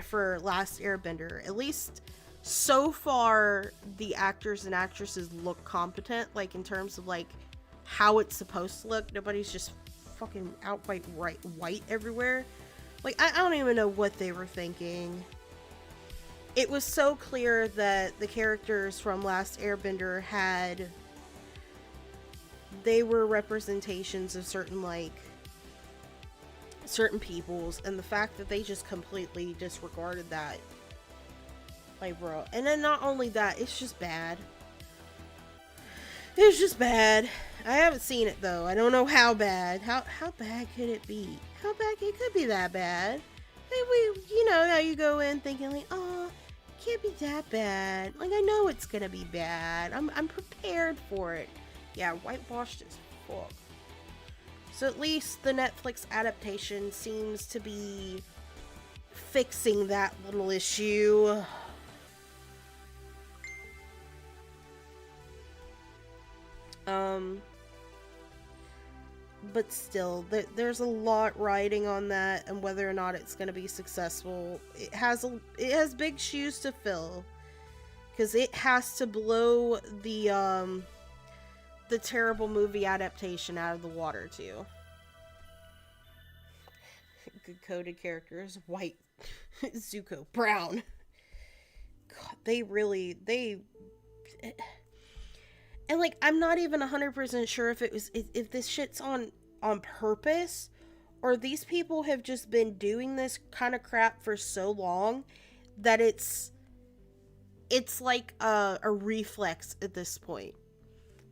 for Last Airbender? At least so far, the actors and actresses look competent, like in terms of like how it's supposed to look. Nobody's just fucking outright white everywhere. Like, I don't even know what they were thinking. It was so clear that the characters from Last Airbender they were representations of certain peoples, and the fact that they just completely disregarded that. Like, bro. And then not only that, it's just bad. It's just bad. I haven't seen it, though. I don't know how bad. How bad could it be? How bad? It could be that bad. You know how you go in thinking like, oh, it can't be that bad. Like, I know it's gonna be bad. I'm prepared for it. Yeah, whitewashed as fuck. So at least the Netflix adaptation seems to be fixing that little issue. But still, there's a lot riding on that, and whether or not it's going to be successful. It has big shoes to fill, because it has to blow the terrible movie adaptation out of the water too. Good coded characters, white, Zuko, brown. God, and like, I'm not even 100% sure if this shit's on purpose, or these people have just been doing this kind of crap for so long that it's like a reflex at this point.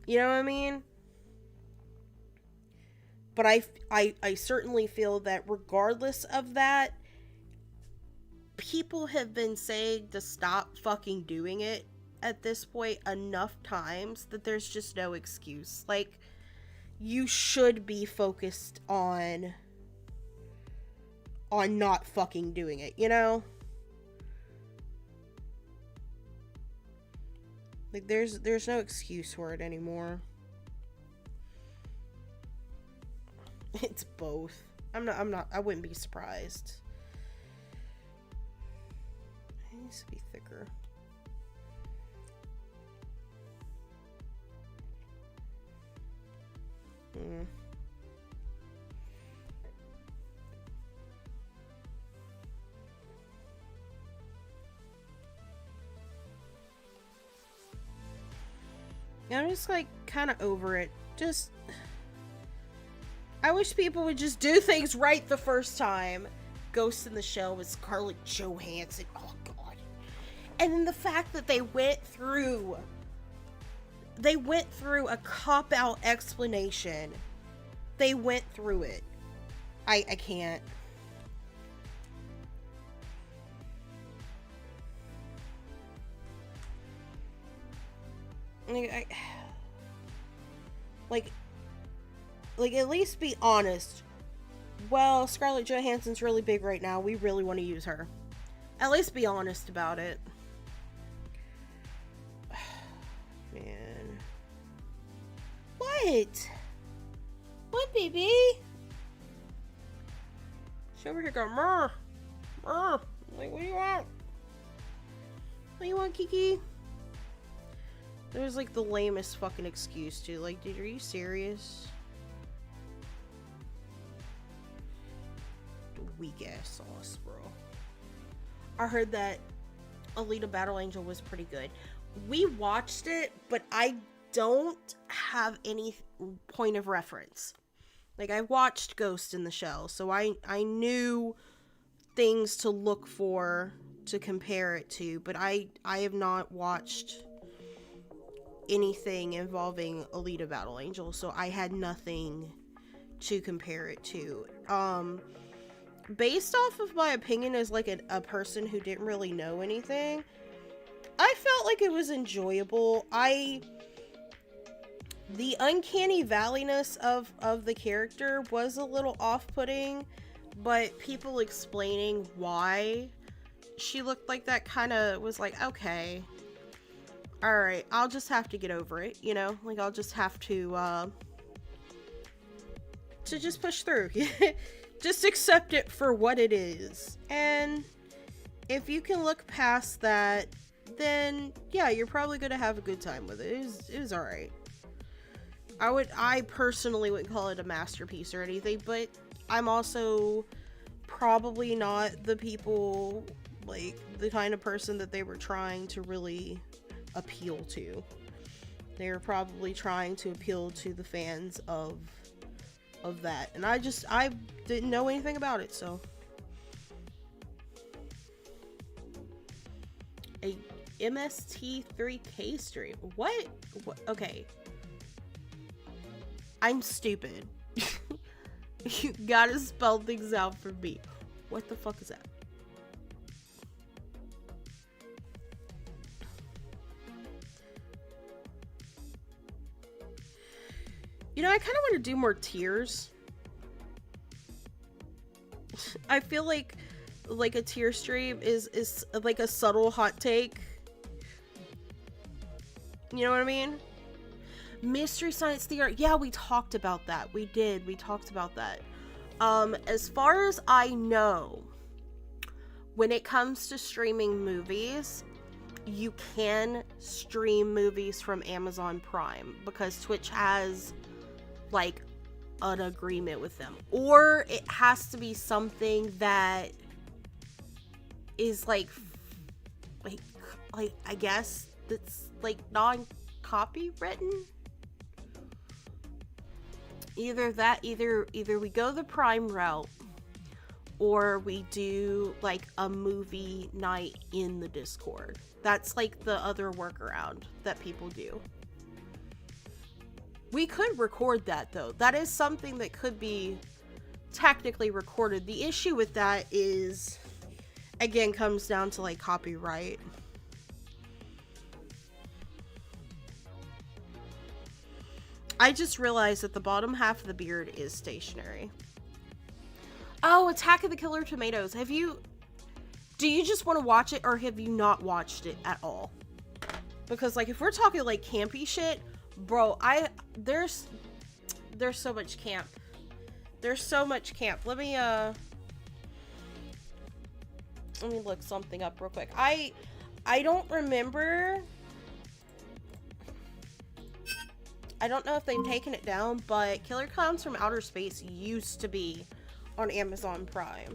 You know what I mean? But I certainly feel that regardless of that, people have been saying to stop fucking doing it at this point enough times that there's just no excuse. Like, you should be focused on not fucking doing it, you know? Like, there's no excuse for it anymore. It's both. I wouldn't be surprised. It needs to be thicker. Yeah, I'm just like kind of over it. Just, I wish people would just do things right the first time. Ghost in the Shell with Scarlett Johansson. Oh god. And then the fact that they went through a cop-out explanation. They went through it. I can't. Like, at least be honest. Well, Scarlett Johansson's really big right now. We really want to use her. At least be honest about it. Man. What? What, baby? She over here going, "Murr, murr." Like, what do you want? What do you want, Kiki? There's like the lamest fucking excuse too. Like, dude, are you serious? Weak ass sauce, bro. I heard that Alita Battle Angel was pretty good. We watched it, but I don't have any point of reference. Like, I watched Ghost in the Shell, so I knew things to look for to compare it to, but I have not watched anything involving Alita Battle Angel, so I had nothing to compare it to. Based off of my opinion as like a person who didn't really know anything, I felt like it was enjoyable. The uncanny valleyness of the character was a little off-putting, but people explaining why she looked like that kind of was like, okay, alright, I'll just have to get over it, you know? Like, I'll just have to just push through. Just accept it for what it is. And if you can look past that, then yeah, you're probably gonna have a good time with it. It was alright. I personally wouldn't call it a masterpiece or anything, but I'm also probably not the people, like, the kind of person that they were trying to really appeal to. They were probably trying to appeal to the fans of that, and I didn't know anything about it, so. A MST3K stream? What? Okay. I'm stupid. You gotta spell things out for me. What the fuck is that? You know, I kind of want to do more tiers. I feel like a tier stream is like a subtle hot take. You know what I mean? Mystery Science Theater. Yeah, we talked about that. We did. We talked about that. As far as I know, when it comes to streaming movies, you can stream movies from Amazon Prime because Twitch has like an agreement with them, or it has to be something that is like I guess that's like non-copywritten. Either that, either we go the Prime route, or we do like a movie night in the Discord. That's like the other workaround that people do. We could record that though. That is something that could be technically recorded. The issue with that is, again, comes down to like copyright. I just realized that the bottom half of the beard is stationary. Oh, Attack of the Killer Tomatoes. Do you just want to watch it, or have you not watched it at all? Because like, if we're talking like campy shit, bro, there's so much camp. There's so much camp. Let me look something up real quick. I don't remember. I don't know if they've taken it down, but Killer Clowns from Outer Space used to be on Amazon Prime.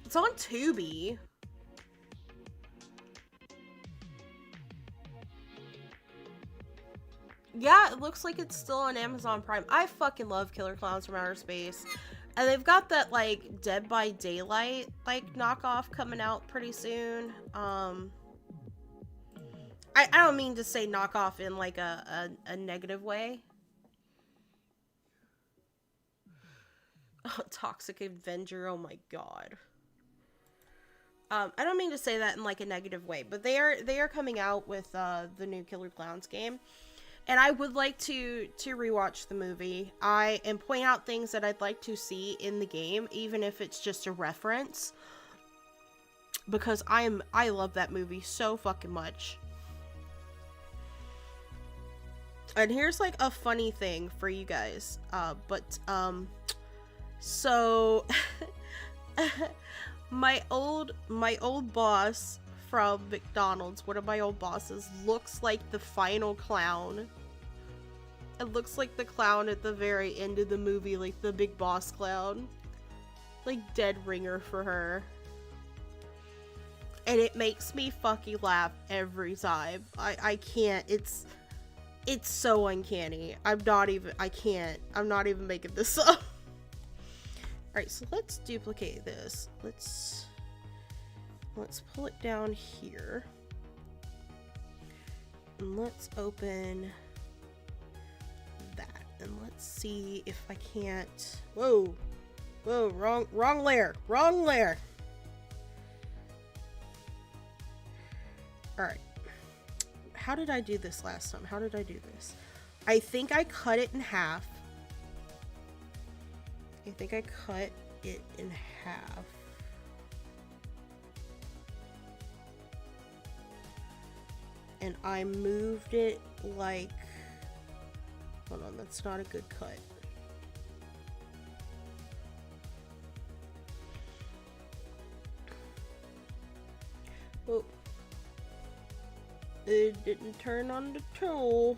It's on Tubi. Yeah, it looks like it's still on Amazon Prime. I fucking love Killer Clowns from Outer Space. And they've got that, like, Dead by Daylight, like, knockoff coming out pretty soon. I don't mean to say knockoff in, like, a negative way. Oh, Toxic Avenger, oh my god. I don't mean to say that in, like, a negative way, but they are coming out with, the new Killer Clowns game. And I would like to rewatch the movie. And point out things that I'd like to see in the game, even if it's just a reference. Because I love that movie so fucking much. And here's like a funny thing for you guys. So my old boss from McDonald's, one of my old bosses, looks like the final clown. It looks like the clown at the very end of the movie, like the big boss clown. Like dead ringer for her. And it makes me fucking laugh every time. I can't. It's so uncanny. I'm not even making this up. Alright, so let's duplicate this. Let's pull it down here. And let's open that. And let's see if I can't. Whoa, wrong layer. Alright. How did I do this last time? How did I do this? I think I cut it in half. And I moved it like... Hold on, that's not a good cut. Oh. It didn't turn on the tool.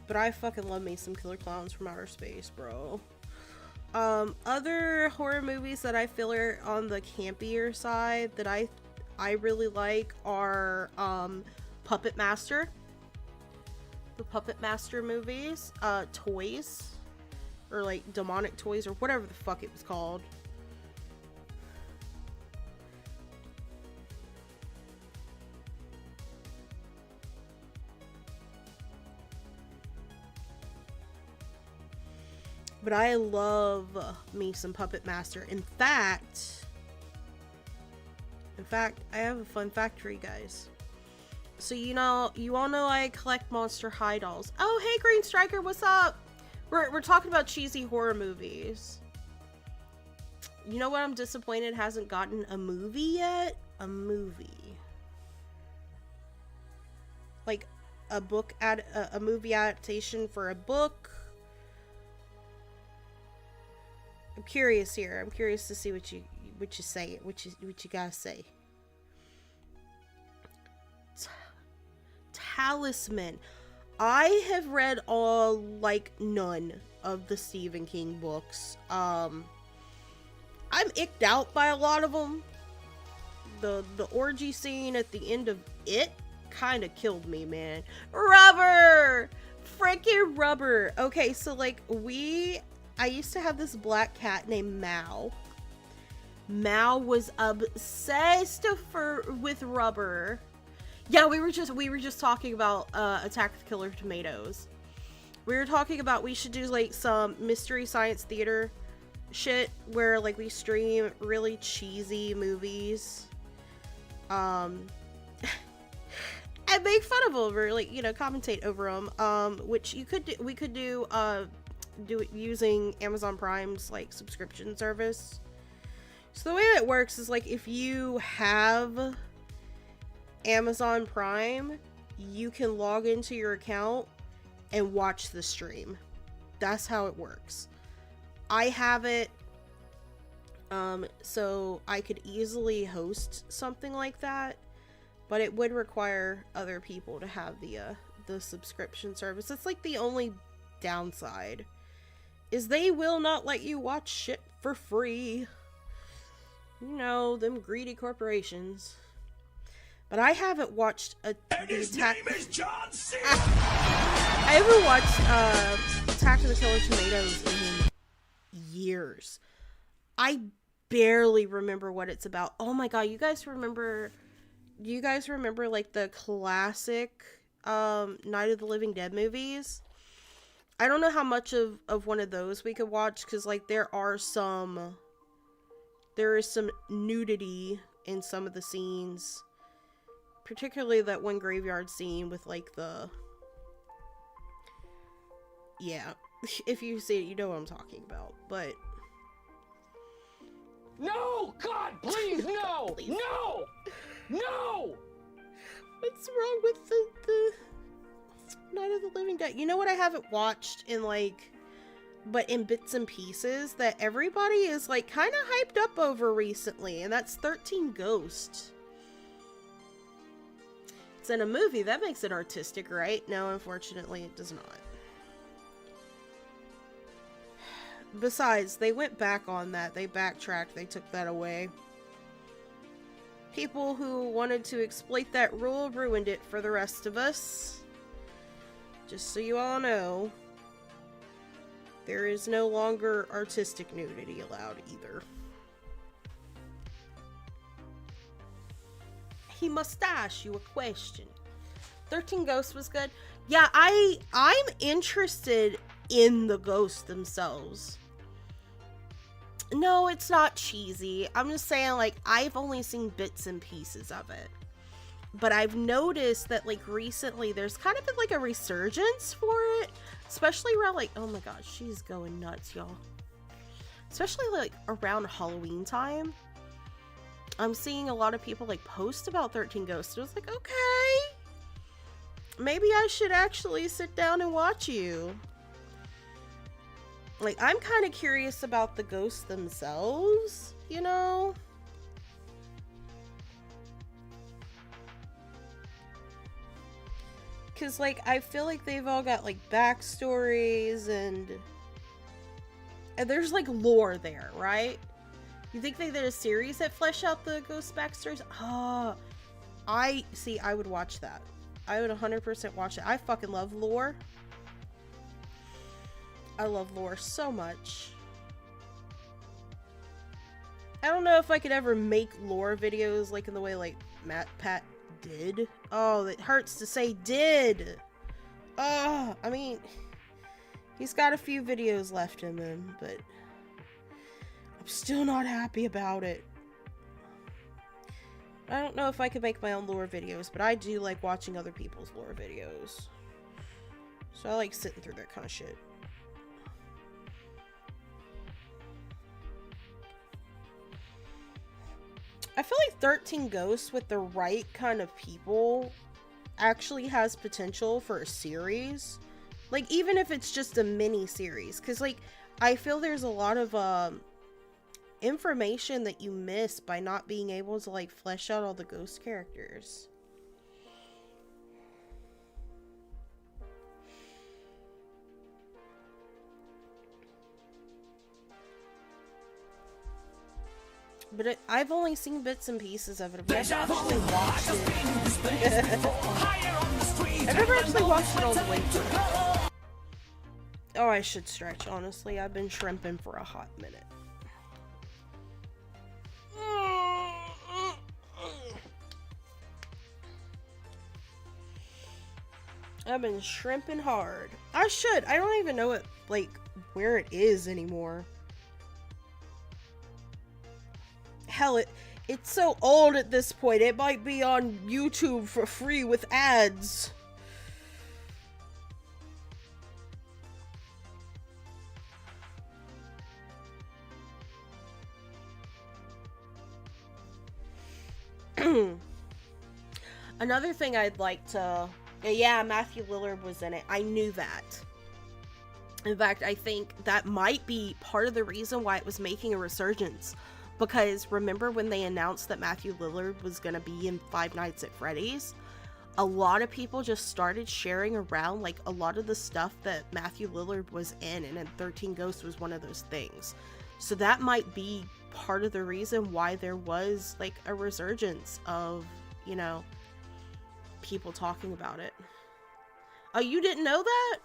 But I fucking love me some Killer Clowns from Outer Space, bro. Other horror movies that I feel are on the campier side that I really like are, Puppet Master. The Puppet Master movies. Toys. Or like Demonic Toys or whatever the fuck it was called. But I love me some Puppet Master. In fact, I have a fun fact for you guys. So you all know I collect Monster High dolls. Oh, hey Green Striker, what's up? We're talking about cheesy horror movies. You know what? I'm disappointed hasn't gotten a movie yet. A movie, like a movie adaptation for a book. I'm curious here. I'm curious to see what you say. What you guys say. Talisman. I have read none of the Stephen King books. I'm icked out by a lot of them. The orgy scene at the end of it kind of killed me, man. Rubber! Freaking Rubber! Okay, so I used to have this black cat named Mal. Mal was obsessed with Rubber. Yeah, we were just talking about Attack of the Killer Tomatoes. We were talking about we should do like some Mystery Science Theater shit where like we stream really cheesy movies. And make fun of them or like, commentate over them. Which we could do it using Amazon Prime's like subscription service. So the way that works is like if you have Amazon Prime, you can log into your account and watch the stream. That's how it works. I have it, so I could easily host something like that, but it would require other people to have the subscription service. It's like the only downside is they will not let you watch shit for free. Them greedy corporations. But I haven't watched And his name is John C. I haven't watched Attack of the Killer Tomatoes in years. I barely remember what it's about. Oh my god, you guys remember like the classic Night of the Living Dead movies? I don't know how much of one of those we could watch because like there is some nudity in some of the scenes. Particularly that one graveyard scene with like yeah, if you see it, you know what I'm talking about, but... No! God, please, no! Please. No! No! What's wrong with the Night of the Living Dead? You know what I haven't watched in like, but in bits and pieces that everybody is like kind of hyped up over recently, and that's 13 Ghosts. It's in a movie. That makes it artistic, right? No, unfortunately, it does not. Besides, they went back on that. They backtracked. They took that away. People who wanted to exploit that rule ruined it for the rest of us. Just so you all know, there is no longer artistic nudity allowed either. He must ask you a question. 13 Ghosts was good. Yeah, I'm interested in the ghosts themselves. No, it's not cheesy. I'm just saying, like, I've only seen bits and pieces of it. But I've noticed that, like, recently there's kind of been, like, a resurgence for it. Especially around, like, oh my gosh, she's going nuts, y'all. Especially, like, around Halloween time. I'm seeing a lot of people, like, post about 13 Ghosts. I was like, okay. Maybe I should actually sit down and watch you. Like, I'm kind of curious about the ghosts themselves, you know? Because, like, I feel like they've all got, like, backstories and there's, like, lore there, right? You think they did a series that flesh out the ghost backstories? Ah, I would watch that. I would 100% watch it. I fucking love lore. I love lore so much. I don't know if I could ever make lore videos like in the way like Pat did. Oh, it hurts to say did. Oh, I mean, he's got a few videos left in him, but I'm still not happy about it. I don't know if I could make my own lore videos, but I do like watching other people's lore videos. So I like sitting through that kind of shit. I feel like 13 Ghosts with the right kind of people actually has potential for a series. Like, even if it's just a mini series. Because, like, I feel there's a lot of information that you miss by not being able to, like, flesh out all the ghost characters. But I've only seen bits and pieces of it. I've never actually watched it. I've never actually watched it all the way through. Oh, I should stretch, honestly. I've been shrimping for a hot minute. I've been shrimping hard. I should. I don't even know it, like, where it is anymore. Hell, it's so old at this point. It might be on YouTube for free with ads. Another thing I'd like to... Yeah, Matthew Lillard was in it. I knew that. In fact, I think that might be part of the reason why it was making a resurgence. Because remember when they announced that Matthew Lillard was going to be in Five Nights at Freddy's? A lot of people just started sharing around, like, a lot of the stuff that Matthew Lillard was in, and 13 Ghosts was one of those things. So that might be part of the reason why there was, like, a resurgence of, you know, people talking about it. Oh, you didn't know that?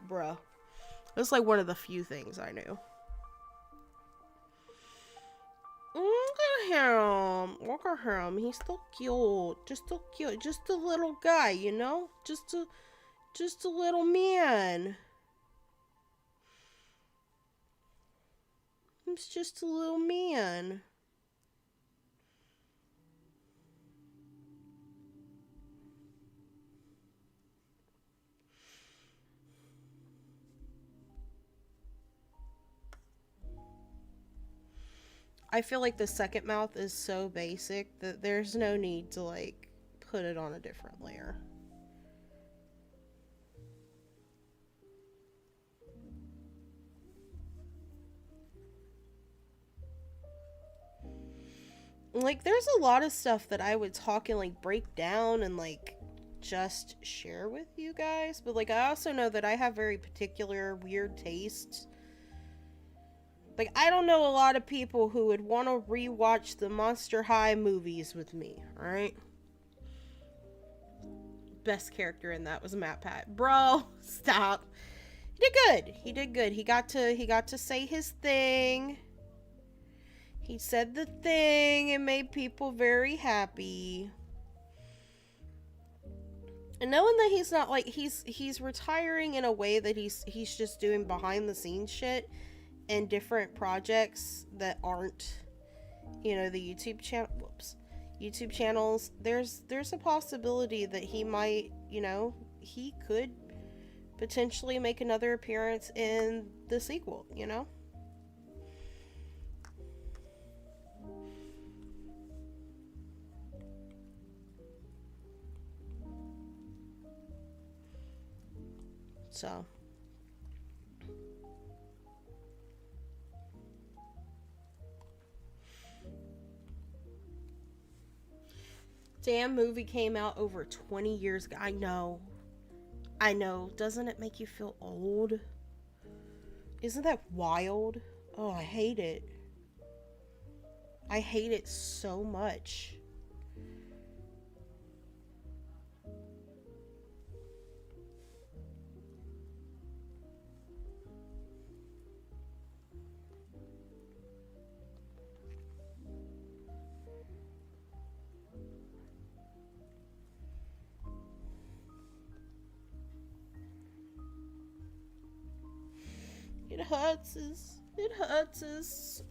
Bruh. That's, like, one of the few things I knew. Look at him. Look at him. He's so cute. Just so cute. Just a little guy, you know? Just a little man. He's just a little man. I feel like the second mouth is so basic that there's no need to, like, put it on a different layer. Like, there's a lot of stuff that I would talk and, like, break down and, like, just share with you guys. But, like, I also know that I have very particular weird tastes. Like, I don't know a lot of people who would want to rewatch the Monster High movies with me, alright? Best character in that was Matt Pat. Bro, stop. He did good. He did good. He got to say his thing. He said the thing. It made people very happy. And knowing that he's not like he's retiring in a way that he's just doing behind the scenes shit and different projects that aren't, you know, the YouTube channels. There's a possibility that he might, you know, he could potentially make another appearance in the sequel, you know? So, damn, movie came out over 20 years ago. I know. Doesn't it make you feel old? Isn't that wild? Oh, I hate it. I hate it so much. It hurts us. It hurts us.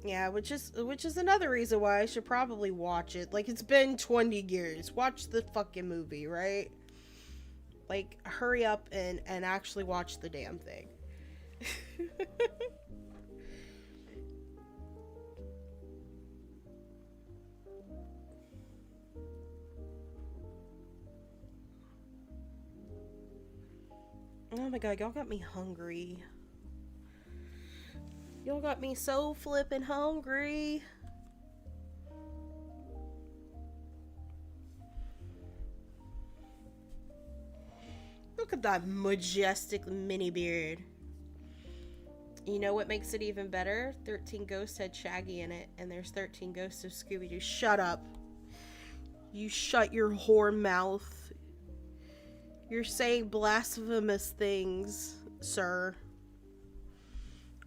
Yeah, which is another reason why I should probably watch it. Like, it's been 20 years. Watch the fucking movie, right? Like, hurry up and actually watch the damn thing. Oh my god, y'all got me hungry. Y'all got me so flippin' hungry. Look at that majestic mini beard. You know what makes it even better? 13 Ghosts had Shaggy in it, and there's 13 Ghosts of Scooby-Doo. Shut up. You shut your whore mouth. You're saying blasphemous things, sir.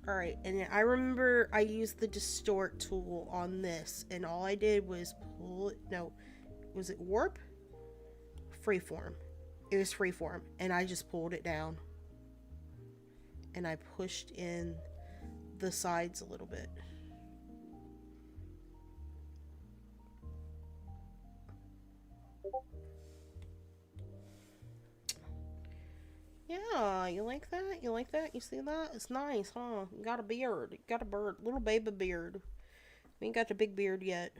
Alright, and I remember I used the distort tool on this, and all I did was pull it. No, was it warp? Freeform. It was freeform, and I just pulled it down. And I pushed in the sides a little bit. Yeah, you like that? You like that? You see that? It's nice, huh? You got a beard. You got a bird. Little baby beard. We ain't got the big beard yet.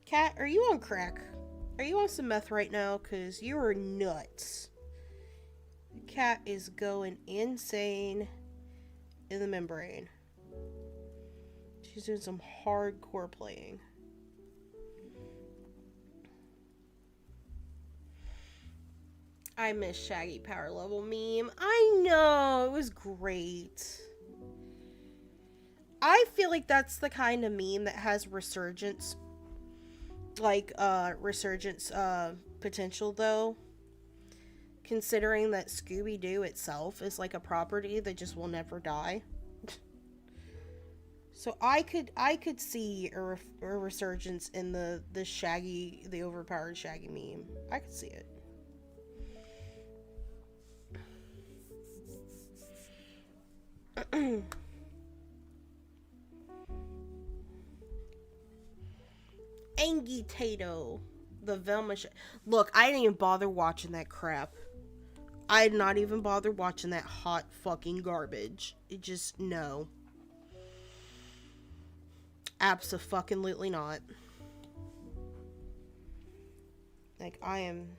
Cat, are you on crack? Are you on some meth right now? Because you are nuts. Cat is going insane in the membrane. She's doing some hardcore playing. I miss Shaggy Power Level meme. I know, it was great. I feel like that's the kind of meme that has resurgence. Like, resurgence, potential, though. Considering that Scooby-Doo itself is like a property that just will never die. So I could see a resurgence in the Shaggy, the overpowered Shaggy meme. I could see it. Angie Tato. The Velma Look, I didn't even bother watching that crap. I'd not even bother watching that hot fucking garbage. It just, no. Abso-fucking-lutely not. Like, I'm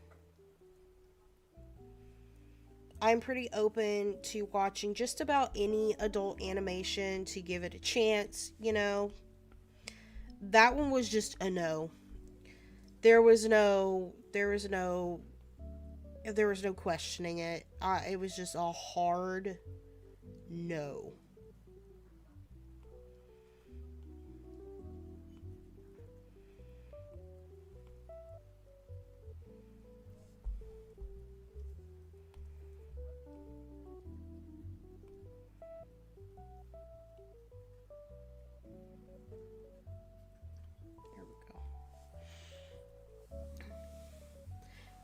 pretty open to watching just about any adult animation to give it a chance, you know. That one was just a no. There was no questioning it. It was just a hard no.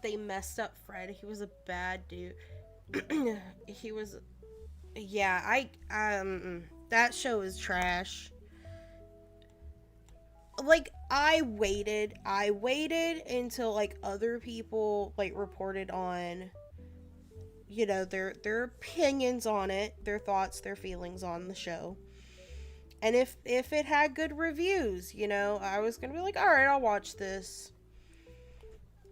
They messed up Fred. He was a bad dude. He was, yeah, that show is trash. Like, I waited until, like, other people, like, reported on, you know, their opinions on it, their thoughts, their feelings on the show. And if it had good reviews, you know, I was gonna be like, alright, I'll watch this.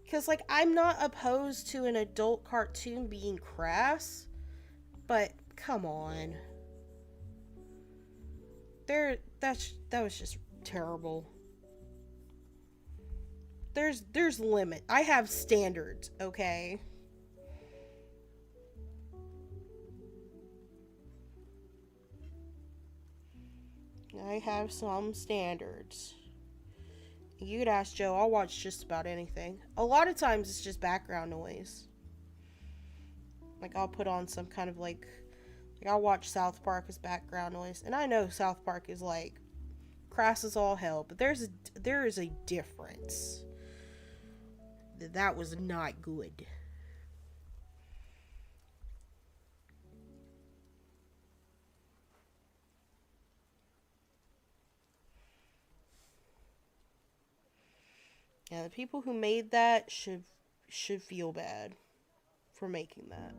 Because, like, I'm not opposed to an adult cartoon being crass, but come on. That was just terrible. There's limit. I have standards, okay? I have some standards. You could ask Joe, I'll watch just about anything. A lot of times it's just background noise. Like, I'll put on some kind of, like I'll watch South Park as background noise. And I know South Park is, like, crass as all hell, but there is a difference. That was not good. Yeah, the people who made that should feel bad for making that.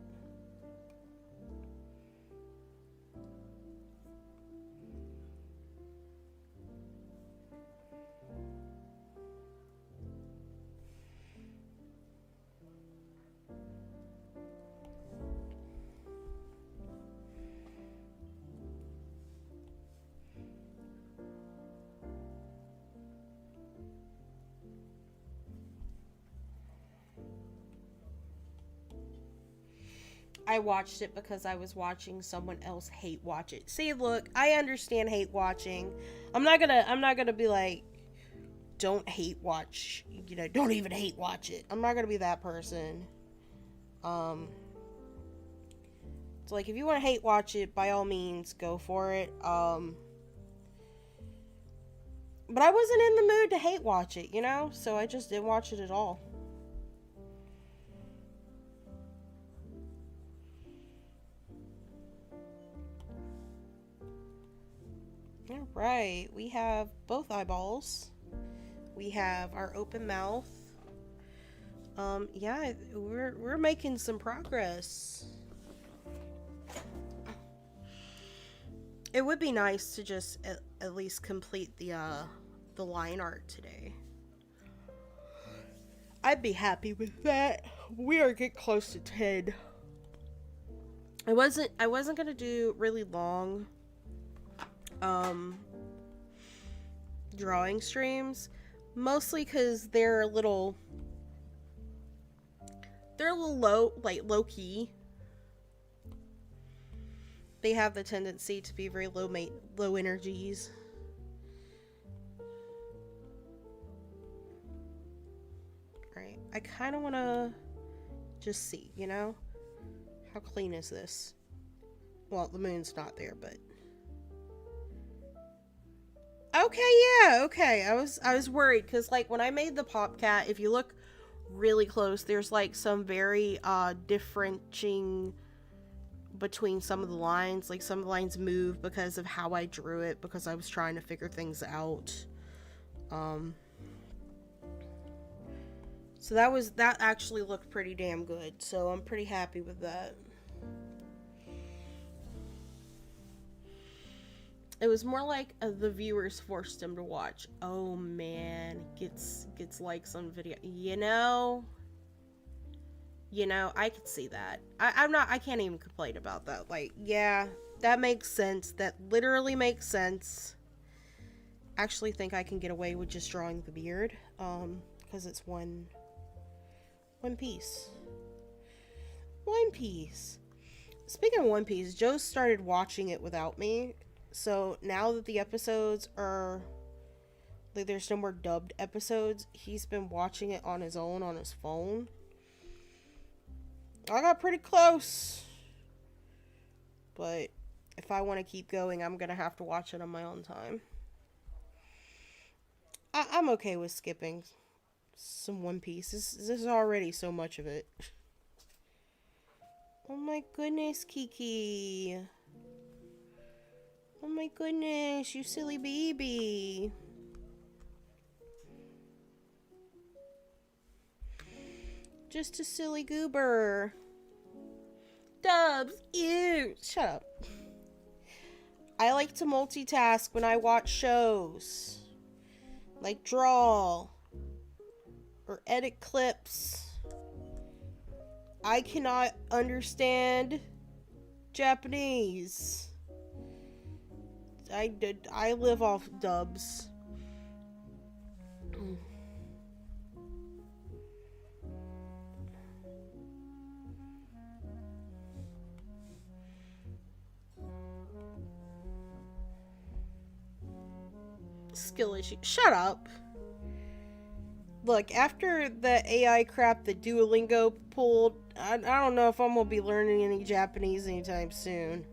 I watched it because I was watching someone else hate watch it. See, look, I understand hate watching. I'm not gonna be like, don't hate watch, you know, don't even hate watch it. I'm not gonna be that person. So, like, if you want to hate watch it, by all means, go for it. But I wasn't in the mood to hate watch it, you know? So I just didn't watch it at all. Alright, we have both eyeballs. We have our open mouth. Yeah, we're making some progress. It would be nice to just at least complete the line art today. I'd be happy with that. We are getting close to 10. I wasn't gonna do really long drawing streams, mostly because they're a little low, like low key. They have the tendency to be very low energies. Right. I kind of want to just see, you know, how clean is this? Well, the moon's not there, but okay, yeah, okay. I was worried because, like, when I made the pop cat, if you look really close, there's like some very differentiating between some of the lines. Like, some of the lines move because of how I drew it, because I was trying to figure things out. So that actually looked pretty damn good. So I'm pretty happy with that. It was more like the viewers forced him to watch. Oh man, gets likes on video. You know, I could see that. I can't even complain about that. Like, yeah, that makes sense. That literally makes sense. Actually think I can get away with just drawing the beard. Because it's one piece. One Piece. Speaking of One Piece, Joe started watching it without me. So now that the episodes are, like, there's no more dubbed episodes, he's been watching it on his own on his phone. I got pretty close. But if I want to keep going, I'm going to have to watch it on my own time. I'm okay with skipping some One Piece. This is already so much of it. Oh my goodness, Kiki. Oh my goodness, you silly baby. Just a silly goober. Dubs, ew. Shut up. I like to multitask when I watch shows. Like draw. Or edit clips. I cannot understand Japanese. I live off dubs. Skill issue. Shut up. Look, after the AI crap that Duolingo pulled, I don't know if I'm gonna be learning any Japanese anytime soon.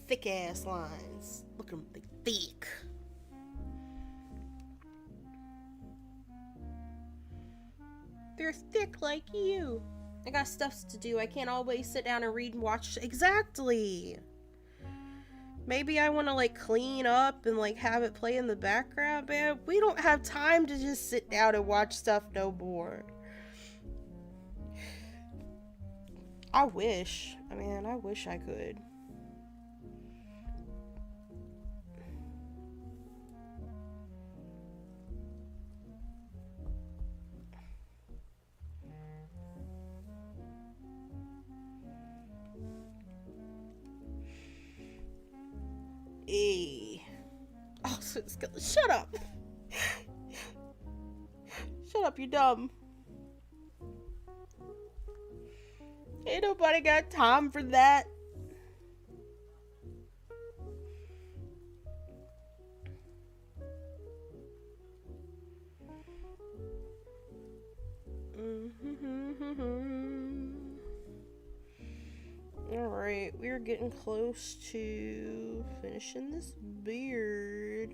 Thick ass lines. Look at them, they thick. They're thick like you. I got stuff to do. I can't always sit down and read and watch. Exactly. Maybe I want to like clean up and like have it play in the background, man. We don't have time to just sit down and watch stuff no more. I wish. I mean, I wish I could. Hey. Oh, shut up. Shut up, you dumb. Ain't nobody got time for that. Alright, we're getting close to finishing this beard.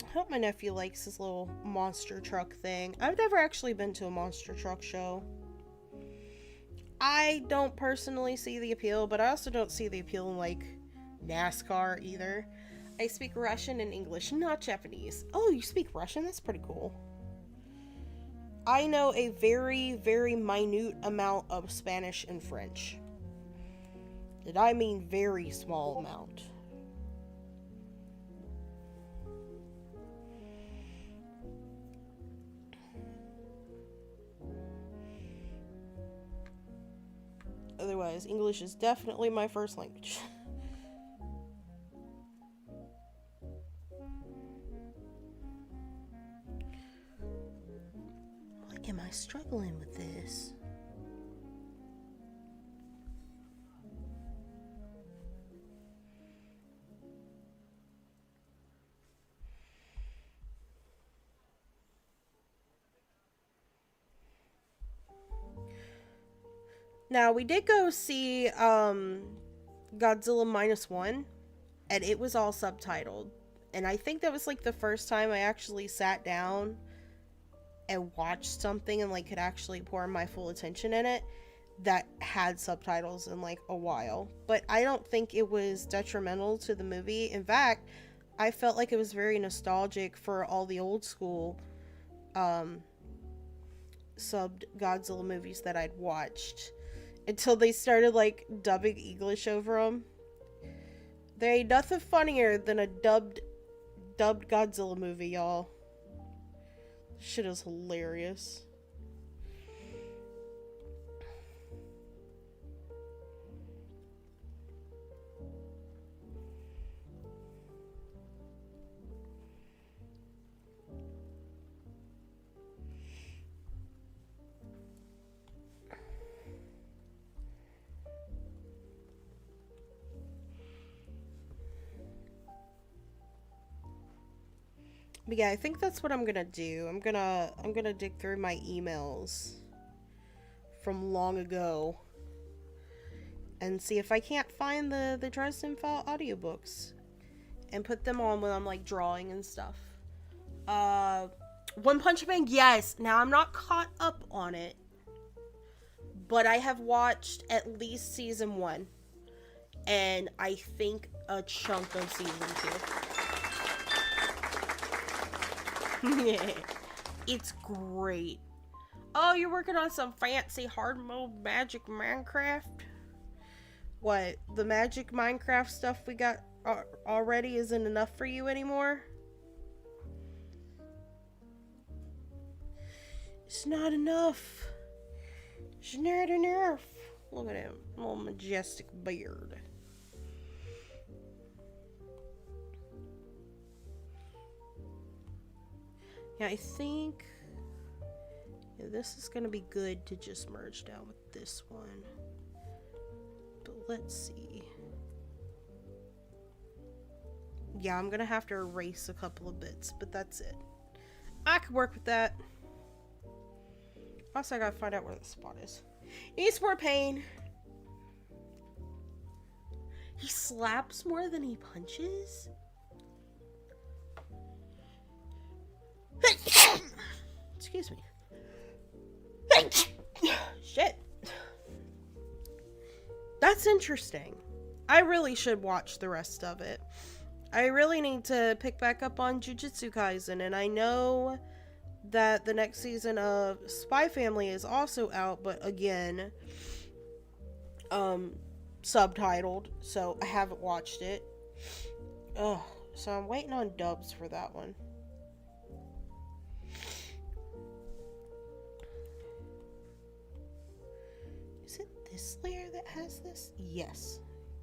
I hope my nephew likes his little monster truck thing. I've never actually been to a monster truck show. I don't personally see the appeal, but I also don't see the appeal in like NASCAR either. I speak Russian and English, not Japanese. Oh, you speak Russian? That's pretty cool. I know a very, very minute amount of Spanish and French. And I mean very small amount. Otherwise, English is definitely my first language. Why am I struggling with this? Now, we did go see Godzilla Minus One, and it was all subtitled. And I think that was like the first time I actually sat down and watched something and like could actually pour my full attention in it that had subtitles in like a while. But I don't think it was detrimental to the movie. In fact, I felt like it was very nostalgic for all the old school subbed Godzilla movies that I'd watched until they started like dubbing English over them. There ain't nothing funnier than a dubbed Godzilla movie, y'all. Shit is hilarious. But yeah, I think that's what I'm gonna do. I'm gonna dig through my emails from long ago and see if I can't find the Dresden File audiobooks and put them on when I'm like drawing and stuff. One Punch Man, yes. Now I'm not caught up on it, but I have watched at least season 1 and I think a chunk of season 2. Yeah, it's great. Oh, you're working on some fancy hard mode magic Minecraft? What, the magic Minecraft stuff we got already isn't enough for you anymore? It's not enough. It's not enough. Look at him, little majestic beard. Yeah, I think this is gonna be good to just merge down with this one. But let's see. Yeah, I'm gonna have to erase a couple of bits, but that's it. I could work with that. Also, I gotta find out where the spot is. Needs more pain. He slaps more than he punches? Excuse me. Shit. That's interesting. I really should watch the rest of it. I really need to pick back up on Jujutsu Kaisen, and I know that the next season of Spy Family is also out, but again, subtitled, so I haven't watched it. Ugh, so I'm waiting on dubs for that one. Is it this layer that has this? Yes.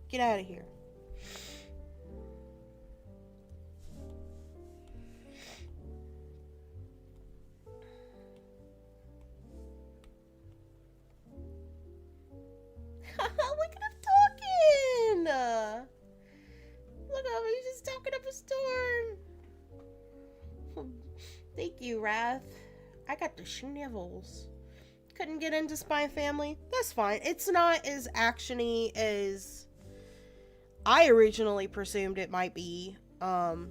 Get out of here. Look at him talking! Look at him, he's just talking up a storm. Thank you, Wrath. I got the schnivels. Couldn't get into Spy Family. That's fine. It's not as actiony as I originally presumed it might be. Hello,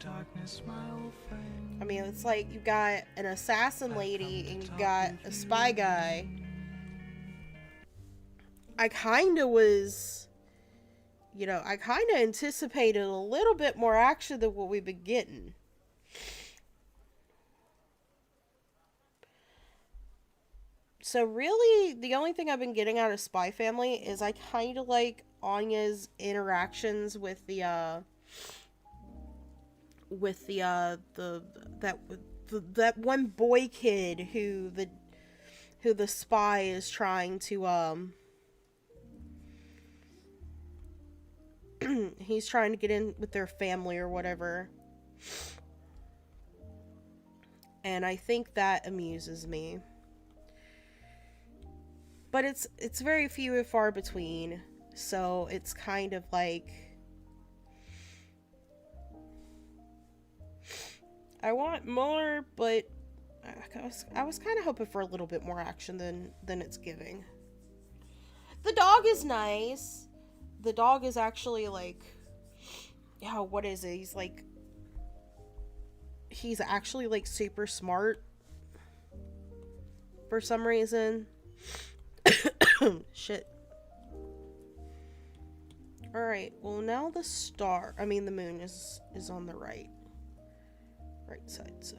darkness, my old friend. I mean, it's like you got an assassin lady and you got a spy guy. I kind of was, I kind of anticipated a little bit more action than what we've been getting. So really, the only thing I've been getting out of Spy Family is I kind of like Anya's interactions with that one boy kid who the spy is trying to he's trying to get in with their family or whatever. And I think that amuses me. But it's very few and far between, so it's kind of like I want more, but I was kind of hoping for a little bit more action than it's giving. The dog is nice. The dog is actually like, yeah, what is it? He's actually like super smart for some reason. Shit. Alright, well now the moon is on the right side, so.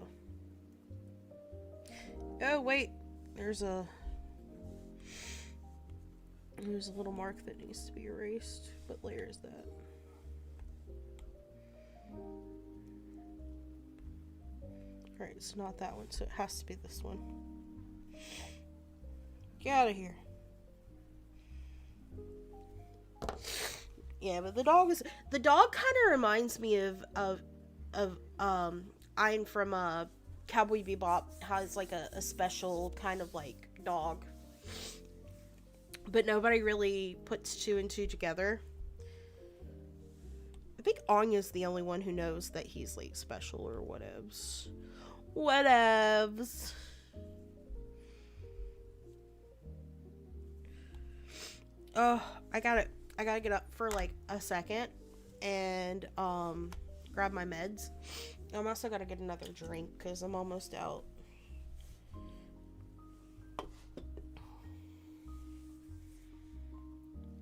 Oh wait, there's a little mark that needs to be erased. What layer is that? Alright, it's not that one, so it has to be this one. Get out of here. Yeah, but the dog kind of reminds me of Ein from Cowboy Bebop. Has like a special kind of like dog, but nobody really puts two and two together. I think Anya's the only one who knows that he's like special or whatevs. Whatevs. Oh, I gotta get up for like a second and grab my meds. I'm also gotta get another drink because I'm almost out.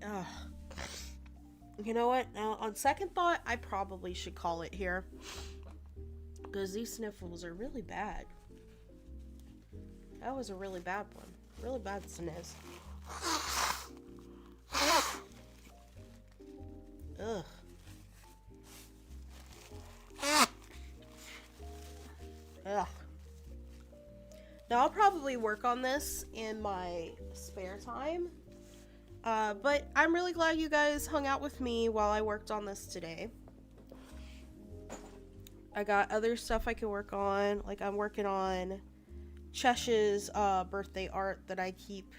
Ugh. You know what? Now, on second thought, I probably should call it here because these sniffles are really bad. That was a really bad one. Really bad sniz. Ugh. Ugh. Now I'll probably work on this in my spare time. But I'm really glad you guys hung out with me while I worked on this today. I got other stuff I can work on. Like I'm working on Chesh's birthday art that I keep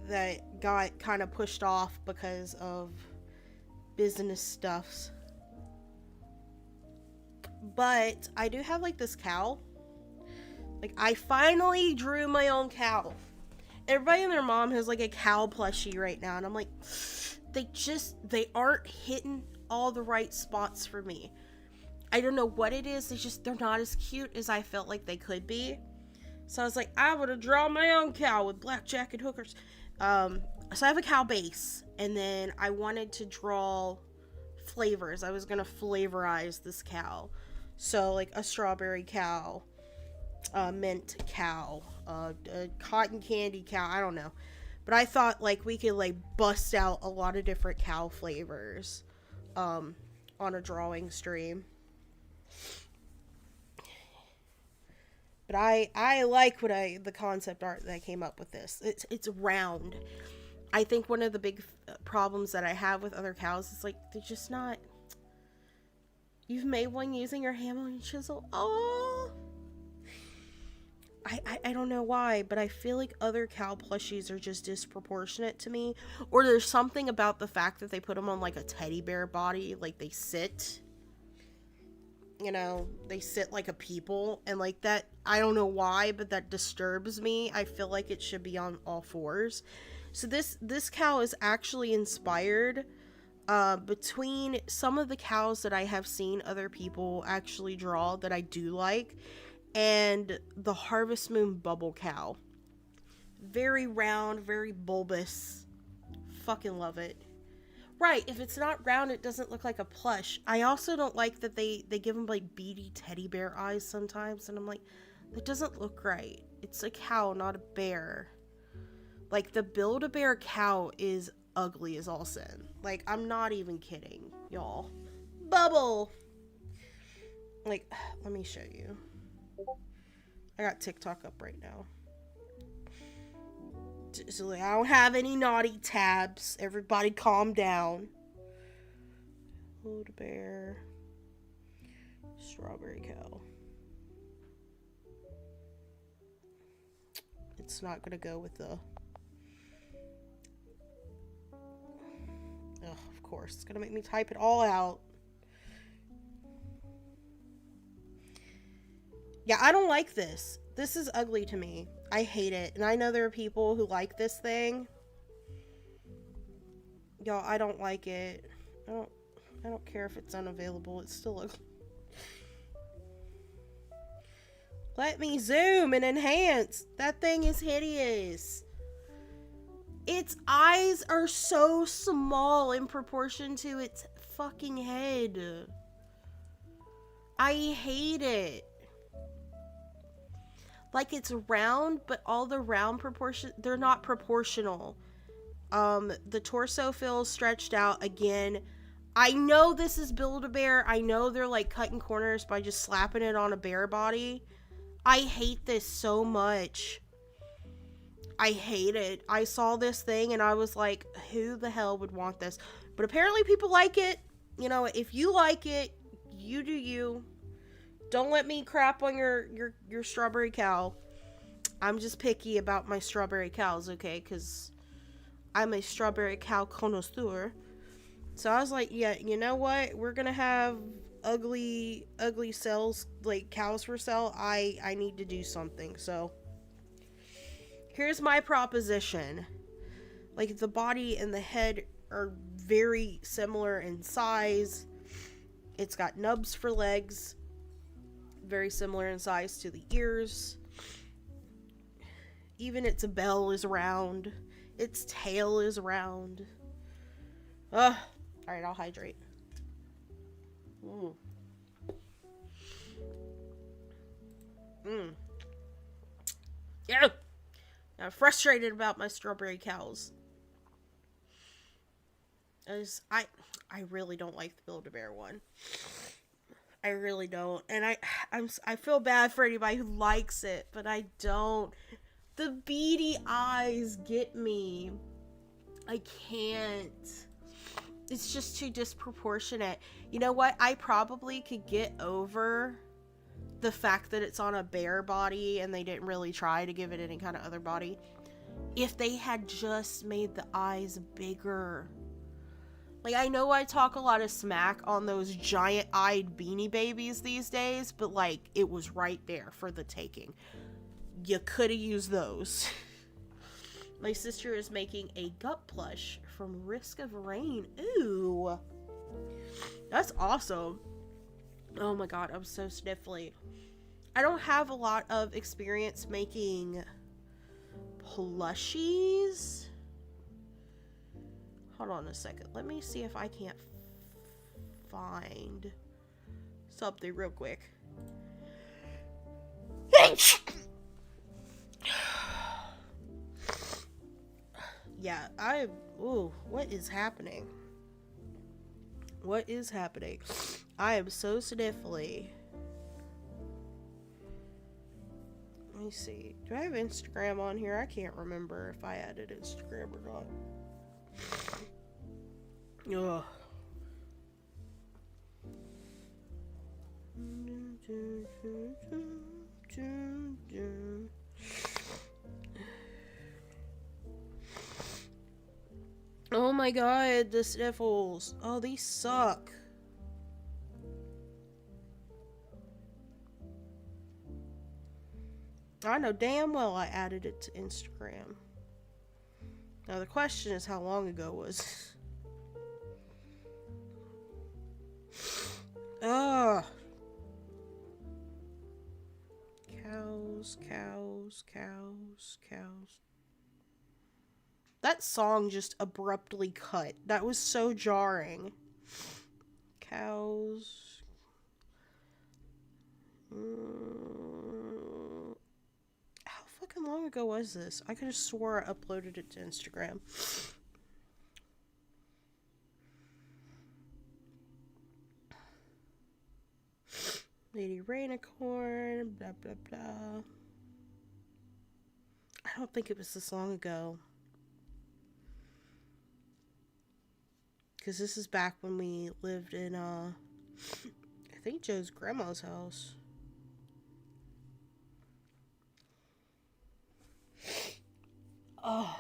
that got kind of pushed off because of business stuffs. But I do have like this cow. Like I finally drew my own cow. Everybody and their mom has like a cow plushie right now, and I'm like, they aren't hitting all the right spots for me. I don't know what it is. They're not as cute as I felt like they could be. So I was like, I would have drawn my own cow with blackjack and hookers. So I have a cow base, and then I wanted to draw flavors. I was gonna flavorize this cow. So like a strawberry cow, a mint cow, a cotton candy cow, I don't know. But I thought like we could like bust out a lot of different cow flavors on a drawing stream. But I like the concept art that I came up with this. It's round. I think one of the big problems that I have with other cows is like they're just not. You've made one using your hammer and chisel. Oh, I don't know why, but I feel like other cow plushies are just disproportionate to me. Or there's something about the fact that they put them on like a teddy bear body, like they sit. You know, they sit like a people, and like that, I don't know why, but that disturbs me. I feel like it should be on all fours. So this cow is actually inspired between some of the cows that I have seen other people actually draw that I do like, and the Harvest Moon bubble cow. Very round, very bulbous. Fucking love it. Right, if it's not round, it doesn't look like a plush. I also don't like that they give them like beady teddy bear eyes sometimes, and I'm like, that doesn't look right. It's a cow, not a bear. Like, the Build-A-Bear cow is ugly as all sin. Like, I'm not even kidding, y'all. Bubble! Like, let me show you. I got TikTok up right now. So like, I don't have any naughty tabs. Everybody calm down. Build-A-Bear. Strawberry cow. It's not gonna go with the... Ugh, of course. It's gonna make me type it all out. Yeah, I don't like this. This is ugly to me. I hate it. And I know there are people who like this thing. Y'all, I don't like it. I don't care if it's unavailable. It's still ugly. Let me zoom and enhance. That thing is hideous. Its eyes are so small in proportion to its fucking head. I hate it. Like, it's round, but all the round proportion, they're not proportional. The torso feels stretched out again. I know this is Build-A-Bear. I know they're like cutting corners by just slapping it on a bear body. I hate this so much. I hate it. I saw this thing and I was like, who the hell would want this? But apparently people like it. You know, if you like it, you do you. Don't let me crap on your strawberry cow. I'm just picky about my strawberry cows, okay? Because I'm a strawberry cow connoisseur. So I was like, yeah, you know what? We're gonna have ugly cells, like cows for sale. I need to do something. So here's my proposition. Like, the body and the head are very similar in size. It's got nubs for legs. Very similar in size to the ears. Even its bell is round. Its tail is round. Ugh. Alright, I'll hydrate. Yeah. I'm frustrated about my strawberry cows. I really don't like the Build-A-Bear one. I really don't. And I feel bad for anybody who likes it, but I don't. The beady eyes get me. I can't. It's just too disproportionate. You know what? I probably could get over the fact that it's on a bear body and they didn't really try to give it any kind of other body if they had just made the eyes bigger. Like, I know I talk a lot of smack on those giant-eyed Beanie Babies these days, but, like, it was right there for the taking. You could have used those. My sister is making a gut plush from Risk of Rain. Ooh. That's awesome. Oh my god, I'm so sniffly. I don't have a lot of experience making plushies. Hold on a second. Let me see if I can't find something real quick. Yeah, ooh, what is happening? What is happening? I am so sniffly. Let me see. Do I have Instagram on here? I can't remember if I added Instagram or not. Ugh. Oh my god, the sniffles. Oh, these suck. I know damn well I added it to Instagram. Now the question is, how long ago was... Ugh. Cows. That song just abruptly cut. That was so jarring. Cows. How fucking long ago was this? I could have swore I uploaded it to Instagram. Lady Rainicorn, blah blah blah. I don't think it was this long ago. Because this is back when we lived in, I think Joe's grandma's house. Oh.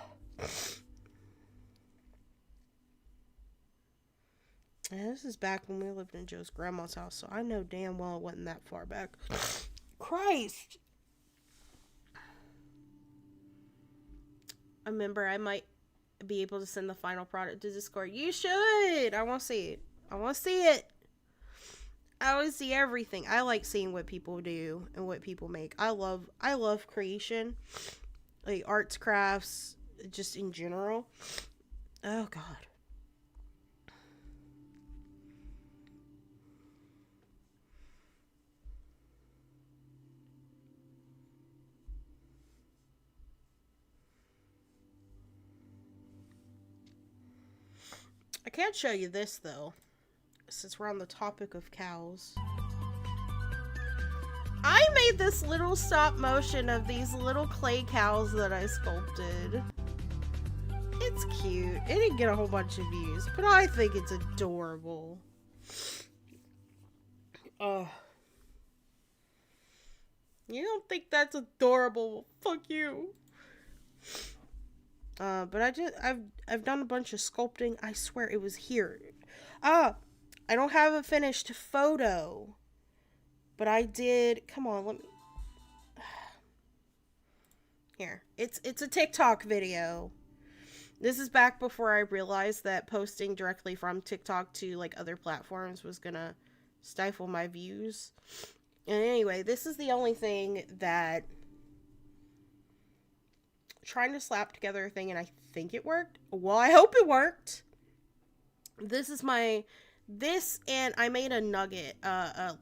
Yeah, this is back when we lived in Joe's grandma's house, so I know damn well it wasn't that far back. Christ. Remember, I might be able to send the final product to Discord. You should. I want to see it. I want to see it. I want to see everything. I like seeing what people do and what people make. I love creation, like arts, crafts, just in general. Oh God. I can't show you this though, since we're on the topic of cows. I made this little stop motion of these little clay cows that I sculpted. It's cute. It didn't get a whole bunch of views, but I think it's adorable. Oh. You don't think that's adorable? Fuck you. But I've done a bunch of sculpting. I swear it was here. I don't have a finished photo, but I did. Come on, let me. Here, it's a TikTok video. This is back before I realized that posting directly from TikTok to like other platforms was gonna stifle my views. And anyway, this is the only thing that trying to slap together a thing, and I think it worked. Well, I hope it worked. This is this, and I made a nugget,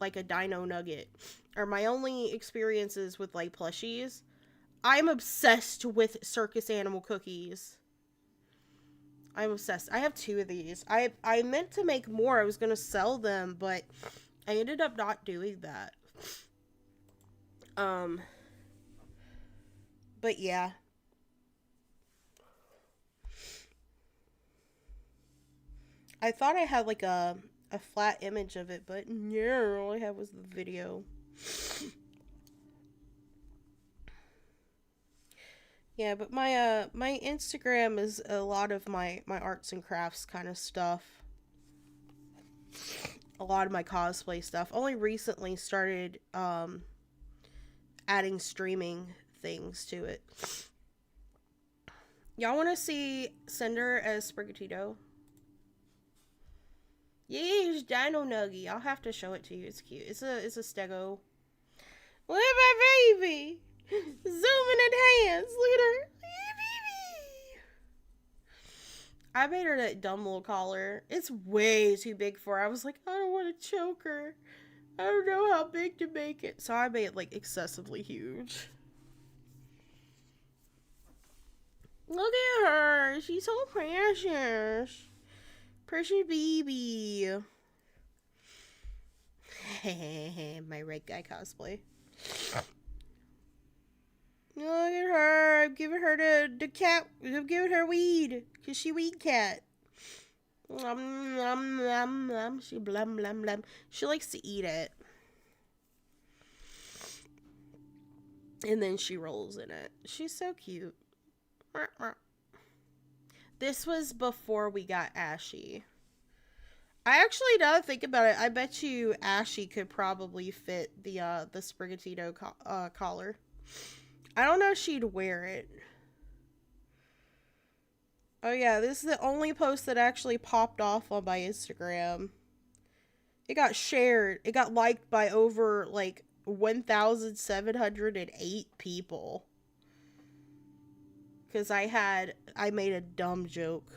like a dino nugget, are my only experiences with like plushies. I'm obsessed with circus animal cookies. I'm obsessed. I have 2 of these. I meant to make more. I was gonna sell them, but I ended up not doing that. But yeah. I thought I had like a flat image of it, but yeah, all I had was the video. Yeah, but my my Instagram is a lot of my arts and crafts kind of stuff. A lot of my cosplay stuff. Only recently started adding streaming things to it. Y'all want to see Cinder as Sprigatito? Yeah, it's Dino Nuggy. I'll have to show it to you. It's cute. It's a stego. Look at my baby. Zooming in hands. Look at her. I made her that dumb little collar. It's way too big for her. I was like, I don't want to choke her. I don't know how big to make it. So I made it like excessively huge. Look at her. She's so precious. Precious baby. My red guy cosplay. Look at her. I'm giving her the cat. I'm giving her weed. Because she weed cat. She blum blum blum. She likes to eat it. And then she rolls in it. She's so cute. This was before we got Ashy. I actually, now that I think about it, I bet you Ashy could probably fit the Sprigatito collar. I don't know if she'd wear it. Oh yeah, this is the only post that actually popped off on my Instagram. It got shared. It got liked by over, like, 1,708 people. Because I made a dumb joke.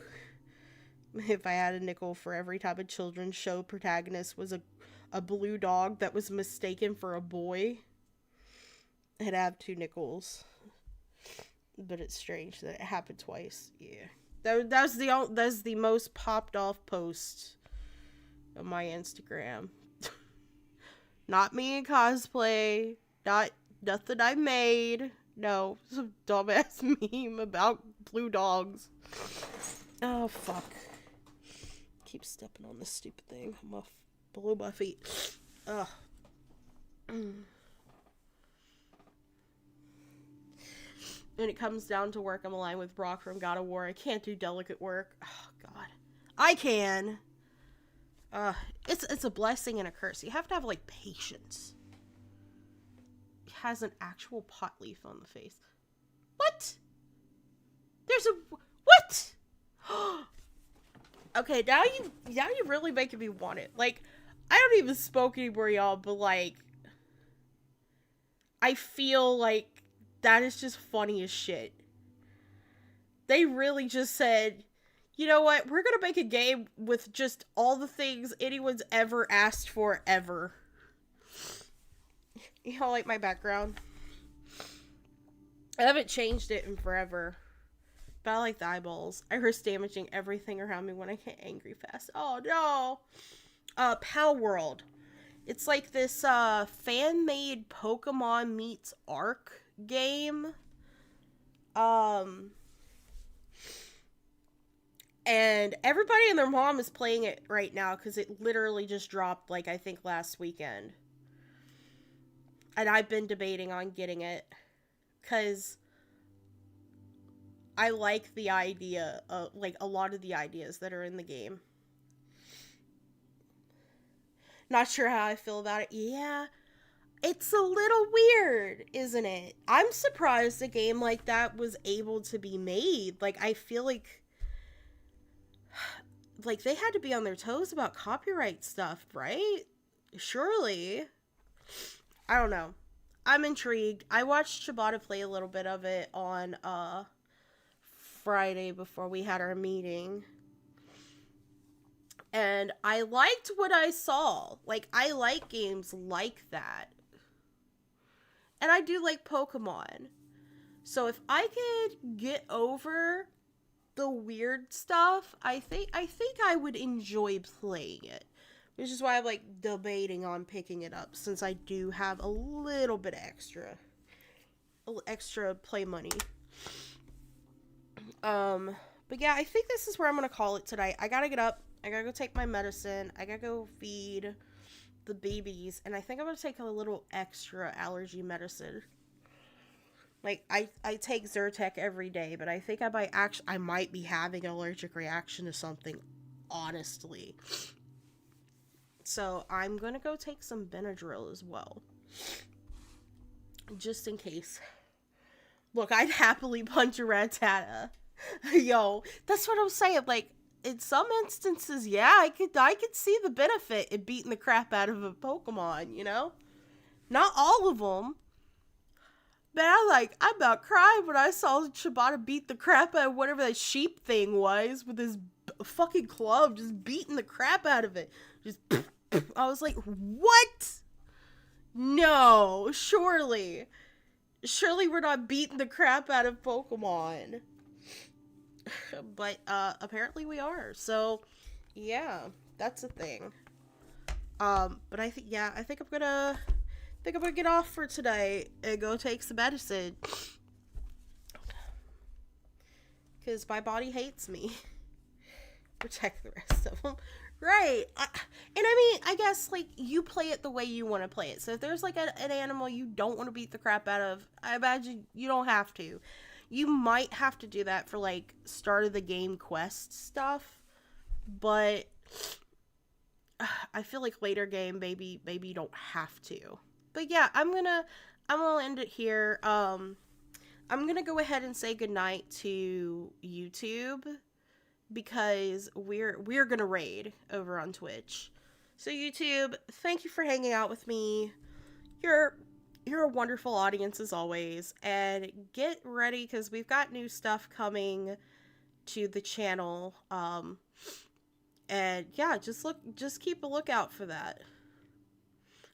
If I had a nickel for every time a children's show protagonist was a blue dog that was mistaken for a boy, I'd have 2 nickels. But it's strange that it happened twice. Yeah. That's the most popped off post on my Instagram. Not me in cosplay. Not nothing I made. No, some dumbass meme about blue dogs. Oh fuck. Keep stepping on this stupid thing. I'm off below my feet. Ugh. When it comes down to work, I'm aligned with Brock from God of War. I can't do delicate work. Oh, God. I can. It's a blessing and a curse. You have to have, like, patience. has an actual pot leaf on the face. What? There's a what? Okay, now you really making me want it. Like, I don't even smoke anymore, y'all, but like, I feel like that is just funny as shit. They really just said, you know what? We're gonna make a game with just all the things anyone's ever asked for ever. Y'all like my background? I haven't changed it in forever. But I like the eyeballs. I risk damaging everything around me when I get angry fast. Oh no! Pal World. It's like this fan-made Pokemon meets Ark game. And everybody and their mom is playing it right now because it literally just dropped, like, I think last weekend. And I've been debating on getting it because I like the idea of, like, a lot of the ideas that are in the game. Not sure how I feel about it. Yeah, it's a little weird, isn't it? I'm surprised a game like that was able to be made. Like, I feel like they had to be on their toes about copyright stuff, right? Surely. I don't know. I'm intrigued. I watched Shibata play a little bit of it on Friday before we had our meeting. And I liked what I saw. Like, I like games like that. And I do like Pokemon. So if I could get over the weird stuff, I think I would enjoy playing it. Which is why I'm, like, debating on picking it up, since I do have a little bit extra play money. But yeah, I think this is where I'm gonna call it tonight. I gotta get up. I gotta go take my medicine. I gotta go feed the babies. And I think I'm gonna take a little extra allergy medicine. Like, I take Zyrtec every day, but I think I might be having an allergic reaction to something, honestly. So I'm gonna go take some Benadryl as well. Just in case. Look, I'd happily punch a Rattata. Yo, that's what I'm saying. Like, in some instances, yeah, I could see the benefit in beating the crap out of a Pokemon, you know? Not all of them. But I about cried when I saw Shibata beat the crap out of whatever that sheep thing was with his fucking club, just beating the crap out of it. Just, I was like, what? No, surely we're not beating the crap out of Pokemon. But apparently we are. So yeah, that's a thing. But I think I'm gonna get off for today and go take some medicine, because my body hates me. Protect the rest of them. Right. I guess, like, you play it the way you want to play it. So if there's, like, an animal you don't want to beat the crap out of, I imagine you don't have to. You might have to do that for, like, start of the game quest stuff. But I feel like later game, maybe you don't have to. But yeah, I'm gonna end it here. I'm gonna go ahead and say goodnight to YouTube, because we're gonna raid over on Twitch. So YouTube, thank you for hanging out with me. You're a wonderful audience as always, and get ready because we've got new stuff coming to the channel. And yeah, just keep a lookout for that.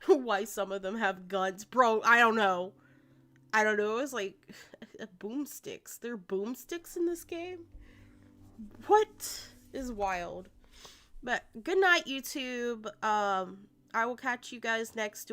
Why some of them have guns, bro? I don't know. It was like boomsticks. There are boomsticks in this game. What is wild? But good night, YouTube. I will catch you guys next